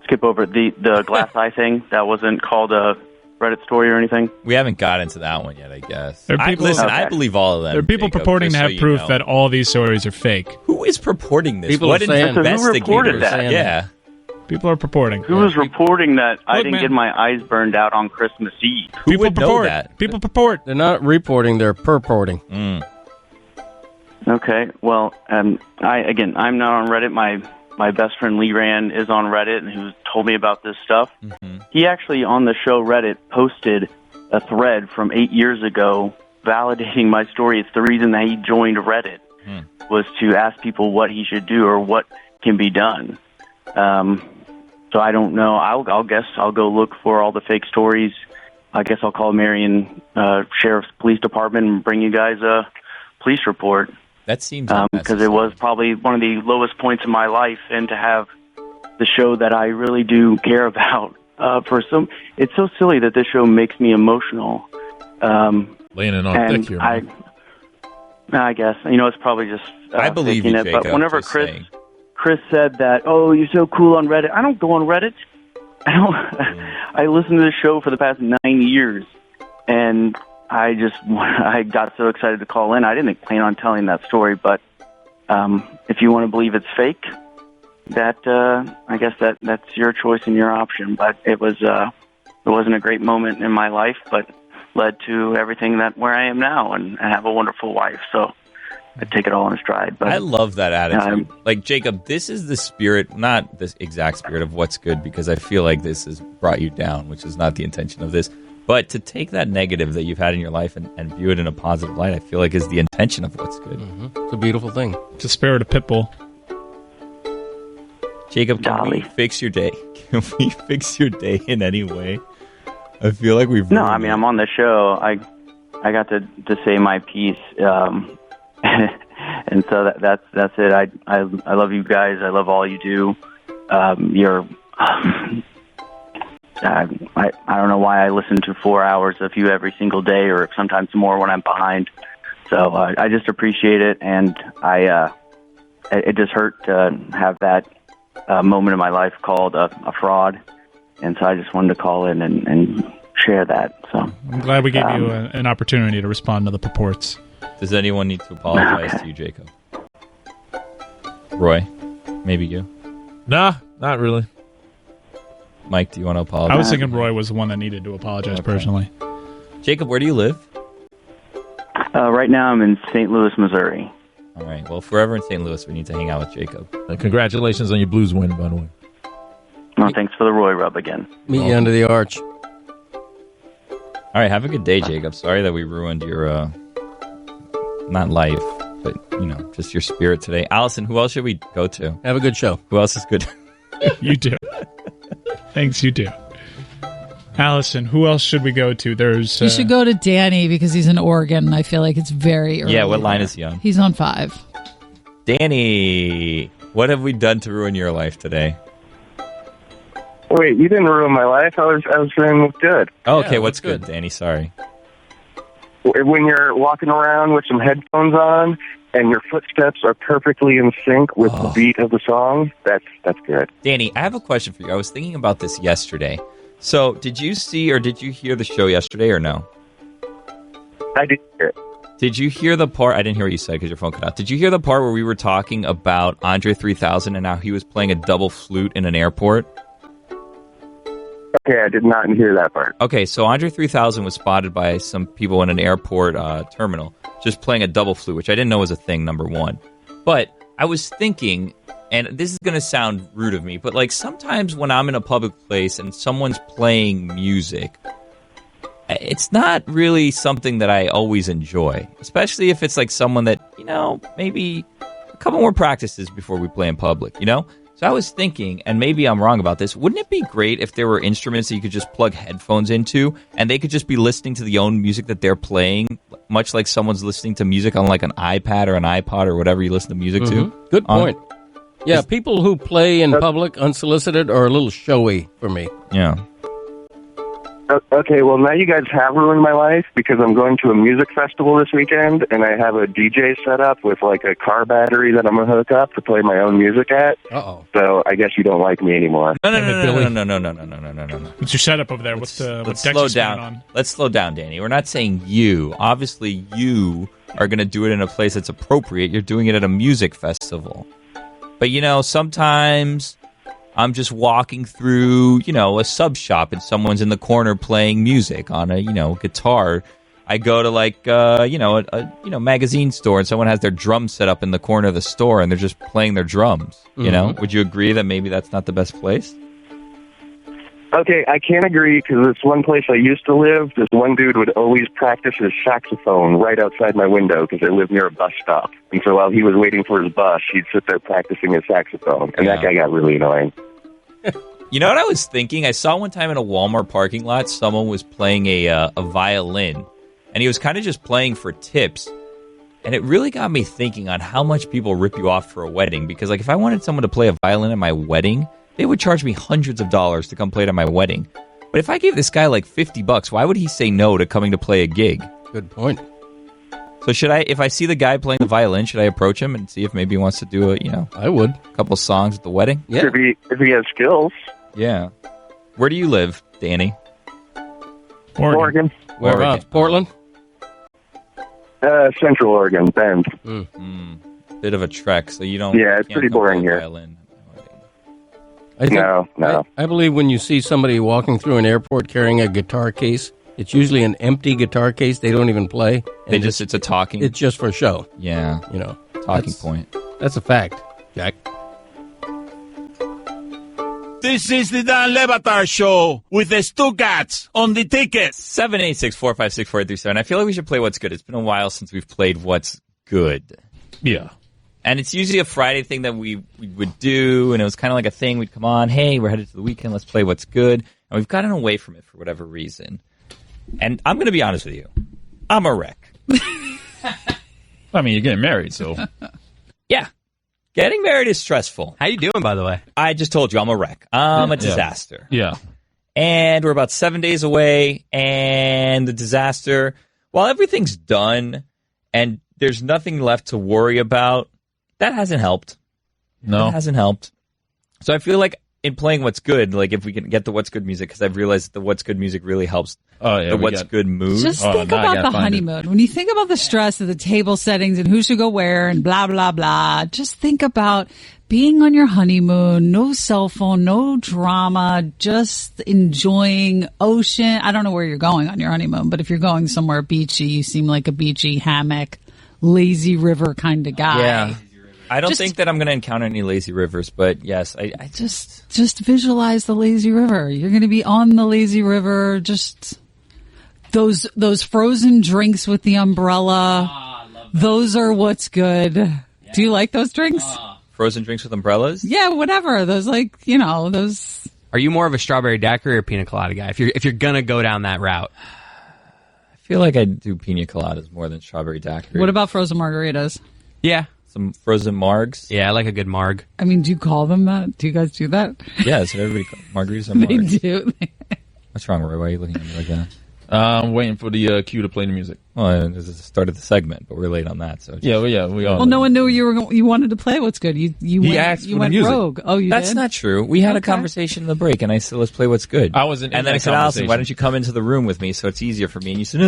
skip over the glass eye thing. That wasn't called a Reddit story or anything? We haven't got into that one yet, I guess. I believe all of them. There are people Jacob, purporting to have proof know. that all these stories are fake. Who is purporting this? People What are saying- investigators? Who reported that? Yeah. People are purporting. Who was reporting that I didn't get my eyes burned out on Christmas Eve? Who would know that? People purport. They're not reporting, they're purporting. Okay, well, I'm not on Reddit. My best friend Lee Rand is on Reddit, and who told me about this stuff. Mm-hmm. He actually, on the show Reddit, posted a thread from 8 years ago validating my story. It's the reason that he joined Reddit, was to ask people what he should do or what can be done. So I don't know. I'll guess I'll go look for all the fake stories. I guess I'll call Marion Sheriff's Police Department and bring you guys a police report. That seems because it was probably one of the lowest points in my life, and to have the show that I really do care about it's so silly that this show makes me emotional. Laying it on thick here. I guess it's probably just I believe faking you, it. Jacob, But whenever just saying. Chris said that, oh, you're so cool on Reddit. I don't go on Reddit. I listened to this show for the past 9 years, and I got so excited to call in. I didn't plan on telling that story, but if you want to believe it's fake, that I guess that's your choice and your option. But it wasn't a great moment in my life, but led to everything where I am now, and I have a wonderful wife. So I take it all in stride. But I love that attitude. Like, Jacob, this is the spirit, not the exact spirit of what's good, because I feel like this has brought you down, which is not the intention of this. But to take that negative that you've had in your life and view it in a positive light, I feel like is the intention of what's good. Mm-hmm. It's a beautiful thing. It's the spirit of Pitbull. Jacob, can we fix your day? Can we fix your day in any way? I feel like we've... No, I mean, I'm on the show. I got to say my piece. And so that's it. I love you guys. I love all you do. You're... I don't know why I listen to 4 hours of you every single day, or sometimes more when I'm behind. So I just appreciate it, and it just hurt to have that moment in my life called a fraud, and so I just wanted to call in and share that. So I'm glad we gave you an opportunity to respond to the purports. Does anyone need to apologize to you, Jacob? Roy, maybe you? Nah, not really. Mike, do you want to apologize? I was thinking Roy was the one that needed to apologize personally. Jacob, where do you live? Right now I'm in St. Louis, Missouri. All right. Well, forever in St. Louis, we need to hang out with Jacob. And congratulations on your Blues win, by the way. Well, thanks for the Roy rub again. Meet you under the arch. All right, have a good day, Jacob. Sorry that we ruined your, not life, but, just your spirit today. Allison, who else should we go to? Have a good show. Who else is good? You do. Thanks, you do. Allison, who else should we go to? You should go to Danny because he's in Oregon, and I feel like it's very early. Yeah, what line is he on? He's on 5. Danny, what have we done to ruin your life today? Wait, you didn't ruin my life. I was saying it's good. Oh, okay, what's good, Danny? Sorry. When you're walking around with some headphones on and your footsteps are perfectly in sync with the beat of the song, that's good. Danny, I have a question for you. I was thinking about this yesterday. So, did you see or did you hear the show yesterday or no? I did hear it. Did you hear the part? I didn't hear what you said because your phone cut out. Did you hear the part where we were talking about Andre 3000 and how he was playing a double flute in an airport? Okay, I did not hear that part. Okay, so Andre 3000 was spotted by some people in an airport terminal just playing a double flute, which I didn't know was a thing, number one. But I was thinking, and this is going to sound rude of me, but like sometimes when I'm in a public place and someone's playing music, it's not really something that I always enjoy, especially if it's like someone that, maybe a couple more practices before we play in public, So I was thinking, and maybe I'm wrong about this, wouldn't it be great if there were instruments that you could just plug headphones into and they could just be listening to the own music that they're playing, much like someone's listening to music on like an iPad or an iPod or whatever you listen to music to? Good point. Yeah, people who play in public unsolicited are a little showy for me. Yeah. Okay, well, now you guys have ruined my life because I'm going to a music festival this weekend, and I have a DJ set up with, like, a car battery that I'm going to hook up to play my own music at. Uh-oh. So I guess you don't like me anymore. No. What's your setup over there? What's Let's slow down. On? Let's slow down, Danny. We're not saying you. Obviously, you are going to do it in a place that's appropriate. You're doing it at a music festival. But, sometimes I'm just walking through, a sub shop and someone's in the corner playing music on a, guitar. I go to like, a magazine store and someone has their drum set up in the corner of the store and they're just playing their drums. Would you agree that maybe that's not the best place? Okay, I can't agree because this one place I used to live, this one dude would always practice his saxophone right outside my window because I lived near a bus stop. And so while he was waiting for his bus, he'd sit there practicing his saxophone. And that guy got really annoying. You know what I was thinking? I saw one time in a Walmart parking lot, someone was playing a violin. And he was kind of just playing for tips. And it really got me thinking on how much people rip you off for a wedding. Because like if I wanted someone to play a violin at my wedding, they would charge me hundreds of dollars to come play it at my wedding. But if I gave this guy like $50, why would he say no to coming to play a gig? Good point. So if I see the guy playing the violin, should I approach him and see if maybe he wants to do I would. A couple songs at the wedding? Yeah. If he has skills. Yeah. Where do you live, Danny? Oregon. Whereabouts? Portland? Central Oregon, Bend. Bit of a trek, so you don't... Yeah, it's pretty boring here. Violin. No. I believe when you see somebody walking through an airport carrying a guitar case, it's usually an empty guitar case. They don't even play. It's a talking... It's just for show. Yeah. Talking point. That's a fact, Jack. This is the Dan Levatar Show with the Stuckats on the ticket. 786-456-4837. I feel like we should play What's Good. It's been a while since we've played What's Good. Yeah. And it's usually a Friday thing that we would do, and it was kind of like a thing. We'd come on, hey, we're headed to the weekend, let's play What's Good. And we've gotten away from it for whatever reason. And I'm going to be honest with you. I'm a wreck. I mean, you're getting married, so... Yeah. Getting married is stressful. How you doing, by the way? I just told you I'm a wreck. I'm a disaster. Yeah. And we're about 7 days away, and the disaster, while everything's done and there's nothing left to worry about, that hasn't helped. No. It hasn't helped. So I feel like in playing What's Good, like if we can get the What's Good music, because I've realized the What's Good music really helps the What's Good mood. Just think about the honeymoon. When you think about the stress of the table settings and who should go where and blah, blah, blah, just think about being on your honeymoon, no cell phone, no drama, just enjoying ocean. I don't know where you're going on your honeymoon, but if you're going somewhere beachy, you seem like a beachy hammock, lazy river kind of guy. Yeah. I don't think that I'm going to encounter any lazy rivers, but yes, I just visualize the lazy river. You're going to be on the lazy river. Just Those frozen drinks with the umbrella. Those are what's good. Do you like those drinks? Frozen drinks with umbrellas? Yeah, whatever. Those those. Are you more of a strawberry daiquiri or pina colada guy? If you're gonna go down that route, I feel like I do pina coladas more than strawberry daiquiri. What about frozen margaritas? Yeah. Some frozen margs? Yeah, I like a good marg. I mean, do you call them that? Do you guys do that? Yeah, that's what everybody calls margaritas and margs. They do. What's wrong, Roy? Why are you looking at me like that? I'm waiting for the cue to play the music. Well, this is the start of the segment, but we're late on that. So we all. Well, no one knew you wanted to play What's Good. You went rogue. Oh, you That's did? not true. We had a conversation in the break, and I said, let's play What's Good. I wasn't in And then that I said, Allison, conversation. why don't you come into the room with me so it's easier for me? And you said,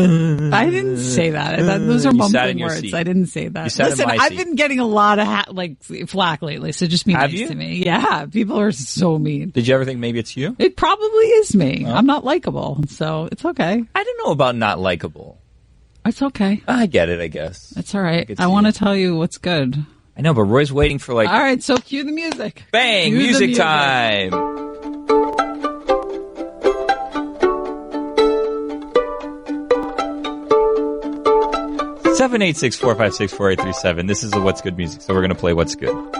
I didn't say that. Those are You sat mumbling in your words. seat. I didn't say that. You sat in Listen, my I've seat. been getting a lot of flack lately, so just be Have nice you? to me. Yeah, people are so mean. Did you ever think maybe it's you? It probably is me. I'm not likable, so it's okay. I don't know about not likable. It's okay. I get it, I guess. It's all right. I want to tell you what's good. I know, but Roy's waiting for All right, so cue the music. Bang! Cue the Music time! 786-456-4837. This is the What's Good music, so we're going to play What's Good. All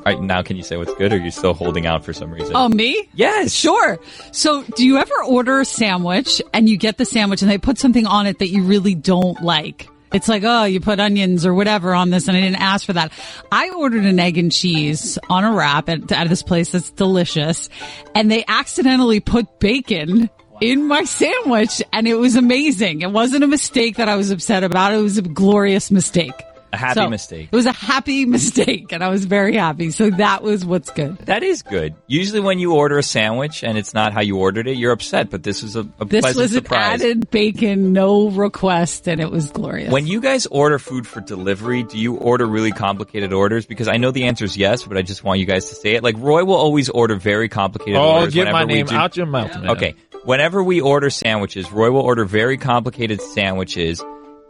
right, now can you say what's good, or are you still holding out for some reason? Oh, me? Yes. Sure. So do you ever order a sandwich and you get the sandwich and they put something on it that you really don't like? It's like, oh, you put onions or whatever on this and I didn't ask for that. I ordered an egg and cheese on a wrap at this place that's delicious, and they accidentally put bacon in my sandwich, and it was amazing. It wasn't a mistake that I was upset about. It was a glorious mistake. A happy mistake. It was a happy mistake, and I was very happy. So that was what's good. That is good. Usually when you order a sandwich and it's not how you ordered it, you're upset, but this was a This pleasant was surprise. an added bacon, no request, and it was glorious. When you guys order food for delivery, do you order really complicated orders? Because I know the answer is yes, but I just want you guys to say it. Like, Roy will always order very complicated orders. Get my whenever we name do- out your mouth, man. Okay. Whenever we order sandwiches, Roy will order very complicated sandwiches.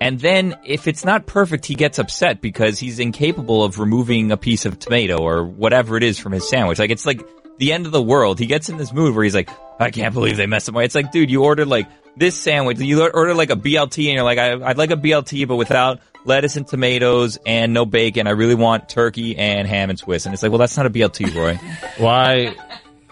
And then if it's not perfect, he gets upset because he's incapable of removing a piece of tomato or whatever it is from his sandwich. Like, it's like the end of the world. He gets in this mood where he's like, I can't believe they messed up my... It's like, dude, you ordered like this sandwich. You ordered like a BLT and you're like, I'd like a BLT, but without lettuce and tomatoes and no bacon. I really want turkey and ham and Swiss. And it's like, well, that's not a BLT, Roy. Why?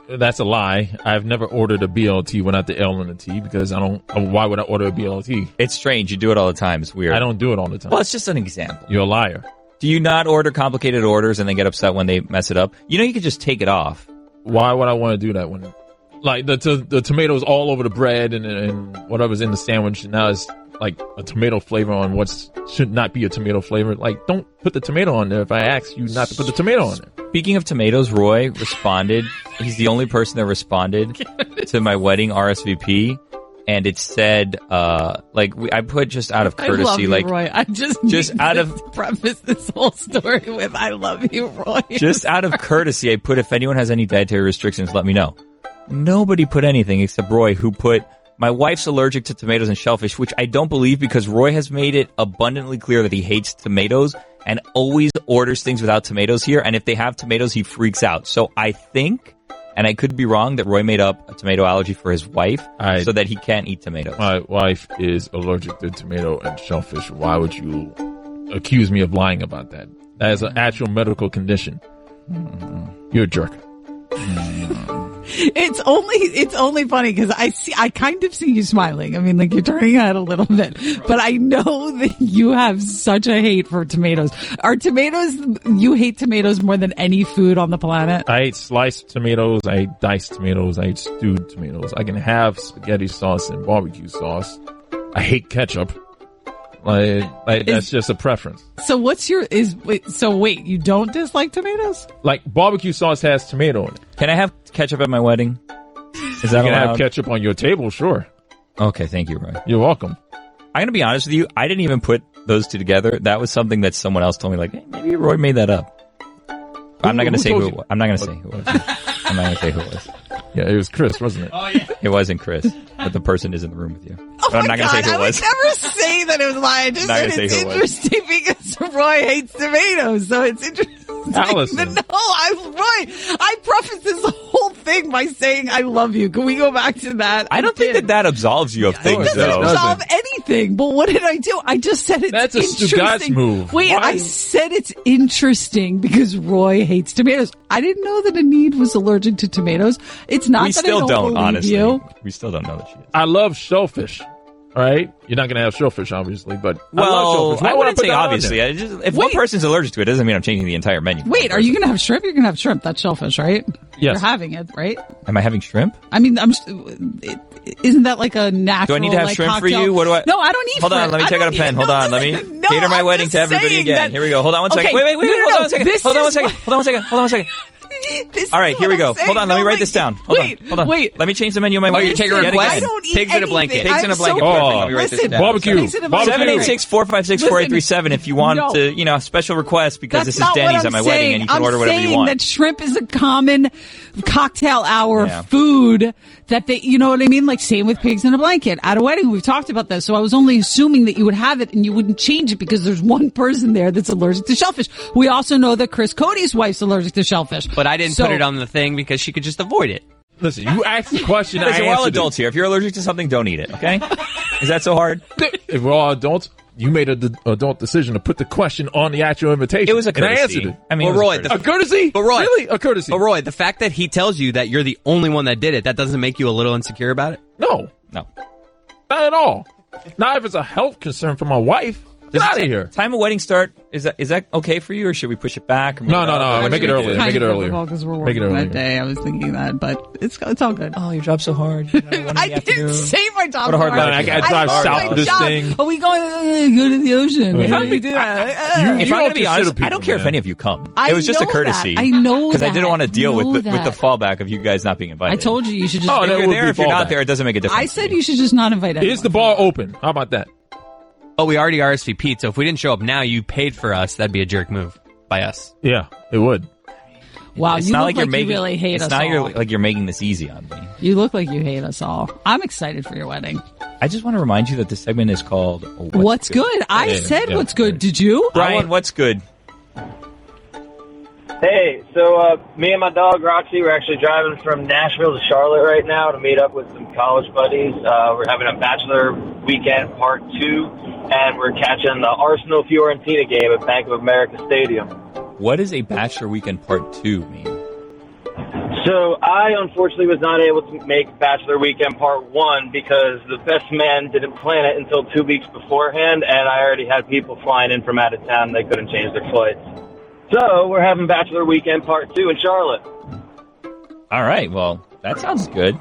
That's a lie. I've never ordered a BLT without the L and the T because I don't. Why would I order a BLT? It's strange. You do it all the time. It's weird. I don't do it all the time. Well, it's just an example. You're a liar. Do you not order complicated orders and then get upset when they mess it up? You know, you could just take it off. Why would I want to do that when, like, the tomatoes all over the bread and whatever's in the sandwich, and now it's like a tomato flavor on what should not be a tomato flavor. Like, don't put the tomato on there if I ask you not to put the tomato on there. Speaking of tomatoes, Roy responded. He's the only person that responded to my wedding RSVP, and it said, I put just out of courtesy, I love you, like, Roy. I just out of preface this whole story with "I love you, Roy." just out of courtesy, I put, if anyone has any dietary restrictions, let me know. Nobody put anything except Roy, who put, my wife's allergic to tomatoes and shellfish, which I don't believe because Roy has made it abundantly clear that he hates tomatoes and always orders things without tomatoes here. And if they have tomatoes, he freaks out. So I think, and I could be wrong, that Roy made up a tomato allergy for his wife so that he can't eat tomatoes. My wife is allergic to tomato and shellfish. Why would you accuse me of lying about that? That is an actual medical condition. You're a jerk. It's only funny because I kind of see you smiling. I mean, like, you're turning your head a little bit, but I know that you have such a hate for tomatoes. You hate tomatoes more than any food on the planet? I ate sliced tomatoes. I ate diced tomatoes. I ate stewed tomatoes. I can have spaghetti sauce and barbecue sauce. I hate ketchup. That's just a preference. So wait, you don't dislike tomatoes? Like, barbecue sauce has tomato in it. Can I have ketchup at my wedding? Is that you can allowed? have ketchup on your table, sure. Okay, thank you, Roy. You're welcome. I'm going to be honest with you. I didn't even put those two together. That was something that someone else told me, like, hey, maybe Roy made that up. I'm not going to say who it was. I'm not going to say who it was. I'm not going to say who it was. Yeah, it was Chris, wasn't it? Oh, yeah. It wasn't Chris, but the person is in the room with you. Oh, But I'm not going to say who it was. I would never say that it was mine. I just Not said gonna it's say who it was. interesting because Roy hates tomatoes, so it's interesting. Allison. No, I prefaced this whole thing anything by saying I love you. Can we go back to that? I don't think that absolves you of things, It doesn't though. solve anything. But what did I do? I just said it's That's a interesting. Stugatz move. Wait, Why? I said it's interesting because Roy hates tomatoes. I didn't know that Anid was allergic to tomatoes. It's not We that still I don't don't, believe honestly. you. We still don't know that she is. I love shellfish. All right, you're not gonna have shellfish, obviously, but I love Well, shellfish. Why I would wouldn't put say that on obviously. there? I just, if one person's allergic to it, doesn't mean I'm changing the entire menu. Wait, are you going to have shrimp? You're going to have shrimp. That's shellfish, right? Yes. You're having it, right? Am I having shrimp? I mean, isn't that like a natural? Do I need to have like, shrimp for cocktail? you? What do I? No, I don't eat. Hold on, shrimp. let me I take out a don't pen. eat- Hold no, on, let me listen, no, cater my I'm wedding just to everybody saying again. that- Here we go. Hold on one second. Okay, Wait, no, hold on one second. this Hold on one is second. Hold on one second. Hold on one second. All right, here we go. Hold on, let me write this down. Hold on. wait. Let me change the menu on my Oh, you're taking a Yet request? again. I don't eat Pigs in a blanket. anything. Pigs in a I'm so- blanket. Perfect. Let me write this Listen, down. Barbecue. Pigs in a blanket. 786-456-4837 if you want No. to, a special request because That's this is not Denny's what at my I'm wedding saying. and you can I'm order whatever you saying want. that shrimp is a common cocktail hour Yeah. food that they, you know what I mean? Like same with pigs in a blanket at a wedding. We've talked about this. So I was only assuming that you would have it and you wouldn't change it because there's one person there that's allergic to shellfish. We also know that Chris Cody's wife's allergic to shellfish. But I didn't So- put it on the thing because she could just avoid it. Listen, you asked the question. Listen, I we're all answered adults here. If you're allergic to something, don't eat it, okay? Is that so hard? it. If we're all adults, you made an adult decision to put the question on the actual invitation. It was a and I courtesy. answered it. I mean, Well, it was Roy, a courtesy. A courtesy? But Roy, Really? A courtesy? But Roy, the fact that he tells you that you're the only one that did it, that doesn't make you a little insecure about it? No. No. Not at all. Not if it's a health concern for my wife. Get out of here. Time of wedding start, is that okay for you, or should we push it back? Or No. What Make should it we do? earlier. Make it earlier. Because we're Make it working earlier. that day. I was thinking that, but it's all good. Oh, your job's so hard. I didn't say my job. What a hard hard. life. I drive love south my of this job. thing. Are we going to go to the ocean? How do we do that? If I'm going to be don't honest, consider I people, don't care if man. any of you come. I It was just a know courtesy. that. I know because I that. didn't want to deal Know with the that. fallback of you guys not being invited. I told you should just. Oh, if that you're would there, be if you're not fallback. there, it doesn't make a difference. I said you should just not invite anyone. Is the bar open? How about that? Oh, we already RSVP'd, so if we didn't show up now, you paid for us. That'd be a jerk move by us. Yeah, it would. Wow, It's you not look like you're like making. you really hate it's us not all. like you're making this easy on me. You look like you hate us all. I'm excited for your wedding. I just want to remind you that this segment is called What's good? I Yeah, said yeah. what's good. Did you? Brian, what's good? Hey, so me and my dog Roxy, we're actually driving from Nashville to Charlotte right now to meet up with some college buddies. We're having a bachelor weekend part 2, and we're catching the Arsenal Fiorentina game at Bank of America Stadium. What does a bachelor weekend part 2 mean? So I unfortunately was not able to make Bachelor Weekend Part 1 because the best man didn't plan it until 2 weeks beforehand, and I already had people flying in from out of town. They couldn't change their flights. So we're having Bachelor Weekend Part 2 in Charlotte. All right, well, that sounds good.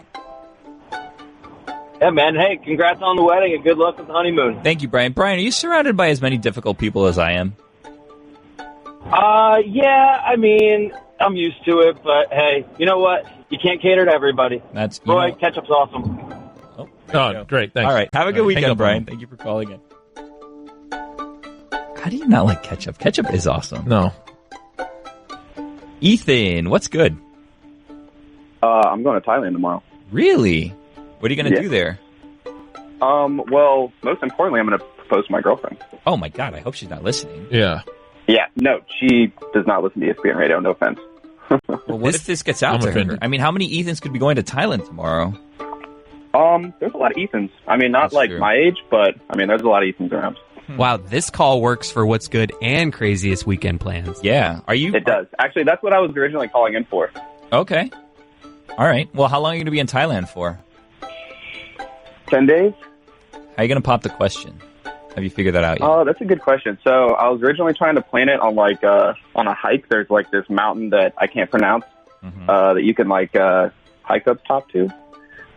Yeah, man. Hey, congrats on the wedding and good luck with the honeymoon. Thank you, Brian. Brian, are you surrounded by as many difficult people as I am? Yeah, I mean, I'm used to it, but hey, you know what? You can't cater to everybody. That's Roy, ketchup's awesome. Oh, great. Thanks. All right, have a good All right, hang weekend, up Brian. on Thank you for calling in. How do you not like ketchup? Ketchup is awesome. No. Ethan, what's good? I'm going to Thailand tomorrow. Really? What are you going to Yeah. do there? Well, most importantly, I'm going to propose to my girlfriend. Oh my God, I hope she's not listening. Yeah. Yeah, no, she does not listen to ESPN radio, no offense. Well, what if this gets out I'm to her? offended. I mean, how many Ethans could be going to Thailand tomorrow? There's a lot of Ethans. I mean, not That's like true. my age, but I mean, there's a lot of Ethans around. Wow, this call works for what's good and craziest weekend plans. Yeah. Are you? It does. Actually, that's what I was originally calling in for. Okay. All right. Well, how long are you going to be in Thailand for? 10 days? How are you going to pop the question? Have you figured that out yet? Oh, that's a good question. So I was originally trying to plan it on like on a hike. There's like this mountain that I can't pronounce that you can like hike up top to.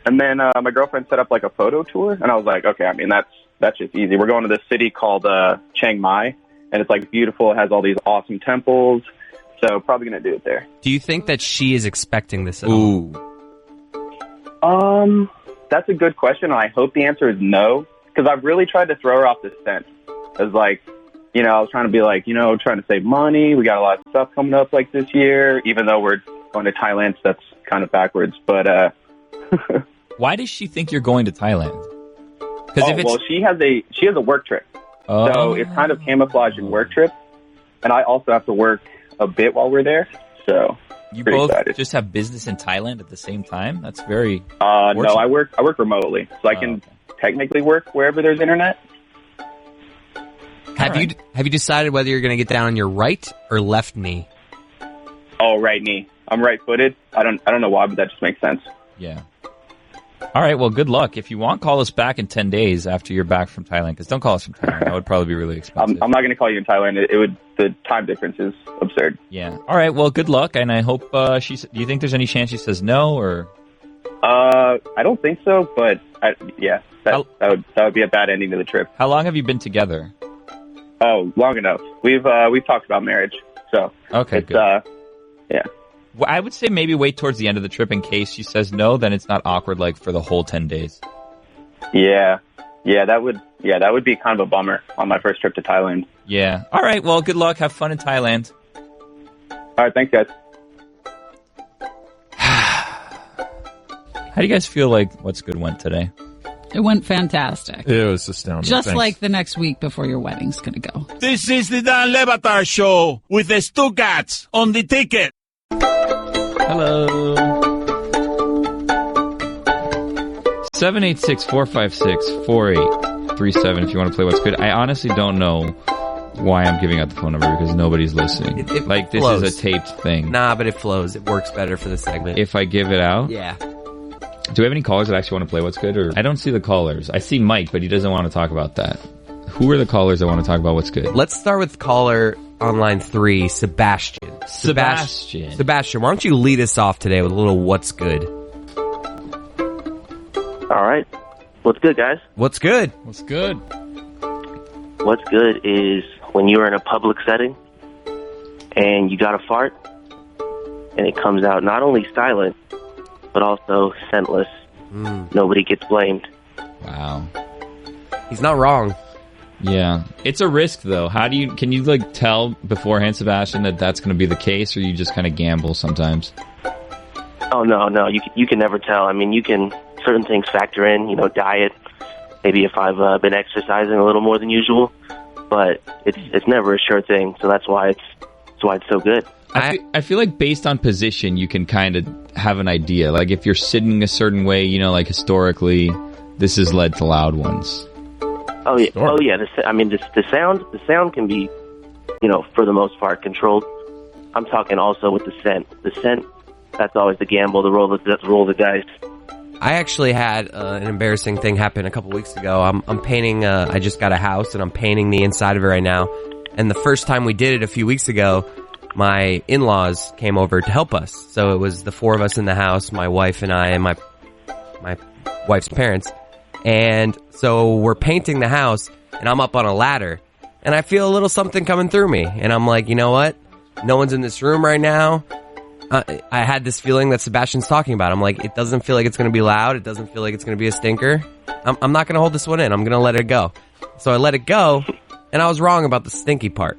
And then my girlfriend set up like a photo tour, and I was like, okay, I mean that's just easy. We're going to this city called Chiang Mai, and it's like beautiful. It has all these awesome temples. So probably gonna do it there. Do you think that she is expecting this at all? Ooh. That's a good question, and I hope the answer is no, because I've really tried to throw her off the scent. As like, you know, I was trying to be like, you know, trying to save money. We got a lot of stuff coming up like this year, even though we're going to Thailand, so that's kind of backwards. But Why does she think you're going to Thailand? Because if it's well, she has a work trip, so it's kind of camouflage and work trip, and I also have to work a bit while we're there. So You pretty both excited. just have business in Thailand at the same time? That's very No, I work remotely, so I can technically work wherever there's internet. Have you decided whether you're going to get down on your right or left knee? Oh, right knee. I'm right-footed. I don't know why, but that just makes sense. Yeah. All right, well, good luck. If you want, call us back in 10 days after you're back from Thailand, because don't call us from Thailand. That would probably be really expensive. I'm not going to call you in Thailand. The time difference is absurd. Yeah. All right, well, good luck, and I hope do you think there's any chance she says no, or? I don't think so, but that would be a bad ending to the trip. How long have you been together? Oh, long enough. We've talked about marriage, so. Okay, it's, good. Yeah. Well, I would say maybe wait towards the end of the trip in case she says no, then it's not awkward like for the whole 10 days. Yeah, that would be kind of a bummer on my first trip to Thailand. Yeah. All right, well, good luck. Have fun in Thailand. All right, thanks, guys. How do you guys feel like What's Good went today? It went fantastic. It was astounding. Just Thanks. like the next week before your wedding's going to go. This is the Dan Le Batard Show with the Stuckats on the ticket. Hello. 786-456-4837 if you want to play What's Good. I honestly don't know why I'm giving out the phone number because nobody's listening. It like, this flows. is a taped thing. Nah, but it flows. It works better for the segment. If I give it out? Yeah. Do we have any callers that actually want to play What's Good? Or I don't see the callers. I see Mike, but he doesn't want to talk about that. Who are the callers that want to talk about What's Good? Let's start with caller on line 3, Sebastian. Sebastian, why don't you lead us off today with a little What's Good? All right. What's good, guys? What's good? What's good? What's good is when you're in a public setting and you got a fart and it comes out not only silent, but also scentless. Nobody gets blamed. Wow. He's not wrong. Yeah. It's a risk, though. Can you like tell beforehand, Sebastian, that that's going to be the case, or you just kind of gamble sometimes? Oh, no. You can never tell. I mean, certain things factor in, diet, maybe if I've been exercising a little more than usual, but it's never a sure thing. So that's why it's so good. I feel like based on position, you can kind of have an idea. Like if you're sitting a certain way, like historically, this has led to loud ones. Oh yeah. Oh yeah. The sound can be, for the most part controlled. I'm talking also with the scent. The scent, that's always the gamble, the roll of the dice. I actually had an embarrassing thing happen a couple weeks ago. I'm painting. I just got a house and I'm painting the inside of it right now. And the first time we did it a few weeks ago, my in-laws came over to help us. So it was the four of us in the house, my wife and I, and my wife's parents. And so we're painting the house, and I'm up on a ladder, and I feel a little something coming through me. And I'm like, you know what? No one's in this room right now. I had this feeling that Sebastian's talking about. I'm like, it doesn't feel like it's going to be loud. It doesn't feel like it's going to be a stinker. I'm not going to hold this one in. I'm going to let it go. So I let it go, and I was wrong about the stinky part.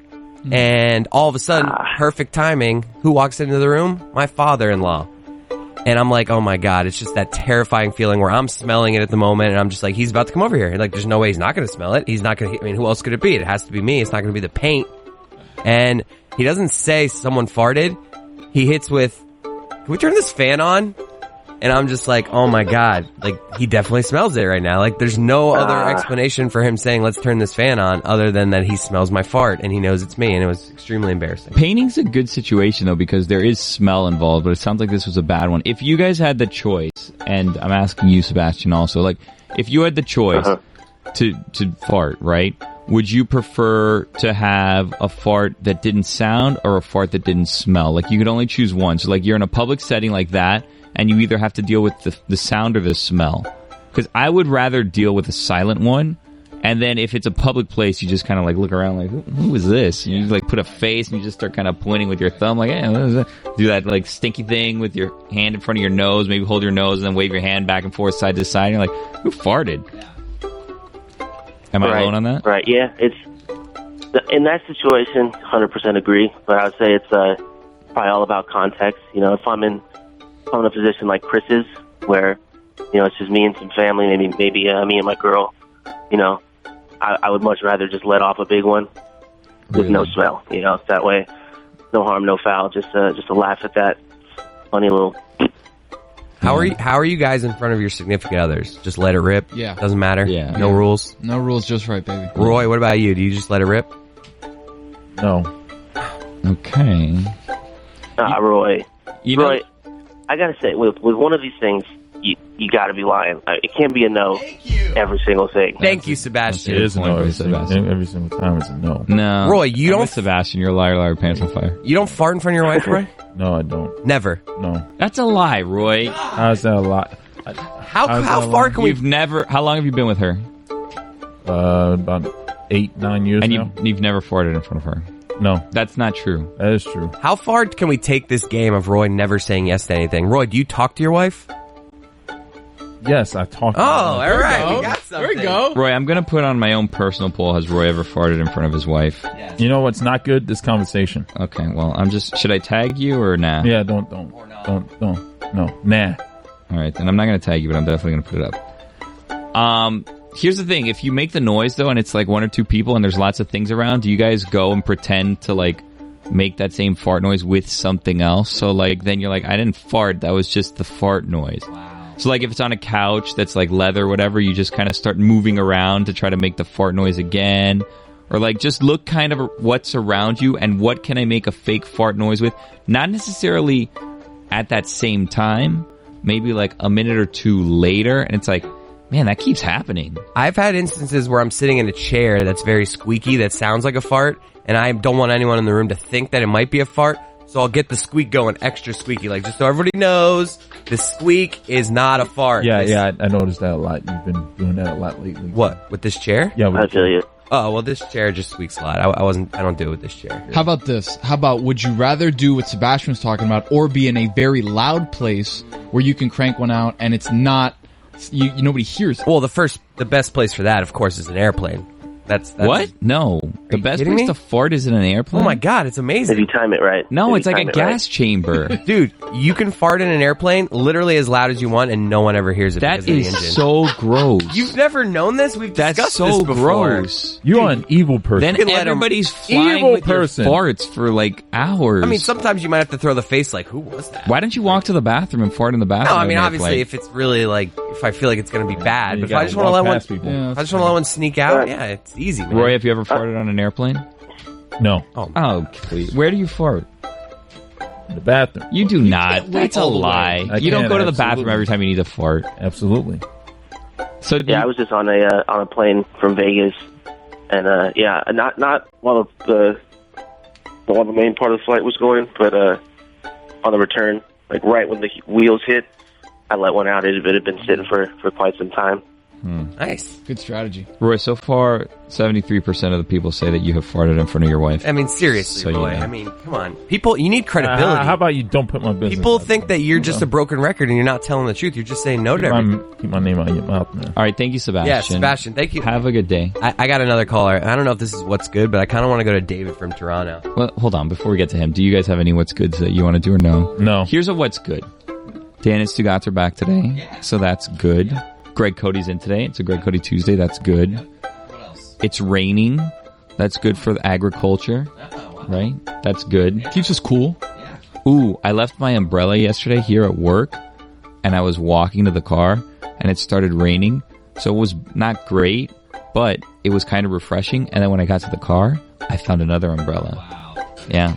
And all of a sudden, perfect timing, who walks into the room? My father-in-law. And I'm like, oh my God, it's just that terrifying feeling where I'm smelling it at the moment, and I'm just like, he's about to come over here. And like, there's no way he's not going to smell it. He's not going to, who else could it be? It has to be me. It's not going to be the paint. And he doesn't say someone farted. He hits with, can we turn this fan on? And I'm just like, oh my God, like, he definitely smells it right now. Like, there's no other explanation for him saying, let's turn this fan on, other than that he smells my fart and he knows it's me, and it was extremely embarrassing. Painting's a good situation, though, because there is smell involved, but it sounds like this was a bad one. If you guys had the choice, and I'm asking you, Sebastian, also, like, if you had the choice to fart, right, would you prefer to have a fart that didn't sound or a fart that didn't smell? Like, you could only choose one. So, like, you're in a public setting like that, and you either have to deal with the sound or the smell. Because I would rather deal with a silent one, and then if it's a public place, you just kind of like look around like, who is this? And you like put a face, and you just start kind of pointing with your thumb, like, what is that? Do that like stinky thing with your hand in front of your nose, maybe hold your nose and then wave your hand back and forth side to side. And you're like, who farted? Am I alone on that? Right, yeah. In that situation, 100% agree, but I would say it's probably all about context. If I'm in a position like Chris's, where it's just me and some family, maybe me and my girl, I would much rather just let off a big one with no smell. That way, no harm, no foul. Just to laugh at that funny little. How are you guys in front of your significant others? Just let it rip? Yeah. Doesn't matter? Yeah. No rules? No rules, just right, baby. Roy, what about you? Do you just let it rip? No. Okay. Roy. You know- Roy, I gotta say, with one of these things, you gotta be lying. It can't be a no every single thing. Thank you, Sebastian. It is a no every single time. It's a no. No. Roy, you don't... Sebastian, you're a liar, pants on fire. You don't fart in front of your wife, Roy? No, I don't. Never? No. That's a lie, Roy. How's that a lie? How far can we... You've never... How long have you been with her? About 8-9 years and now. You've never farted in front of her? No. That's not true. That is true. How far can we take this game of Roy never saying yes to anything? Roy, do you talk to your wife? Yes, I talk to her. All right. We got something. There we go. Roy, I'm going to put on my own personal poll. Has Roy ever farted in front of his wife? Yes. You know what's not good? This conversation. Okay, well, I'm just... Should I tag you or nah? Yeah, don't. No. Nah. All right, then I'm not going to tag you, but I'm definitely going to put it up. Here's the thing. If you make the noise, though, and it's like one or two people and there's lots of things around, do you guys go and pretend to, like, make that same fart noise with something else? So, like, then you're like, I didn't fart. That was just the fart noise. Wow. So, like, if it's on a couch that's, like, leather or whatever, you just kind of start moving around to try to make the fart noise again. Or, like, just look kind of what's around you and what can I make a fake fart noise with. Not necessarily at that same time. Maybe, like, a minute or two later. And it's like, man, that keeps happening. I've had instances where I'm sitting in a chair that's very squeaky, that sounds like a fart, and I don't want anyone in the room to think that it might be a fart, so I'll get the squeak going extra squeaky, like just so everybody knows the squeak is not a fart. Yeah, I noticed that a lot. You've been doing that a lot lately. What, with this chair? Yeah, I feel you. Oh, well, this chair just squeaks a lot. I don't do it with this chair. How about this? How about, would you rather do what Sebastian was talking about, or be in a very loud place where you can crank one out and it's not, nobody hears it? Well, the best place for that, of course, is an airplane. That's what? No. The best place to fart is in an airplane? Oh my god, it's amazing. If you time it right. No, it's like a gas chamber. Dude, you can fart in an airplane literally as loud as you want and no one ever hears it because of the engine. That is so gross. You've never known this? We've discussed so this before. gross. You're an evil person. Then everybody's flying with your farts for like hours. I mean, sometimes you might have to throw the face like, who was that? Why don't you walk to the bathroom and fart in the bathroom? No, I mean, obviously, if it's really like, if I feel like it's going to be bad, but if I just want to let one sneak out, yeah, it's easy, man. Roy, have you ever farted on an airplane? No. Oh, please. Where do you fart? In the bathroom. You do not. That's a lie. You don't go to the bathroom every time you need to fart. Absolutely. So yeah, I was just on a plane from Vegas, and not while the main part of the flight was going, but on the return, like right when the wheels hit, I let one out. It had been sitting for quite some time. Nice. Good strategy. Roy, so far, 73% of the people say that you have farted in front of your wife. I mean, seriously, Roy. I mean, come on. People, you need credibility. How about you don't put my business? People think that you're just a broken record and you're not telling the truth. You're just saying no to everything. Keep my name out of your mouth, man. All right, thank you, Sebastian. Yeah, Sebastian, thank you. Have a good day. I got another caller. I don't know if this is what's good, but I kind of want to go to David from Toronto. Well, hold on. Before we get to him, do you guys have any what's goods that you want to do or no? No. Here's a what's good. Dan and Stugats are back today, so that's good. Greg Cody's in today. It's a Greg Cody Tuesday. That's good. What else? It's raining. That's good for the agriculture, right? That's good. Keeps us cool. Yeah. Ooh, I left my umbrella yesterday here at work, and I was walking to the car, and it started raining. So it was not great, but it was kind of refreshing. And then when I got to the car, I found another umbrella. Wow. Yeah.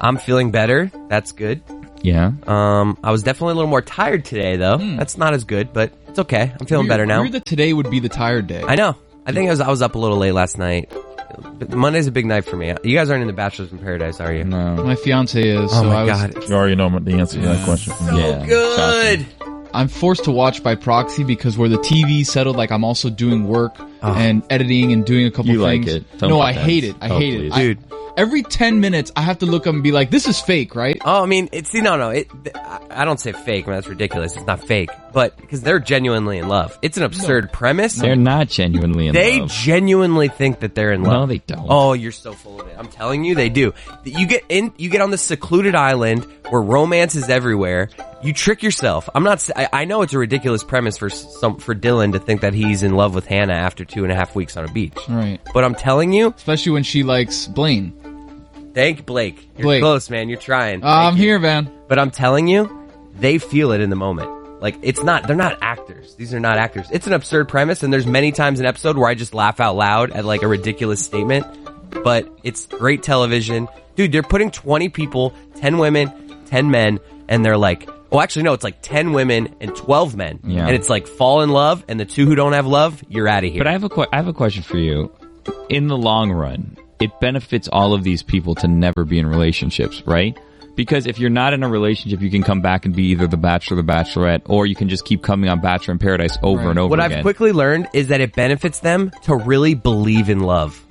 I'm feeling better. That's good. Yeah. I was definitely a little more tired today, though. That's not as good, but it's okay. I'm feeling better now. Weird that today would be the tired day. I know. I think I was up a little late last night. But Monday's a big night for me. You guys aren't in the Bachelors in Paradise, are you? No. My fiance is. Oh so my God. You already know the answer to that question. So good. I'm forced to watch by proxy because where the TV settled, like I'm also doing work and editing and doing a couple You things. like it. Don't No, I pretend. hate it. I hate it. Dude. Every 10 minutes, I have to look up and be like, this is fake, right? Oh, I mean, I don't say fake, man. That's ridiculous. It's not fake. But, because they're genuinely in love. It's an absurd premise. They're not genuinely in love. They genuinely think that they're in love. No, they don't. Oh, you're so full of it. I'm telling you, they do. You get on this secluded island where romance is everywhere. You trick yourself. I know it's a ridiculous premise for Dylan to think that he's in love with Hannah after 2.5 weeks on a beach. Right. But I'm telling you, especially when she likes Blaine. Thank Blake. You're Blake. close, man. You're trying. I'm here, man. But I'm telling you, they feel it in the moment. Like, they're not actors. These are not actors. It's an absurd premise, and there's many times an episode where I just laugh out loud at, like, a ridiculous statement. But it's great television. Dude, they're putting 20 people, 10 women, 10 men, and they're like, well, actually, no, it's like 10 women and 12 men. Yeah. And it's like fall in love, and the two who don't have love, you're out of here. But I have a question for you. In the long run, it benefits all of these people to never be in relationships, right? Because if you're not in a relationship, you can come back and be either the Bachelor or the Bachelorette, or you can just keep coming on Bachelor in Paradise over and over what again. I've quickly learned is that it benefits them to really believe in love.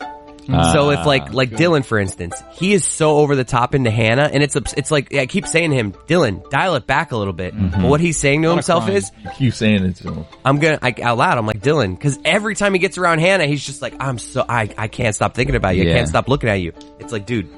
So if like Dylan, for instance, he is so over the top into Hannah, and it's like I keep saying to him, Dylan, dial it back a little bit. Mm-hmm. But what he's saying to himself is, You keep saying it to him. out loud, I'm like, Dylan, because every time he gets around Hannah, he's just like, I can't stop thinking about you. Yeah. I can't stop looking at you. It's like, dude,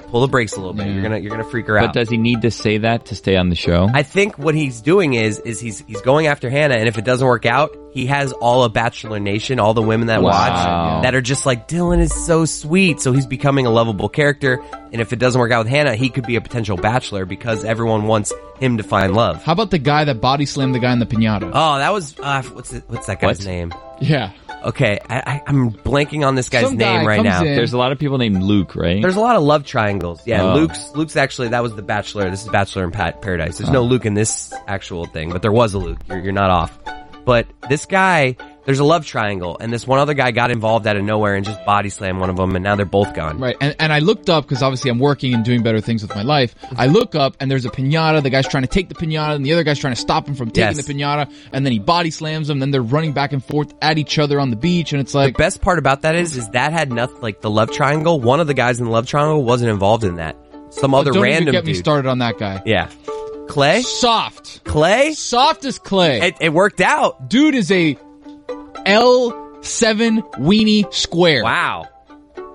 pull the brakes a little bit. You're gonna freak her out. But does he need to say that to stay on the show? I think what he's doing is he's going after Hannah, and if it doesn't work out, he has all of Bachelor Nation, all the women that watch, that are just like, Dylan is so sweet. So he's becoming a lovable character, and if it doesn't work out with Hannah, he could be a potential Bachelor because everyone wants him to find love. How about the guy that body slammed the guy in the pinata? Oh, that was what's that guy's name? Yeah. Okay, I'm blanking on this guy's Some guy name right comes now. in. There's a lot of people named Luke, right? There's a lot of love triangles. Yeah, Oh. Luke's actually, that was the Bachelor. This is Bachelor in Paradise. There's no Luke in this actual thing, but there was a Luke. You're not off. But this guy, there's a love triangle, and this one other guy got involved out of nowhere and just body slammed one of them, and now they're both gone. Right, and I looked up, because obviously I'm working and doing better things with my life. I look up, and there's a pinata, the guy's trying to take the pinata, and the other guy's trying to stop him from taking Yes. the pinata, and then he body slams him, then they're running back and forth at each other on the beach, and it's like... The best part about that is that had nothing, like the love triangle, one of the guys in the love triangle wasn't involved in that. Some other don't random even get dude. me started on that guy. Yeah. Clay? Soft. Clay? Soft as clay. It worked out. Dude is a L7 weenie square. Wow.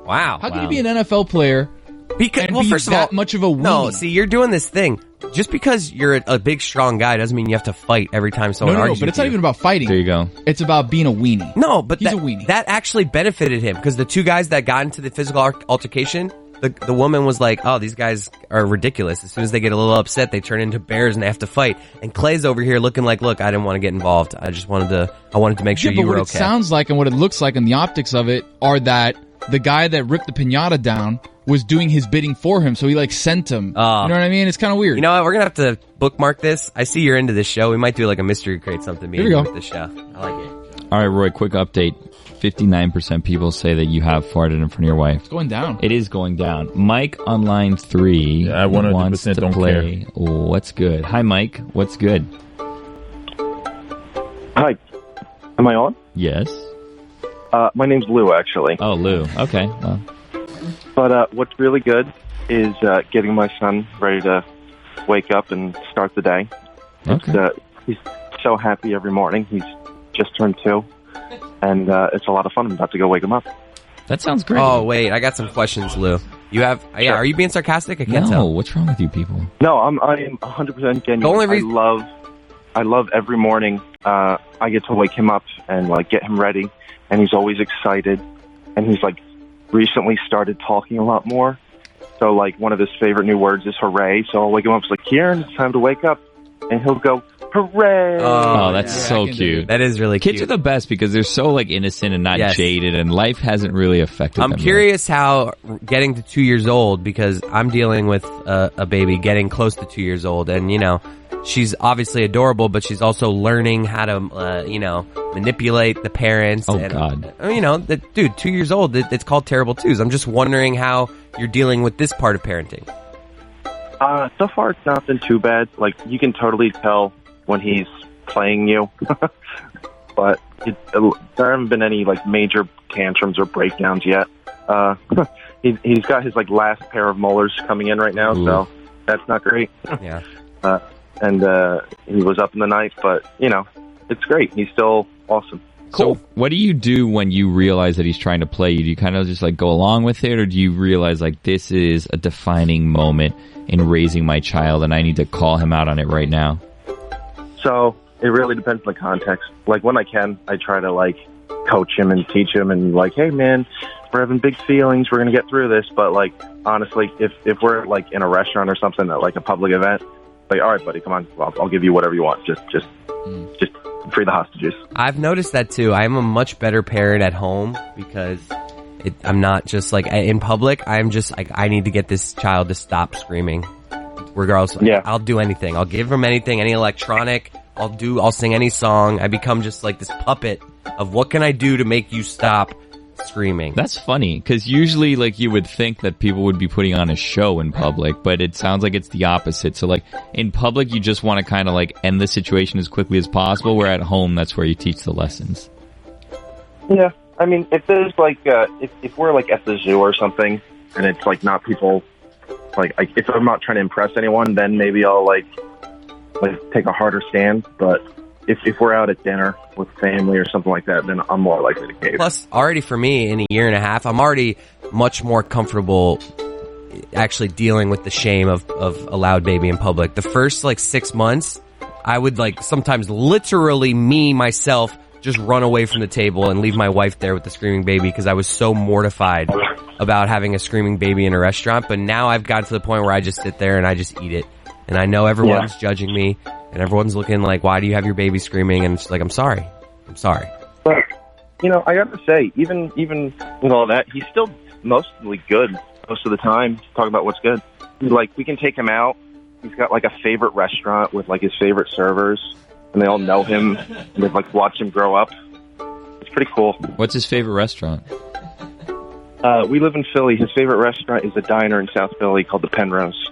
How can you be an NFL player and be first of that all, much of a weenie? No, see, you're doing this thing. Just because you're a big, strong guy doesn't mean you have to fight every time someone No, argues but with it's not you. even about fighting. There you go. It's about being a weenie. No, but He's a weenie. that actually benefited him because the two guys that got into the physical altercation, the woman was like, oh, these guys are ridiculous. As soon as they get a little upset, they turn into bears and they have to fight. And Clay's over here looking like, look, I didn't want to get involved. I wanted to make sure Yeah, you but were what okay. it sounds like and what it looks like and the optics of it are that the guy that ripped the pinata down was doing his bidding for him, so he like sent him. You know what I mean? It's kind of weird. You know what? We're going to have to bookmark this. I see you're into this show. We might do like a mystery crate something Here we go. with this show. I like it. All right, Roy, quick update. 59% people say that you have farted in front of your wife. It's going down. It is going down. Mike on line 3 Yeah, I 100% wants to don't play What's Good. Hi, Mike. What's good? Hi. Am I on? Yes. My name's Lou, actually. Oh, Lou. Okay. Well. But what's really good is getting my son ready to wake up and start the day. Okay. He's so happy every morning. He's just turned 2, and it's a lot of fun. I'm about to go wake him up. That sounds great. Oh, wait. I got some questions, Lou. You have... Yeah, are you being sarcastic? I can't No, tell. what's wrong with you people? No, I am 100% genuine. The only reason- I love every morning. I get to wake him up and like get him ready, and he's always excited. And he's like recently started talking a lot more. So like one of his favorite new words is hooray. So I'll wake him up. It's like, Kieran, it's time to wake up, and he'll go hooray. Oh, that's so cute. That is really cute. Kids are the best because they're so like innocent and not Yes. jaded, and life hasn't really affected them. I'm curious how getting to 2 years old, because I'm dealing with a baby getting close to 2 years old, and you know, she's obviously adorable, but she's also learning how to, manipulate the parents. Oh, and, God. You know, dude, 2 years old, it's called terrible twos. I'm just wondering how you're dealing with this part of parenting. So far, it's not been too bad. Like, you can totally tell when he's playing you. But there haven't been any, like, major tantrums or breakdowns yet. He's got his, like, last pair of molars coming in right now, so that's not great. Yeah. And he was up in the night, but, you know, it's great. He's still awesome. So what do you do when you realize that he's trying to play you? Do you kind of just like go along with it, or do you realize like this is a defining moment in raising my child and I need to call him out on it right now? So it really depends on the context. Like when I can, I try to like coach him and teach him and like, hey man, we're having big feelings. We're gonna get through this. But like, honestly, if we're like in a restaurant or something, at like a public event, like, all right, buddy, come on, I'll give you whatever you want. Just free the hostages. I've noticed that too. I'm a much better parent at home because I'm not just like in public. I'm just like, I need to get this child to stop screaming. Regardless, I'll do anything. I'll give him anything, any electronic. I'll sing any song. I become just like this puppet of what can I do to make you stop screaming. That's funny, because usually, like, you would think that people would be putting on a show in public, but it sounds like it's the opposite. So, like, in public, you just want to kind of, like, end the situation as quickly as possible, where at home, that's where you teach the lessons. Yeah, I mean, if there's, like, if we're, like, at the zoo or something, and it's, like, not people, like, if I'm not trying to impress anyone, then maybe I'll, like take a harder stand, but if we're out at dinner with family or something like that, then I'm more likely to cave. Plus, already for me, in a year and a half, I'm already much more comfortable actually dealing with the shame of a loud baby in public. The first, 6 months, I would, sometimes literally myself, just run away from the table and leave my wife there with the screaming baby because I was so mortified about having a screaming baby in a restaurant. But now I've got to the point where I just sit there and I just eat it. And I know everyone's judging me, and everyone's looking like, why do you have your baby screaming? And it's like, I'm sorry. But, I got to say, even with all that, he's still mostly good most of the time, talking about what's good. Like, we can take him out. He's got, a favorite restaurant with, his favorite servers, and they all know him, and they've, watched him grow up. It's pretty cool. What's his favorite restaurant? We live in Philly. His favorite restaurant is a diner in South Philly called the Penrose.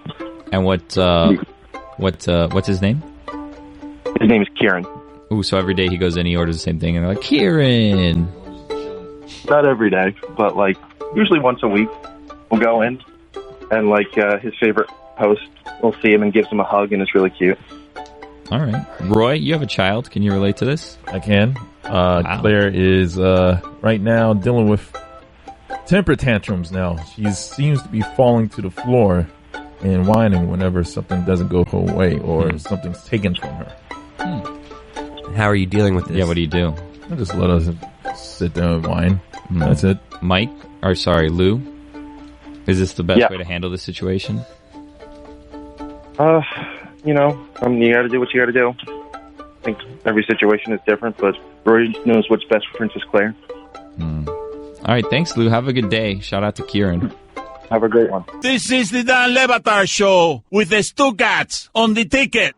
And what's his name? His name is Kieran. Ooh, so every day he goes in, he orders the same thing, and they're like, Kieran! Not every day, but, usually once a week, we'll go in, and, his favorite host will see him and gives him a hug, and it's really cute. All right. Roy, you have a child. Can you relate to this? I can. Wow. Claire is right now dealing with temper tantrums now. She seems to be falling to the floor and whining whenever something doesn't go her way or something's taken from her. How are you dealing with this? Yeah, what do you do? I just let us sit down and whine. That's it. Lou? Is this the best way to handle this situation? You gotta do what you gotta do. I think every situation is different, but Roy knows what's best for Princess Claire. All right, thanks, Lou. Have a good day. Shout out to Kieran. Have a great one. This is the Dan Le Batard Show with the Stucats on the ticket.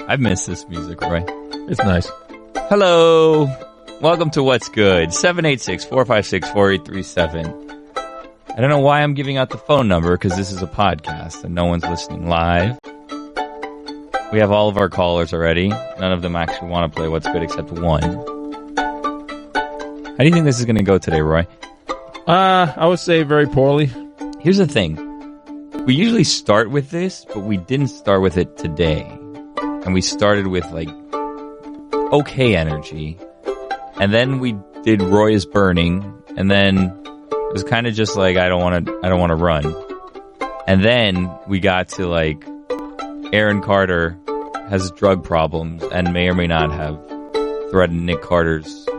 I miss this music, Roy. It's nice. Hello. Welcome to What's Good. 786-456-4837. I don't know why I'm giving out the phone number because this is a podcast and no one's listening live. We have all of our callers already. None of them actually want to play What's Good except one. How do you think this is going to go today, Roy? I would say very poorly. Here's the thing. We usually start with this, but we didn't start with it today. And we started with, okay energy. And then we did Roy is Burning. And then it was kind of just I don't want to run. And then we got to, Aaron Carter has drug problems and may or may not have threatened Nick Carter's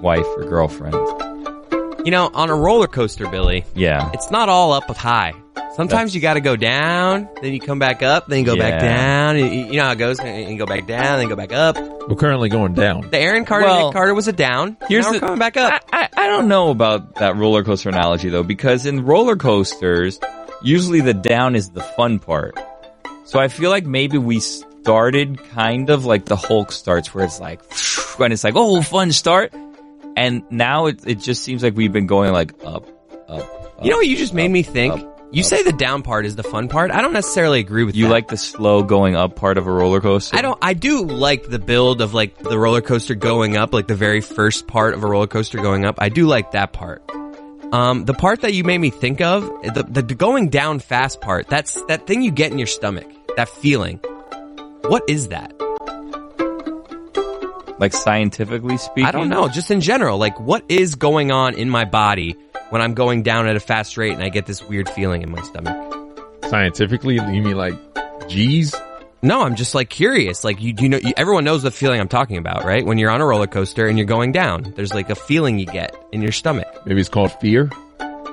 wife or girlfriend. On a roller coaster, Billy. Yeah. It's not all up with high. Sometimes you got to go down, then you come back up, then you go back down. You know how it goes. And you go back down, then go back up. We're currently going down. The Aaron Carter, Nick Carter was a down. Now we're coming back up. I don't know about that roller coaster analogy, though, because in roller coasters, usually the down is the fun part. So I feel like maybe we started kind of like the Hulk starts, where it's when it's oh, fun start. And now it just seems like we've been going up. You know what you just made me think? You say the down part is the fun part. I don't necessarily agree with that. You like the slow going up part of a roller coaster? I do like the build of the roller coaster going up, the very first part of a roller coaster going up. I do like that part. The part that you made me think of, the going down fast part, that's that thing you get in your stomach, that feeling. What is that? Like scientifically speaking? I don't know, just in general. Like, what is going on in my body when I'm going down at a fast rate and I get this weird feeling in my stomach? Scientifically, you mean like G's? No, I'm just like curious. Like everyone knows the feeling I'm talking about, right? When you're on a roller coaster and you're going down, there's like a feeling you get in your stomach. Maybe it's called fear.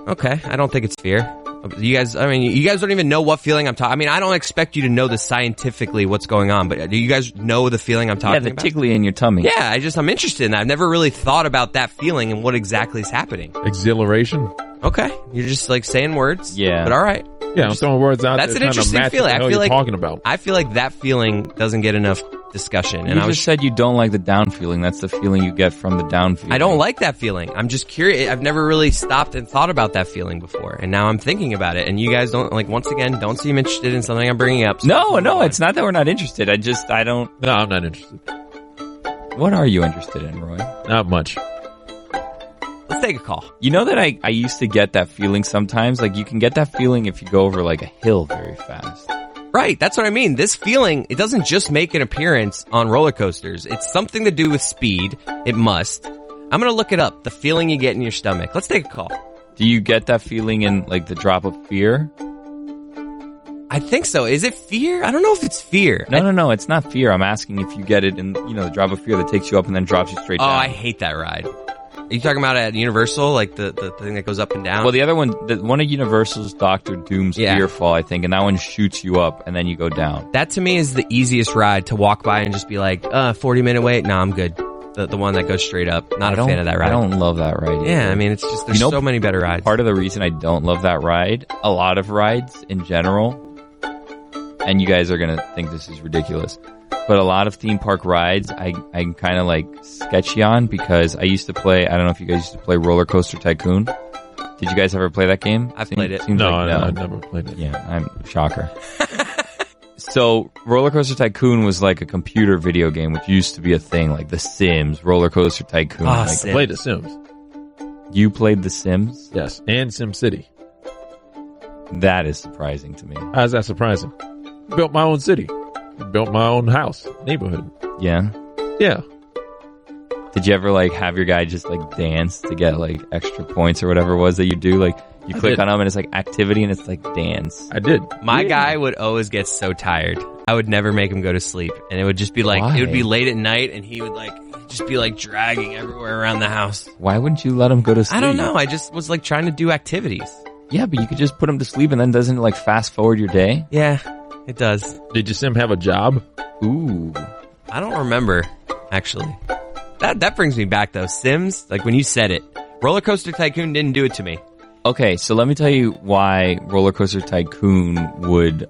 Okay, I don't think it's fear. You guys don't even know what feeling I'm talking. I mean, I don't expect you to know this scientifically what's going on, but do you guys know the feeling I'm talking about? Yeah, the tickly in your tummy. Yeah, I'm interested in that. I've never really thought about that feeling and what exactly is happening. Exhilaration. Okay, you're just like saying words. Yeah, but all right. Yeah, I'm throwing words out. That's there an interesting feeling. I feel like talking about. I feel like that feeling doesn't get enough discussion. And I just said you don't like the down feeling. That's the feeling you get from the down feeling. I don't like that feeling. I'm just curious. I've never really stopped and thought about that feeling before, and now I'm thinking about it. And you guys once again, don't seem interested in something I'm bringing up. So no, it's not that we're not interested. I don't. No, I'm not interested. What are you interested in, Roy? Not much. Let's take a call. You know that I used to get that feeling sometimes. Like you can get that feeling if you go over like a hill very fast. Right, that's what I mean. This feeling, it doesn't just make an appearance on roller coasters. It's something to do with speed. It must. I'm going to look it up. The feeling you get in your stomach. Let's take a call. Do you get that feeling in like the drop of fear? I think so. Is it fear? I don't know if it's fear. No, it's not fear. I'm asking if you get it in, the drop of fear that takes you up and then drops you straight down. Oh, I hate that ride. Are you talking about at Universal, like the thing that goes up and down? Well, the other one, one of Universal's Dr. Doom's Fearfall, I think, and that one shoots you up and then you go down. That to me is the easiest ride to walk by and just be like, 40-minute wait? No, I'm good. The one that goes straight up. Not a fan of that ride. I don't love that ride either. Yeah, I mean, it's just, there's so many better rides. Part of the reason I don't love that ride, a lot of rides in general, and you guys are going to think this is ridiculous, but a lot of theme park rides I'm kind of like sketchy on because I used to play, I don't know if you guys used to play Roller Coaster Tycoon. Did you guys ever play that game? I've played it. No, I've never played it. Yeah, I'm shocker. So Roller Coaster Tycoon was like a computer video game, which used to be a thing, like The Sims, Roller Coaster Tycoon. I played The Sims. You played The Sims? Yes, and SimCity. That is surprising to me. How's that surprising? Built my own city. Built my own house, neighborhood. Yeah? Yeah. Did you ever like have your guy just like dance to get like extra points or whatever it was that you do? Like you click on them and it's like activity and it's like dance. I did. My guy would always get so tired. I would never make him go to sleep. And it would just be like, It would be late at night and he would like just be like dragging everywhere around the house. Why wouldn't you let him go to sleep? I don't know. I just was like trying to do activities. Yeah, but you could just put him to sleep and then doesn't it like fast forward your day? Yeah, it does. Did your sim have a job? Ooh. I don't remember, actually. That brings me back though. Sims, like when you said it, Roller Coaster Tycoon didn't do it to me. Okay, so let me tell you why Roller Coaster Tycoon would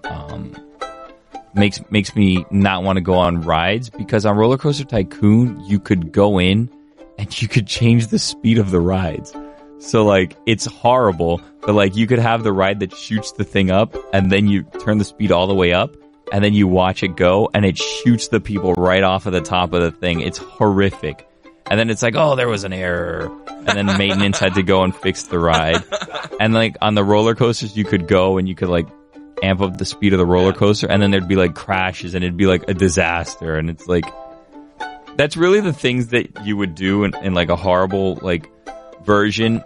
makes me not want to go on rides, because on Roller Coaster Tycoon you could go in and you could change the speed of the rides. So like it's horrible, but like you could have the ride that shoots the thing up and then you turn the speed all the way up and then you watch it go and it shoots the people right off of the top of the thing. It's horrific. And then it's like, oh, there was an error. And then maintenance had to go and fix the ride. And like on the roller coasters, you could go and you could like amp up the speed of the roller coaster. And then there'd be like crashes and it'd be like a disaster. And it's like, that's really the things that you would do in like a horrible like version.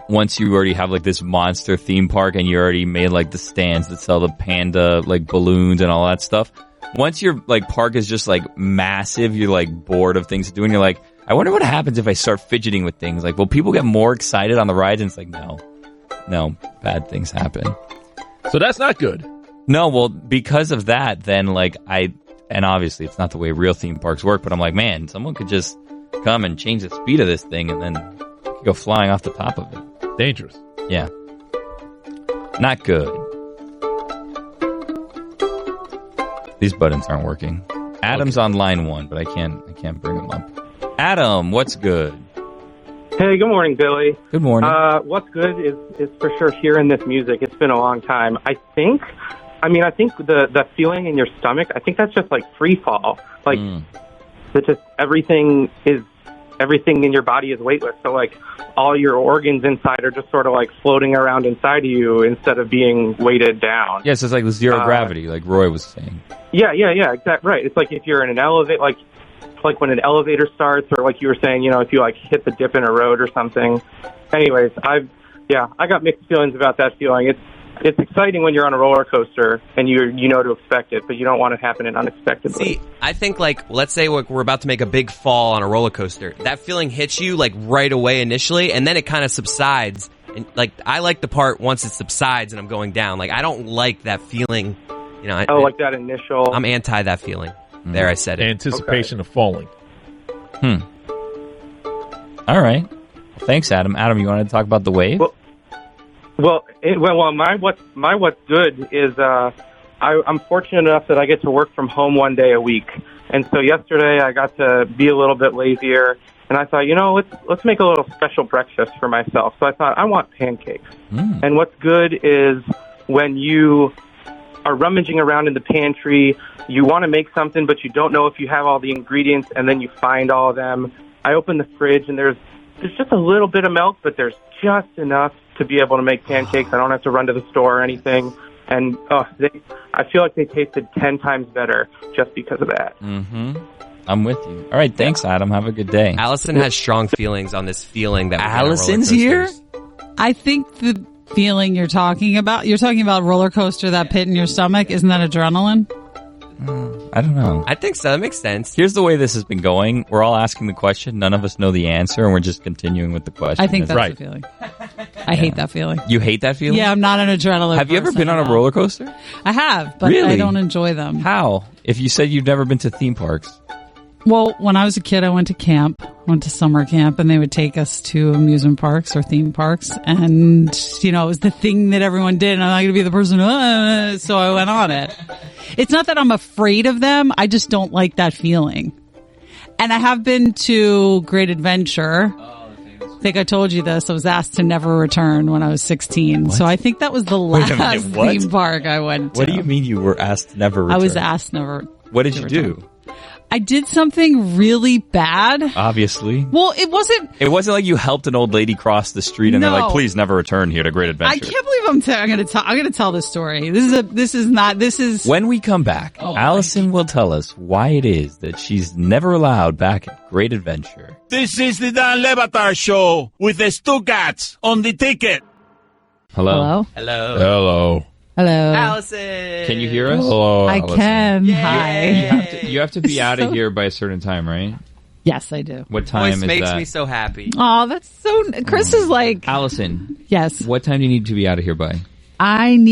Once you already have like this monster theme park and you already made like the stands that sell the panda like balloons and all that stuff. Once your like park is just like massive, you're like bored of things to do and you're like, I wonder what happens if I start fidgeting with things. Like, will people get more excited on the rides? And it's like, no, bad things happen. So that's not good. No, well, because of that, then like and obviously it's not the way real theme parks work, but I'm like, man, someone could just come and change the speed of this thing and then go flying off the top of it. Dangerous. Yeah. Not good. These buttons aren't working. Adam's on line 1, but I can't bring him up. Adam, what's good? Hey, good morning, Billy. Good morning. What's good is for sure hearing this music. It's been a long time. I think the feeling in your stomach, I think that's just like free fall. Like, that just everything is everything in your body is weightless. So like all your organs inside are just sort of like floating around inside of you instead of being weighted down. Yes, it's like zero gravity, like Roy was saying. Yeah, exactly right. It's like if you're in an elevator, like when an elevator starts, or like you were saying, if you like hit the dip in a road or something. Anyways, I got mixed feelings about that feeling. It's exciting when you're on a roller coaster and you know to expect it, but you don't want it happening unexpectedly. See, I think like, let's say we're about to make a big fall on a roller coaster. That feeling hits you like right away initially, and then it kind of subsides. And like, I like the part once it subsides and I'm going down. Like, I don't like that feeling. Like that initial. I'm anti that feeling. There, I said it. Anticipation of falling. All right. Thanks, Adam. Adam, you wanted to talk about the wave? My what's good is I'm fortunate enough that I get to work from home one day a week, and so yesterday I got to be a little bit lazier, and I thought, let's make a little special breakfast for myself. So I thought I want pancakes, and what's good is when you are rummaging around in the pantry, you want to make something, but you don't know if you have all the ingredients, and then you find all of them. I open the fridge, and there's just a little bit of milk, but there's just enough to be able to make pancakes. I don't have to run to the store or anything. And I feel like they tasted 10 times better just because of that. I'm with you. All right, thanks, Adam. Have a good day. Allison has strong feelings on this feeling that Allison's here? I think the feeling you're talking about roller coaster, that pit in your stomach. Isn't that adrenaline? I don't know. I think so. That makes sense. Here's the way this has been going. We're all asking the question. None of us know the answer, and we're just continuing with the question. I think that's the feeling. I hate that feeling. You hate that feeling? Yeah, I'm not an adrenaline Have you ever been on a roller coaster? I have, but Really? I don't enjoy them. How? If you said you've never been to theme parks. Well, when I was a kid, I went to summer camp, and they would take us to amusement parks or theme parks. And, it was the thing that everyone did, and I'm not going to be the person, so I went on it. It's not that I'm afraid of them. I just don't like that feeling. And I have been to Great Adventure. I think I told you this. I was asked to never return when I was 16. So I think that was the last theme park I went to. What do you mean you were asked to never return? I was asked never. What did you do? I did something really bad. Obviously. Well, it wasn't like you helped an old lady cross the street and they're like, please never return here to Great Adventure. I can't believe I'm going to tell this story. This is When we come back, Allison will tell us why it is that she's never allowed back at Great Adventure. This is the Dan Levatar Show with the Stuckats on the ticket. Hello. Hello. Allison. Can you hear us? Hello, I Allison. can. Hi. You have to be out of here by a certain time, right? Yes, I do. What time Voice is makes that? me so happy. Oh, that's so. Chris is like. Allison. Yes. What time do you need to be out of here by? I'm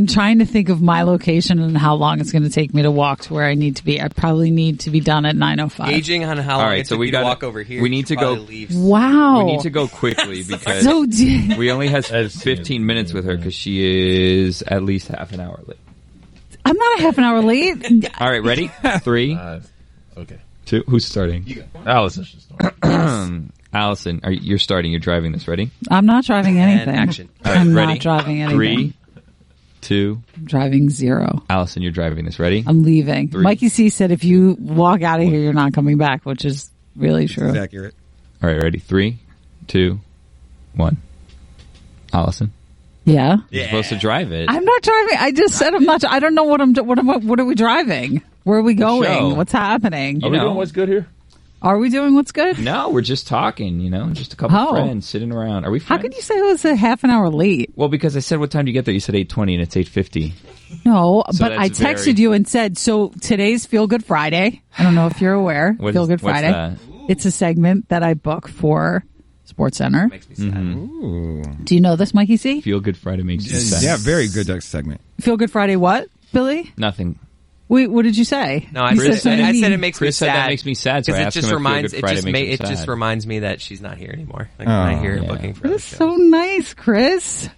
trying to think of my location and how long it's going to take me to walk to where I need to be. I probably need to be done at 9:05. Gauging on how long it took you to walk over here. We need to go. Wow. We need to go quickly because So we only have 15 minutes with her because she is at least half an hour late. I'm not a half an hour late. All right, ready? 3. Okay. 2. Who's starting? Allison should start. Allison, you're starting. You're driving this. Ready? I'm not driving anything. And action. All right, I'm ready? not driving anything. 3, 2. I'm driving 0. Allison, you're driving this. Ready? I'm leaving. 3. Mikey C said if you walk out of here, you're not coming back, which is really true. It's accurate. All right, ready? 3, 2, 1. Allison. Yeah. You're supposed to drive it. I'm not driving. I just said I'm not. I don't know what what are we driving? Where are we going? show. What's happening? Are we doing what's good here? Are we doing what's good? No, we're just talking, just a couple friends sitting around. Are we friends? How could you say it was a half an hour late? Well, because I said, what time do you get there? You said 8:20 and it's 8:50. No, So but I that's texted you and said, so today's Feel Good Friday. I don't know if you're aware. Feel Good what's Friday. that? It's a segment that I book for SportsCenter. Makes me sad. Ooh. Do you know this, Mikey C? Feel Good Friday makes you sad. Yeah, very good segment. Feel Good Friday what, Billy? Nothing. Wait, what did you say? No, I You said, something I said mean. it makes Chris me said sad. that makes me sad, so I Because asked it just him if Feel reminds Good Friday makes him it just sad. reminds me that she's not here anymore. Like when I hear her booking for That's so nice, Chris.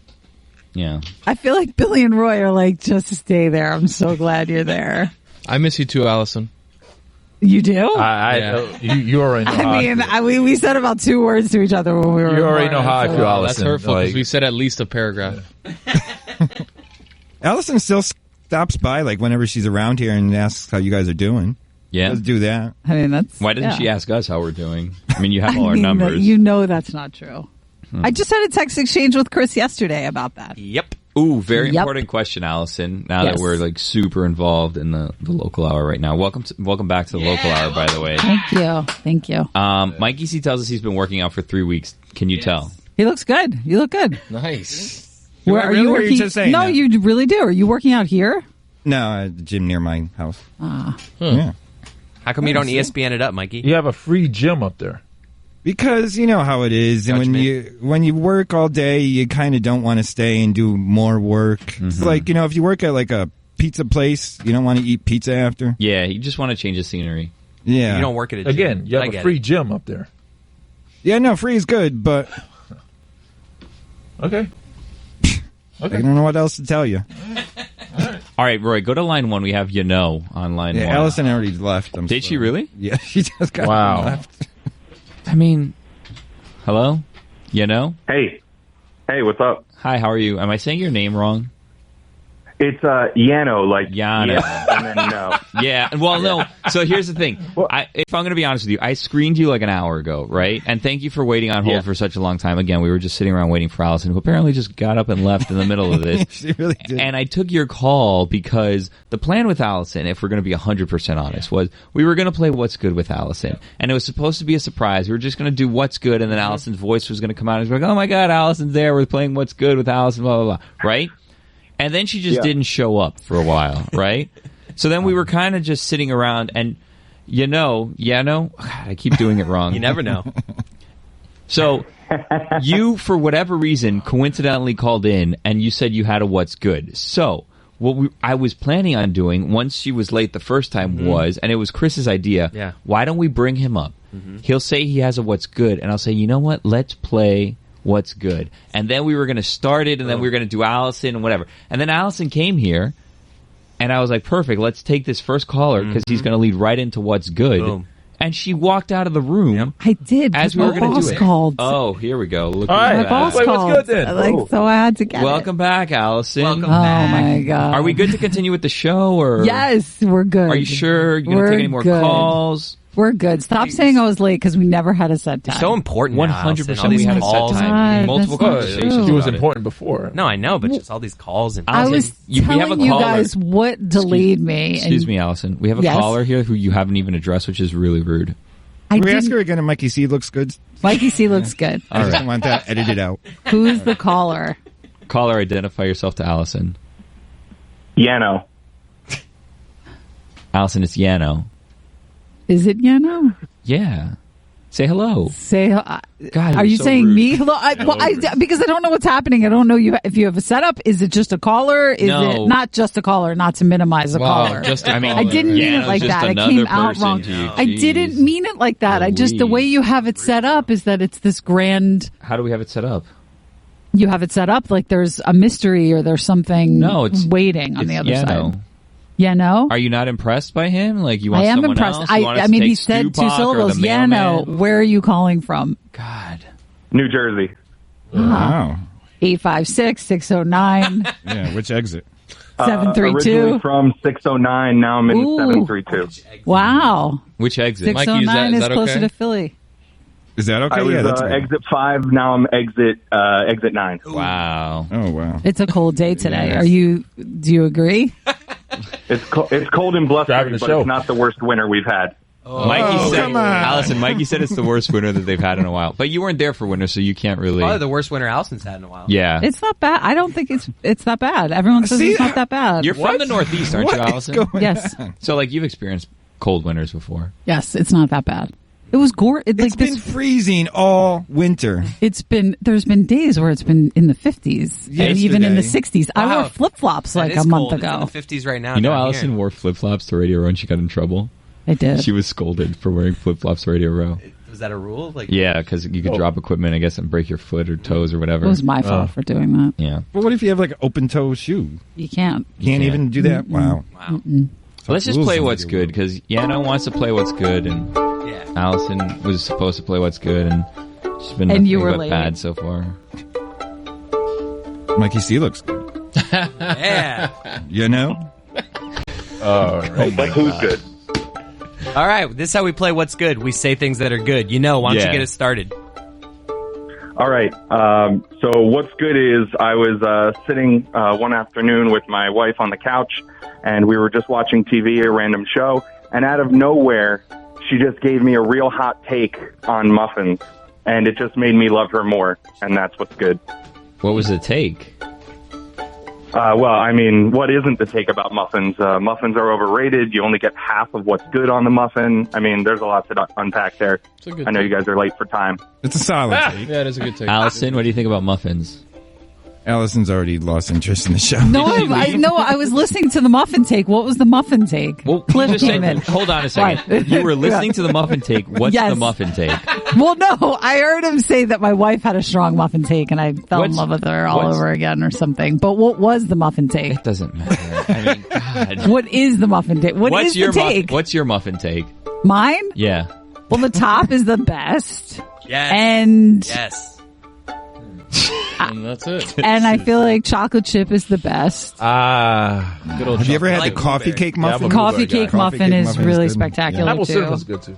Yeah. I feel like Billy and Roy are like, just stay there. I'm so glad you're there. I miss you too, Allison. You do? You already know how I mean, we said about 2 words to each other when we were. You already know how I feel, Allison. That's hurtful because Like- we said at least a paragraph. Allison still stops by like whenever she's around here and asks how you guys are doing. Yeah. Let's do that. I mean, that's Why didn't yeah. she ask us how we're doing? I mean, you have all our I mean, numbers. You know that's not true. I just had a text exchange with Chris yesterday about that. Yep. Ooh, very Yep. important question, Allison. Now that Yes. we're like super involved in the local hour right now. Welcome back to the local hour, by the way. Thank you. Mikey C tells us he's been working out for 3 weeks. Can you tell? He looks good. You look good. Nice. Where are you Or are working? you just saying no, that? you really do. Are you working out here? No, a gym near my house. Hmm. Yeah. How come you don't ESPN it up, Mikey? You have a free gym up there. Because you know how it is, and when you work all day, you kind of don't want to stay and do more work. It's like, if you work at like a pizza place, you don't want to eat pizza after. Yeah, you just want to change the scenery. Yeah, You don't work at a gym. Again, you I have get a free it. gym up there. Yeah, no, free is good, but Okay. I don't know what else to tell you. All right, Roy, go to line 1. We have on line 1. Allison already left. Did she really? Yeah, she just got left. I mean, hello? Hey, what's up? Hi, how are you? Am I saying your name wrong? It's Yano, like Yano. yeah, and then no. Yeah, well, no. So here's the thing. If I'm going to be honest with you, I screened you like an hour ago, right? And thank you for waiting on hold for such a long time. Again, we were just sitting around waiting for Allison, who apparently just got up and left in the middle of this. She really did. And I took your call because the plan with Allison, if we're going to be 100% honest, was we were going to play What's Good with Allison. And it was supposed to be a surprise. We were just going to do What's Good, and then Allison's voice was going to come out and be like, oh my God, Allison's there. We're playing What's Good with Allison, blah, blah, blah. Right? And then she just didn't show up for a while, right? So then we were kind of just sitting around, and I keep doing it wrong. You never know. So you, for whatever reason, coincidentally called in, and you said you had a What's Good. So what I was planning on doing once she was late the first time was, and it was Chris's idea, why don't we bring him up? He'll say he has a What's Good, and I'll say, you know what, let's play What's Good. And then we were going to start it, and then we were going to do Allison and whatever. And then Allison came here, and I was like, perfect, let's take this first caller because he's going to lead right into What's Good. Boom. And she walked out of the room. I did. As we were going to do it. Called. Oh, here we go. Look All at right. My that. boss Wait, called. what's good then? So I had to get Welcome back, Allison. it. Oh my God. Are we good to continue with the show? Or Yes, we're good. Are you sure you're going to We're take any more good. calls? We're good. Stop saying I was late because we never had a set time. It's so important. 100% all these we had a set calls. time. God, Multiple that's not conversations. true. It was about important before. No, I know, but just all these calls and I was we have a telling you caller. guys what delayed me. Excuse me, Allison. We have a Yes? caller here who you haven't even addressed, which is really rude. Can we ask her again if Mikey C looks good? Mikey C looks good. I just don't want that edited out. Who's the caller? Caller, identify yourself to Allison. Yano. Allison, it's Yano. Is it Yano? Yeah. Say hello. Say, God, are you so saying rude. me? Hello? Because I don't know what's happening. I don't know if you have a setup. Is it just a caller? Is No. it not just a caller? Not to minimize a caller. I didn't mean it like that. It came out wrong. I didn't mean it like that. I just the way you have it set up is that it's this grand. How do we have it set up? You have it set up like there's a mystery or there's something waiting on the other side. Yeah, no. Are you not impressed by him? Like you want I am someone impressed. else? You want us I to mean, take he said two Stupak or syllables. the Yeah, no. mailman? Where are you calling from? God. New Jersey. Wow. 856-609. Yeah, which exit? 732. Originally from 609, now I'm in Ooh. 732. Wow. Which exit? 609 is closer to Philly. Is that okay? I was Yeah, that's okay. exit 5, now I'm exit 9. Wow. Oh, wow. It's a cold day today. Yes. Do you agree? It's cold and blustery, but show. it's not the worst winter we've had. Mikey said, come on. Allison, Mikey said it's the worst winter that they've had in a while. But you weren't there for winter, so you can't really. Probably the worst winter Allison's had in a while. Yeah. It's not bad. I don't think it's that bad. Everyone says it's not that bad. You're from the Northeast, aren't you, Allison? Yes. So, like, you've experienced cold winters before. Yes, it's not that bad. It was It's been freezing all winter. There's been days where it's been in the 50s and even in the 60s. I wore flip-flops like a month ago. It's in the 50s right now. You know, down Allison here. wore flip-flops to Radio Row and she got in trouble. I did. She was scolded for wearing flip-flops to Radio Row. Was that a rule? Like, Yeah, because you could drop equipment, I guess, and break your foot or toes or whatever. It was my fault for doing that. Yeah. But what if you have like an open-toe shoe? You can't. Can't even do that? Wow. So let's just rules play on What's the Good, because Yano wants to play What's Good, and Allison was supposed to play What's Good, and she's been And you nothing were but late. bad so far. Mikey C looks good. Yeah. You know? All right. But who's good? All right, this is how we play What's Good. We say things that are good. Why don't you get us started? All right. So what's good is I was sitting one afternoon with my wife on the couch, and we were just watching TV, a random show, and out of nowhere, she just gave me a real hot take on muffins, and it just made me love her more, and that's what's good. What was the take? Well, I mean, what isn't the take about muffins? Muffins are overrated. You only get half of what's good on the muffin. I mean, there's a lot to unpack there. I know you guys are late for time. It's a solid take. Yeah, it is a good take. Allison, what do you think about muffins? Allison's already lost interest in the show. No, I was listening to the muffin take. What was the muffin take? Well, Cliff just came said, in. hold on a second. Right. You were listening to the muffin take. What's Yes. the muffin take? Well, no, I heard him say that my wife had a strong muffin take, and I fell in love with her all over again or something. But what was the muffin take? It doesn't matter. I mean, God. What is the muffin take? What's your the take? What's your muffin take? Mine? Yeah. Well, the top is the best. Yes. And yes. And that's it. And I feel like chocolate chip is the best. Good old. Have you ever had the coffee cake muffin? Coffee cake muffin is really spectacular Apple too. syrup is good too.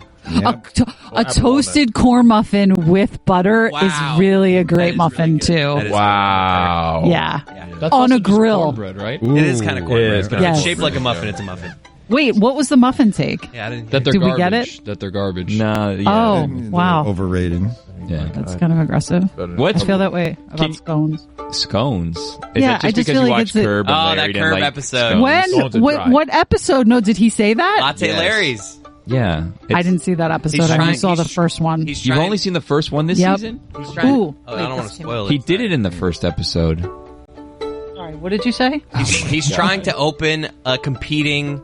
A toasted corn muffin with butter is really a great muffin too. Wow. Yeah. That's On also a just grill. cornbread, right? It is kind of cornbread. But if Yes. it's shaped like a muffin, it's a muffin. Wait, what was the muffin take? Yeah, I didn't That they're Did we garbage. get it? That they're garbage. No. Yeah. Oh, wow. Overrated. Yeah. That's kind of aggressive. What? I feel that way about scones. Scones? Is Yeah, that I just just because feel you like watched it's a- Curb and Oh, Larry that didn't Curb like episode. scones? What episode? No, did he say that? Latte Larry's. Yeah. I didn't see that episode. He's I only trying- saw the he's- first one. You've only seen the first one this Yep. season? He's trying. Ooh. I don't want to spoil it. He did it in the first episode. Sorry, what did you say? He's trying to open a competing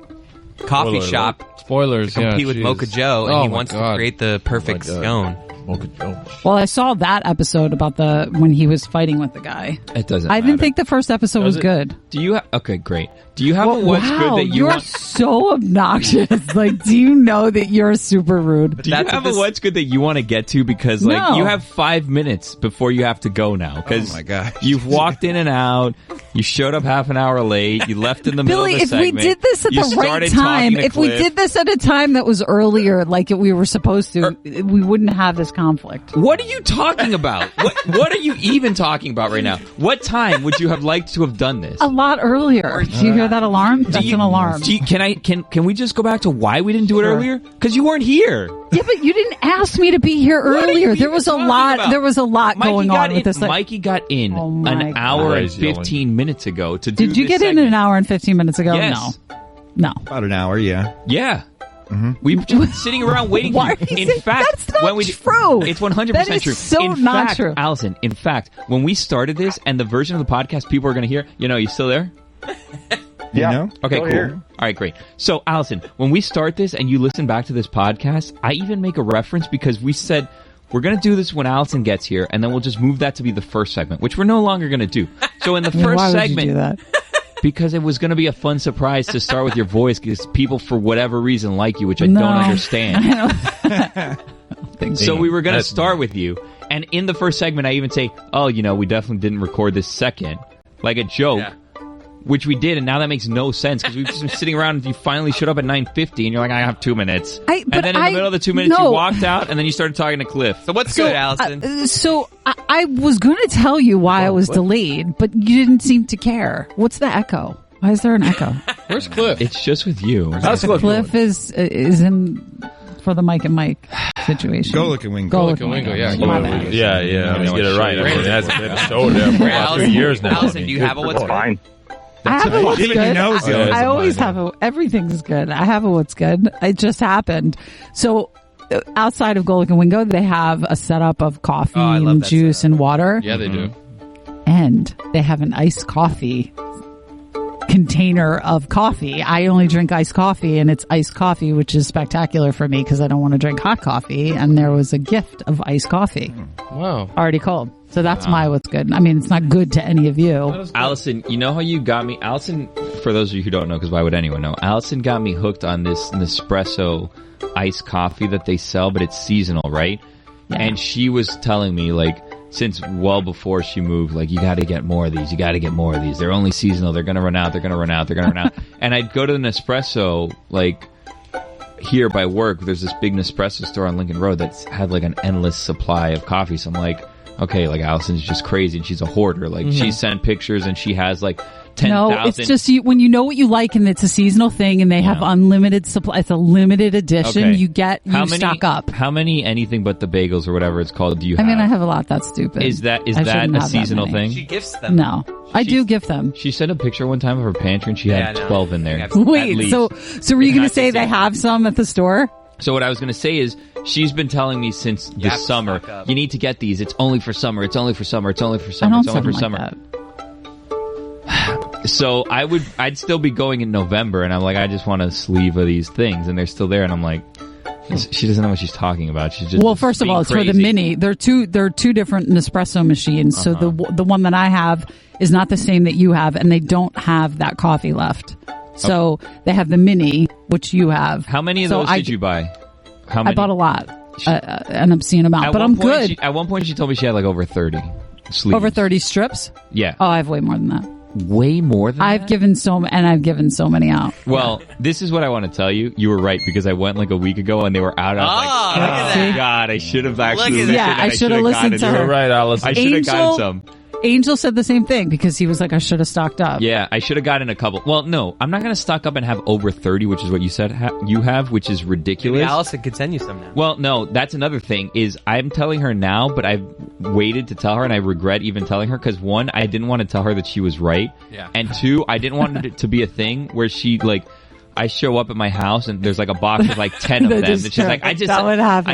coffee Spoiler shop. Spoilers. To compete yeah, with jeez. Mocha Joe, and Oh he my wants to God. create the perfect scone. Mocha Joe. Well, I saw that episode about when he was fighting with the guy. It doesn't I didn't matter. think the first episode was good. Do you okay, great. Do you have Well, a what's wow, good that you you're want? so obnoxious. Like, do you know that you're super rude? Do you have a what's good that you want to get to? Because like No. you have 5 minutes before you have to go now. Because Oh my gosh. you've walked in and out. You showed up half an hour late. You left in the Billy, middle of the if we segment. did this at You the right started time, talking to if we Cliff. did this at a time that was earlier, like we were supposed to, we wouldn't have this conflict. What are you talking about? What are you even talking about right now? What time would you have liked to have done this? A lot earlier. Do you hear that alarm? That's an alarm. Can we just go back to why we didn't do it Sure. earlier? Because you weren't here. Yeah, but you didn't ask me to be here earlier. There was a lot. There was a lot going on with this. Mikey got in my an hour God. and 15 minutes ago to do Did you this get in segment. an hour and 15 minutes ago? Yes. No. About an hour, yeah. Yeah. We've just been sitting around waiting Why for are you. you In saying- fact, that's not when we true. It's 100% That is true. so in not fact, true. Allison, in fact, when we started this and the version of the podcast people are going to hear, you still there? Yeah. You know? Okay, Still cool. here. All right, great. So, Allison, when we start this and you listen back to this podcast, I even make a reference because we said we're going to do this when Allison gets here, and then we'll just move that to be the first segment, which we're no longer going to do. So, in the Yeah, first why would you segment, do that? because it was going to be a fun surprise to start with your voice, because people, for whatever reason, like you, which I No. don't understand. I don't think So we were going to That's- start with you, and in the first segment, I even say, "Oh, we definitely didn't record this second," like a joke. Yeah. Which we did, and now that makes no sense because we've just been sitting around and you finally showed up at 9:50 and you're like, I have 2 minutes. but and then in the I- middle of the 2 minutes no. you walked out and then you started talking to Cliff. So what's good, Allison? I was going to tell you why I was delayed, but you didn't seem to care. What's the echo? Why is there an echo? Where's Cliff? It's just with you. How's Cliff doing? Cliff is in for the Mike and Mike situation. Go look at Wingo. Go Look at Wingo, yeah. My bad. Yeah. Let's get it right. I mean, it hasn't been a show there for Hey, about 2 Allison, years now. Allison, do you have a what's good? Fine. I have a what's Even good. he knows it. I always have a everything's good. I have a what's good. It just happened. So outside of Golic and Wingo, they have a setup of coffee Oh, I love and that juice and water. Yeah, they do. And they have an iced coffee container of coffee. I only drink iced coffee, and it's iced coffee, which is spectacular for me because I don't want to drink hot coffee. And there was a gift of iced coffee Wow. already cold. So that's my what's good. I mean, it's not good to any of you. Allison, you know how you got me? Allison, for those of you who don't know, because why would anyone know? Allison got me hooked on this Nespresso iced coffee that they sell, but it's seasonal, right? Yeah. And she was telling me, like, since well before she moved, like, you got to get more of these. You got to get more of these. They're only seasonal. They're going to run out. They're going to run out. They're going to run out. And I'd go to the Nespresso, like, here by work, there's this big Nespresso store on Lincoln Road that's had like an endless supply of coffee. So I'm like, okay, like Allison's just crazy and she's a hoarder. Like she sent pictures and she has like 10,000. No, it's just when you know what you like and it's a seasonal thing and they have unlimited supply. It's a limited edition. Okay. You stock up. How many anything but the bagels or whatever it's called do you have? I mean, I have a lot. That's stupid. Is that I shouldn't a have that seasonal many. thing? She gifts them. No, I do gift them. She sent a picture one time of her pantry and she had 12 in there. Wait, so were you going to say they have some at the store? So what I was going to say is, she's been telling me since the summer, you need to get these. It's only for summer. It's only for summer. It's only for summer. I It's don't only for send them summer. like that. So I'd still be going in November, and I'm like, I just want a sleeve of these things, and they're still there, and I'm like, she doesn't know what she's talking about. She's just Well, first of all, it's for the mini. There are two different Nespresso machines. So the one that I have is not the same that you have, and they don't have that coffee left. So they have the mini, which you have. How many of those did you buy? How many? I bought a lot, an obscene amount, but I'm good. At one point, she told me she had like over 30 sleeves. Over 30 strips? Yeah. Oh, I have way more than that. Way more than I've given so many out. Well, this is what I want to tell you. You were right because I went like a week ago and they were out. I was like, look at that. God, I should have actually listened. Yeah, I should have listened to her. You're right, Allison. I should have gotten some. Angel said the same thing because he was like, I should have stocked up. Yeah, I should have gotten a couple. Well, no, I'm not going to stock up and have over 30, which is what you said you have, which is ridiculous. Maybe Allison could send you some now. Well, no, that's another thing is I'm telling her now, but I've waited to tell her and I regret even telling her because one, I didn't want to tell her that she was right. Yeah. And two, I didn't want it to be a thing where she like, I show up at my house and there's like a box with like 10 of them. And she's like, I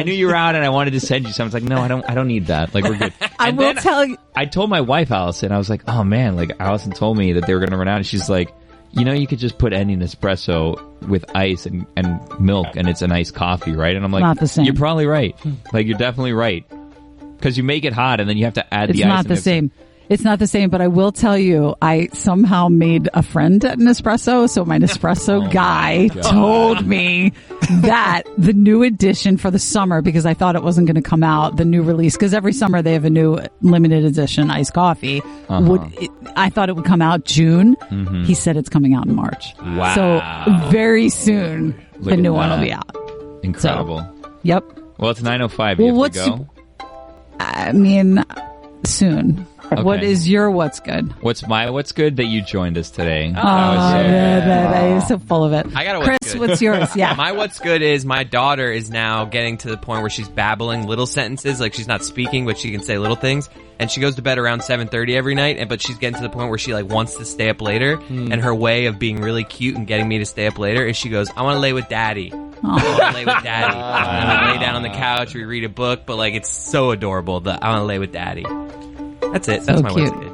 knew you were out and I wanted to send you some. I was like, no, I don't need that. Like we're good. I will tell you. I told my wife, Allison, I was like, oh man, like Allison told me that they were going to run out. And she's like, you know, you could just put any Nespresso with ice and milk and it's a nice coffee, right? And I'm like, not the same. You're probably right. Like you're definitely right. Because you make it hot and then you have to add It's the ice. It's not the same. It's not the same, but I will tell you, I somehow made a friend at Nespresso. So my Nespresso guy told me that the new edition for the summer, because I thought it wasn't going to come out, the new release, because every summer they have a new limited edition iced coffee. I thought it would come out June. Mm-hmm. He said it's coming out in March. Wow. So very soon the new one will be out. Incredible. So, yep. Well, it's 9:05. You have to go? I mean, soon. Okay. What is your what's good? What's good that you joined us today? I'm so full of it. I got a Chris, what's good. what's yours? Yeah. My what's good is my daughter is now getting to the point where she's babbling little sentences, like she's not speaking, but she can say little things. And she goes to bed around 7:30 every night, but she's getting to the point where she like wants to stay up later. And her way of being really cute and getting me to stay up later is she goes, I want to lay with daddy. I want to lay with daddy. And we lay down on the couch, we read a book, but like it's so adorable that I want to lay with daddy. That's it. That's So my cute. what's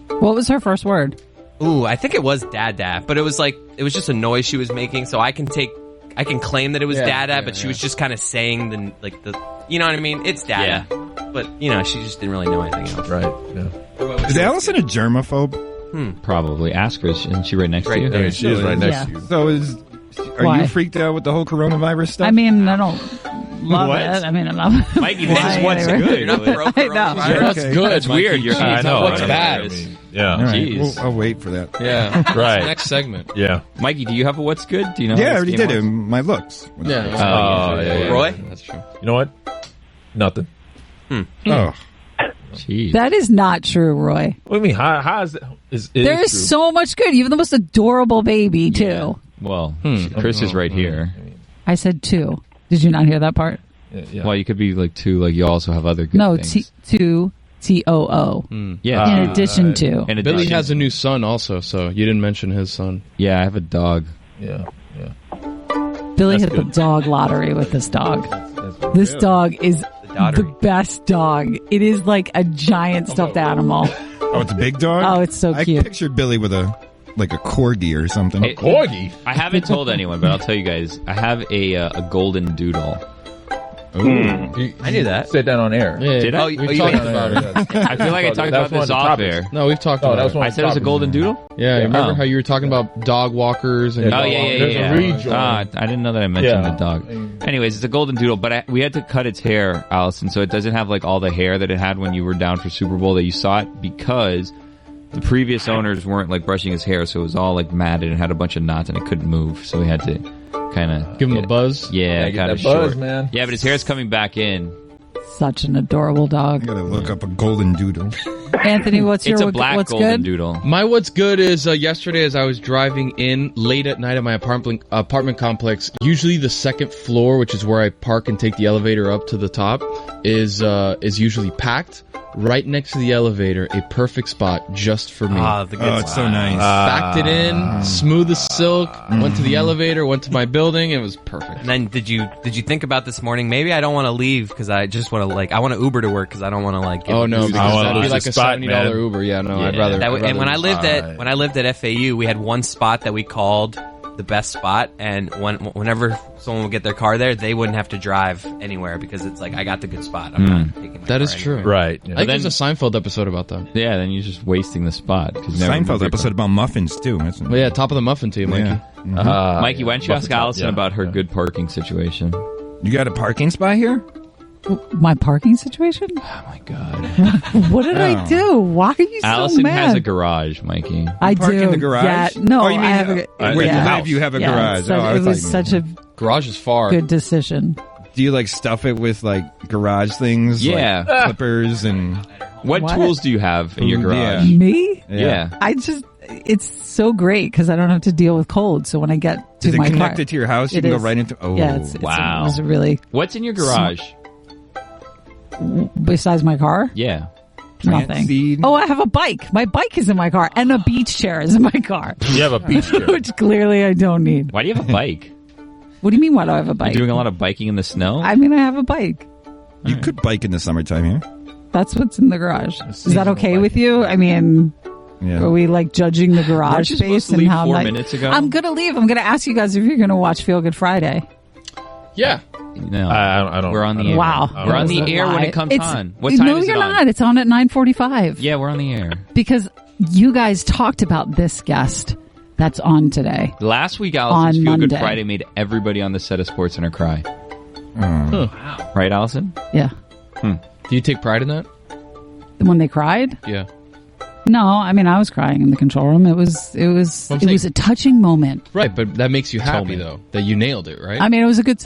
good. What was her first word? Ooh, I think it was dada, but it was just a noise she was making, so I can claim that it was dada, but she was just kind of saying you know what I mean? It's dada. Yeah. But, she just didn't really know anything else. Right, yeah. Is Allison a germaphobe? Probably. Ask her. Isn't she right next to you? Yeah, she is right next to you. So are Why? you freaked out with the whole coronavirus stuff? I mean, I don't love What? it. I mean, I love it. Mikey, this is what's good. You're not pro I know. What's good? It's weird. You're I know. What's bad? Yeah. All right, Jeez. I'll wait for that. Yeah. Right. Next segment. Yeah. Mikey, do you have a what's good? Do you know? Yeah, I how this already game did it. works? My looks. Yeah. Yeah. Roy? That's true. You know what? Nothing. Oh. Jeez. That is not true, Roy. What do you mean? How is it? It There is is true. so much good. You have the most adorable baby, too. Well, Chris is right here. I said 2. Did you not hear that part? Yeah. Well, you could be like 2, like you also have other good No, things. 2 TOO. Yeah. In addition to. In Billy addition- has a new son also, so you didn't mention his son. Yeah, I have a dog. Yeah. Billy That's hit the good. dog lottery with this dog. That's very This good. dog is Dottery. the best dog. It is like a giant stuffed animal. Oh, it's a big dog? Oh, it's so I cute. pictured Billy with a corgi or something. Hey, Corgi. I haven't told anyone, but I'll tell you guys. I have a golden doodle. I knew that. Said that on air. Yeah. Did I? We you talked made- about it. I feel like I talked about this off air. No, we've talked Oh, about that was it. one I said it was a golden doodle? Yeah, you remember Oh. how you were talking about dog walkers and Yeah. Oh, yeah. There's a rejoin. I didn't know that I mentioned Yeah. the dog. Anyways, it's a golden doodle, but we had to cut its hair, Allison, so it doesn't have like all the hair that it had when you were down for Super Bowl that you saw it because the previous owners weren't like brushing his hair, so it was all like matted and had a bunch of knots and it couldn't move, so we had to kind of give him a buzz. Yeah, get kind that of buzz, short, man. Yeah, but his hair's coming back in. Such an adorable dog. I gotta look up a golden doodle. Anthony, what's It's your a black what's golden good? doodle. My what's good is yesterday as I was driving in late at night at my apartment complex, usually the second floor, which is where I park and take the elevator up to the top, is usually packed. Right next to the elevator, a perfect spot just for me. Ah, the good It's so nice. Backed it in, smooth as silk, went to the elevator, went to my building, it was perfect. And then did you think about this morning? Maybe I don't want to leave because I just want to I want to Uber to work because I don't want to give Oh up no, Uber. because that'd be lose like the a spot, $70 man. Uber. Yeah, no, I'd rather. And when I lived Alright. when I lived at FAU, we had one spot that we called the best spot, and whenever someone would get their car there, they wouldn't have to drive anywhere because it's like I got the good spot. I'm not taking my That is car true. anywhere. Right. I think there's a Seinfeld episode about that. Yeah, then you're just wasting the spot. Seinfeld episode about muffins too. Isn't it? Well, yeah, top of the muffin to you, Mikey. Yeah. Mikey, why don't you ask Allison yeah. about her good parking situation? You got a parking spot here? My parking situation? Oh my god. What did I do? Why are you so Allison mad? has a garage, Mikey. I park do. in the garage? Yeah, no, Oh, you mean I have where you live, you have a garage. So Oh, I it thought was you such a Garage is far. good decision. Do you like stuff it with like garage things? Yeah. Like clippers and. What tools do you have in your garage? Yeah. Me? Yeah. It's so great because I don't have to deal with cold. So when I get to Is it my connected car, to your house? You it can go is. right into. Oh, Yeah, it's Wow. It's really What's in your garage? besides my car. Yeah. Nothing. seed. Oh, I have a bike. My bike is in my car, and a beach chair is in my car. You have a beach chair. Which clearly I don't need. Why do you have a bike? What do you mean? Why do I have a bike? You're doing a lot of biking in the snow? I mean, I have a bike. You could bike in the summertime here. That's what's in the garage. Is that okay with you? I mean, Yeah. are we like judging the garage Weren't you supposed space to and leave how 4 nice- minutes ago? I'm gonna leave. I'm gonna ask you guys if you're gonna watch Feel Good Friday. Yeah. No. I don't. We're on the air. Wow. We're on the That was a air when lie. it comes It's- on. What time no, is it you're on? not. It's on at 9:45. Yeah, we're on the air. Because you guys talked about this guest that's on today. Last week, Allison's On Feel Good Monday. Friday made everybody on the set of Sports Center cry. Huh. Right, Allison? Yeah. Do you take pride in that? When they cried? Yeah. No, I mean I was crying in the control room. It was a touching moment. Right, but that makes you happy though that you nailed it, right? I mean, it was a good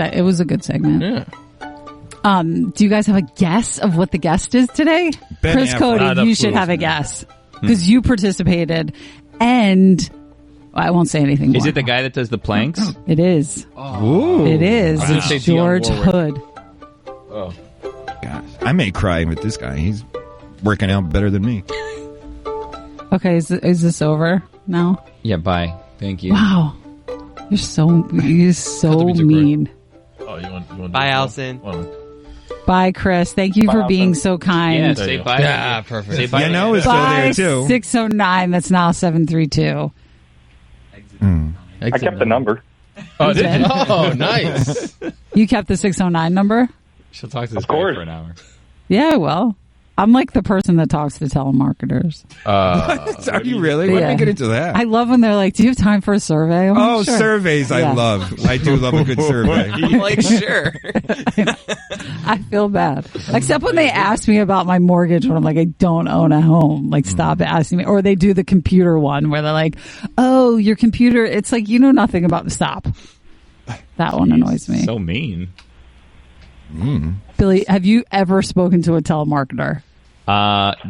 segment. Yeah. Do you guys have a guess of what the guest is today? Ben Chris Affleck. Cody, Not enough you should clues, have a man. guess because you participated, and I won't say anything more. Is it the guy that does the planks? It is. Ooh. It is. I was gonna It's say Dionne George Warwick. Hood. Oh. Gosh, I may cry with this guy. He's working out better than me. Okay, is this over now? Yeah, bye. Thank you. Wow, you're so mean. Oh, you want Bye, Allison. Bye, Chris. Thank you for being so kind. Yeah, say bye. Yeah, perfect. Say bye. You know, it's still Bye, there too. 609. That's now 732. I kept the number. Oh, did you? Oh, nice. You kept the 609 number? She'll talk to this Of course. guy for an hour. Yeah, well, I'm like the person that talks to telemarketers. Are you really? Why Yeah. did we get into that? I love when they're like, "Do you have time for a survey?" I'm like, Oh, "Sure." surveys I Yeah. love. I do love a good survey. I'm like, sure. I feel bad, except when they ask me about my mortgage when I'm like, I don't own a home. Like, stop asking me. Or they do the computer one where they're like, "Oh, your computer." It's like you know nothing about. Stop. That one annoys me. So mean. Billy, have you ever spoken to a telemarketer?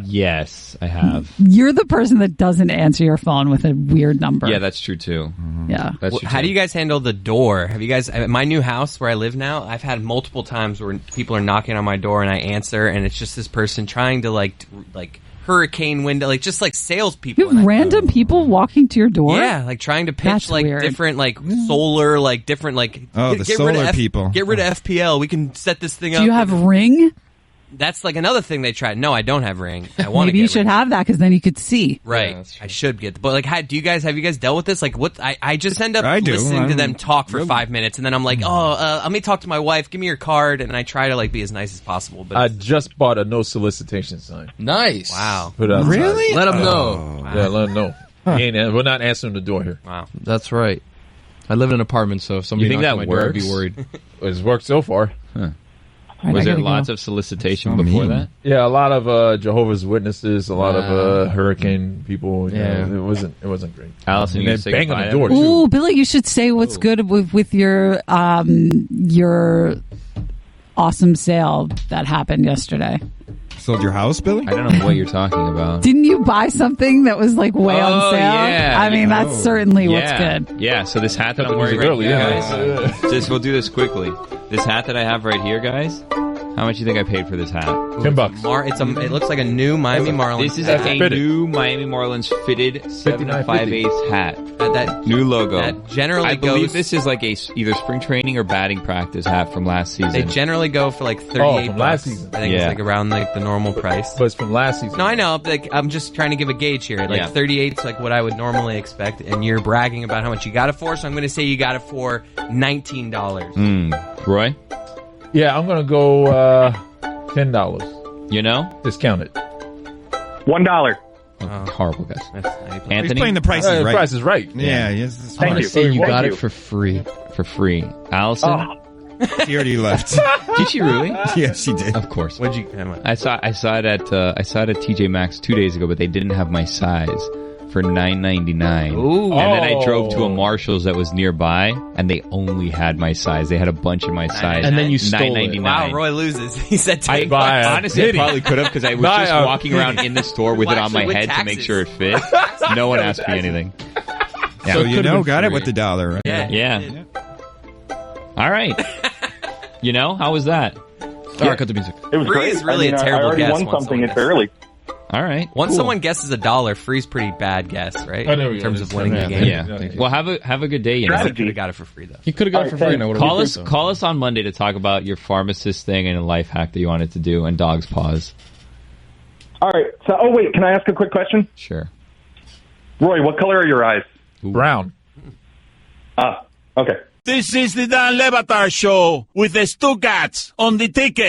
Yes, I have. You're the person that doesn't answer your phone with a weird number. Yeah, that's true too. Yeah. That's Well, true how too. do you guys handle the door? Have you guys, at my new house where I live now, I've had multiple times where people are knocking on my door and I answer and it's just this person trying to like hurricane window, like just like salespeople. You have random people walking to your door? Yeah, like trying to pitch That's like weird. different like solar, like different like Oh, the rid solar of people. Get rid of FPL. We can set this thing up. Do you have Ring? That's like another thing they tried. No, I don't have Ring. I want to. Maybe you should have that because then you could see. Right, I should get. But like, have you guys dealt with this? Like, what? I just end up I do. listening to them I'm- talk for 5 minutes, and then I'm like, let me talk to my wife. Give me your card, and I try to like be as nice as possible. But I just bought a no solicitation sign. Nice. wow, Put it outside. Really? Let them know. Yeah, let them know. We're not answering the door here. wow. That's right. I live in an apartment, so if somebody You think knocked on that my door, I'd be works? worried. It's worked so far. Right, Was I there gotta lots go. of solicitation before that? Yeah, a lot of Jehovah's Witnesses, a lot Wow. of hurricane people. You Yeah. know, it wasn't great. Allison, and you then say bang on goodbye the door to too. Ooh, Billy, you should say what's good with your awesome sale that happened yesterday. Sold your house, Billy? I don't know what you're talking about. Didn't you buy something that was like way on sale? Yeah. I mean, that's certainly what's Yeah. good. Yeah, so this hat that Cut I'm the wearing music right early, here, yeah. guys. Just we'll do this quickly. This hat that I have right here, guys. How much do you think I paid for this hat? $10. It looks like a new Miami Marlins. This is hat. a new Miami Marlins fitted 7 5/8 hat. That New logo. that generally I believe goes- this is like either spring training or batting practice hat from last season. They generally go for like 38 from bucks. last season. I think it's Yeah. like around like the normal price. But it's from last season. No, I know. Like, I'm just trying to give a gauge here. Like Yeah. 38 is like what I would normally expect, and you're bragging about how much you got it for. So I'm going to say you got it for $19. Roy? Yeah, I'm gonna go $10. You know? Discount it. $1. Horrible, guys. Anthony? He's playing the price is right. Price is right. Yeah, yes. I'm Thank gonna you. say you Thank got you. it for free. For free. Allison? She already left. Did she really? Yeah, she did. Of course. What'd you? I saw it at TJ Maxx 2 days ago, but they didn't have my size for $9.99. Ooh. And then I drove to a Marshalls that was nearby, and they only had my size. They had a bunch of my size. And then you stole it. $9.99. Wow, Roy loses. He said I 10 bucks. honestly I probably could have because I was Buy just a walking around in the store with it on my Actually, with head to taxes. make sure it fit. No one asked me anything. Yeah. So you know, got it free. with the dollar, right? Yeah. All right. You know, how was that? All right, cut the music. It was Free great. is really I mean, a terrible I already guess won once something. someone It's guesses. early. All right. Once cool. someone guesses $1, free's pretty bad guess, right? I know, In terms of winning the game. Yeah. Well, have a good day. You know. I could have got it for free though. You could have got it for free. And I would've Call been us. so. Call us on Monday to talk about your pharmacist thing and a life hack that you wanted to do and dog's paws. All right. So, wait, can I ask a quick question? Sure. Roy, what color are your eyes? Brown. Okay. This is the Dan Levatar Show with the Stuckats on the ticket.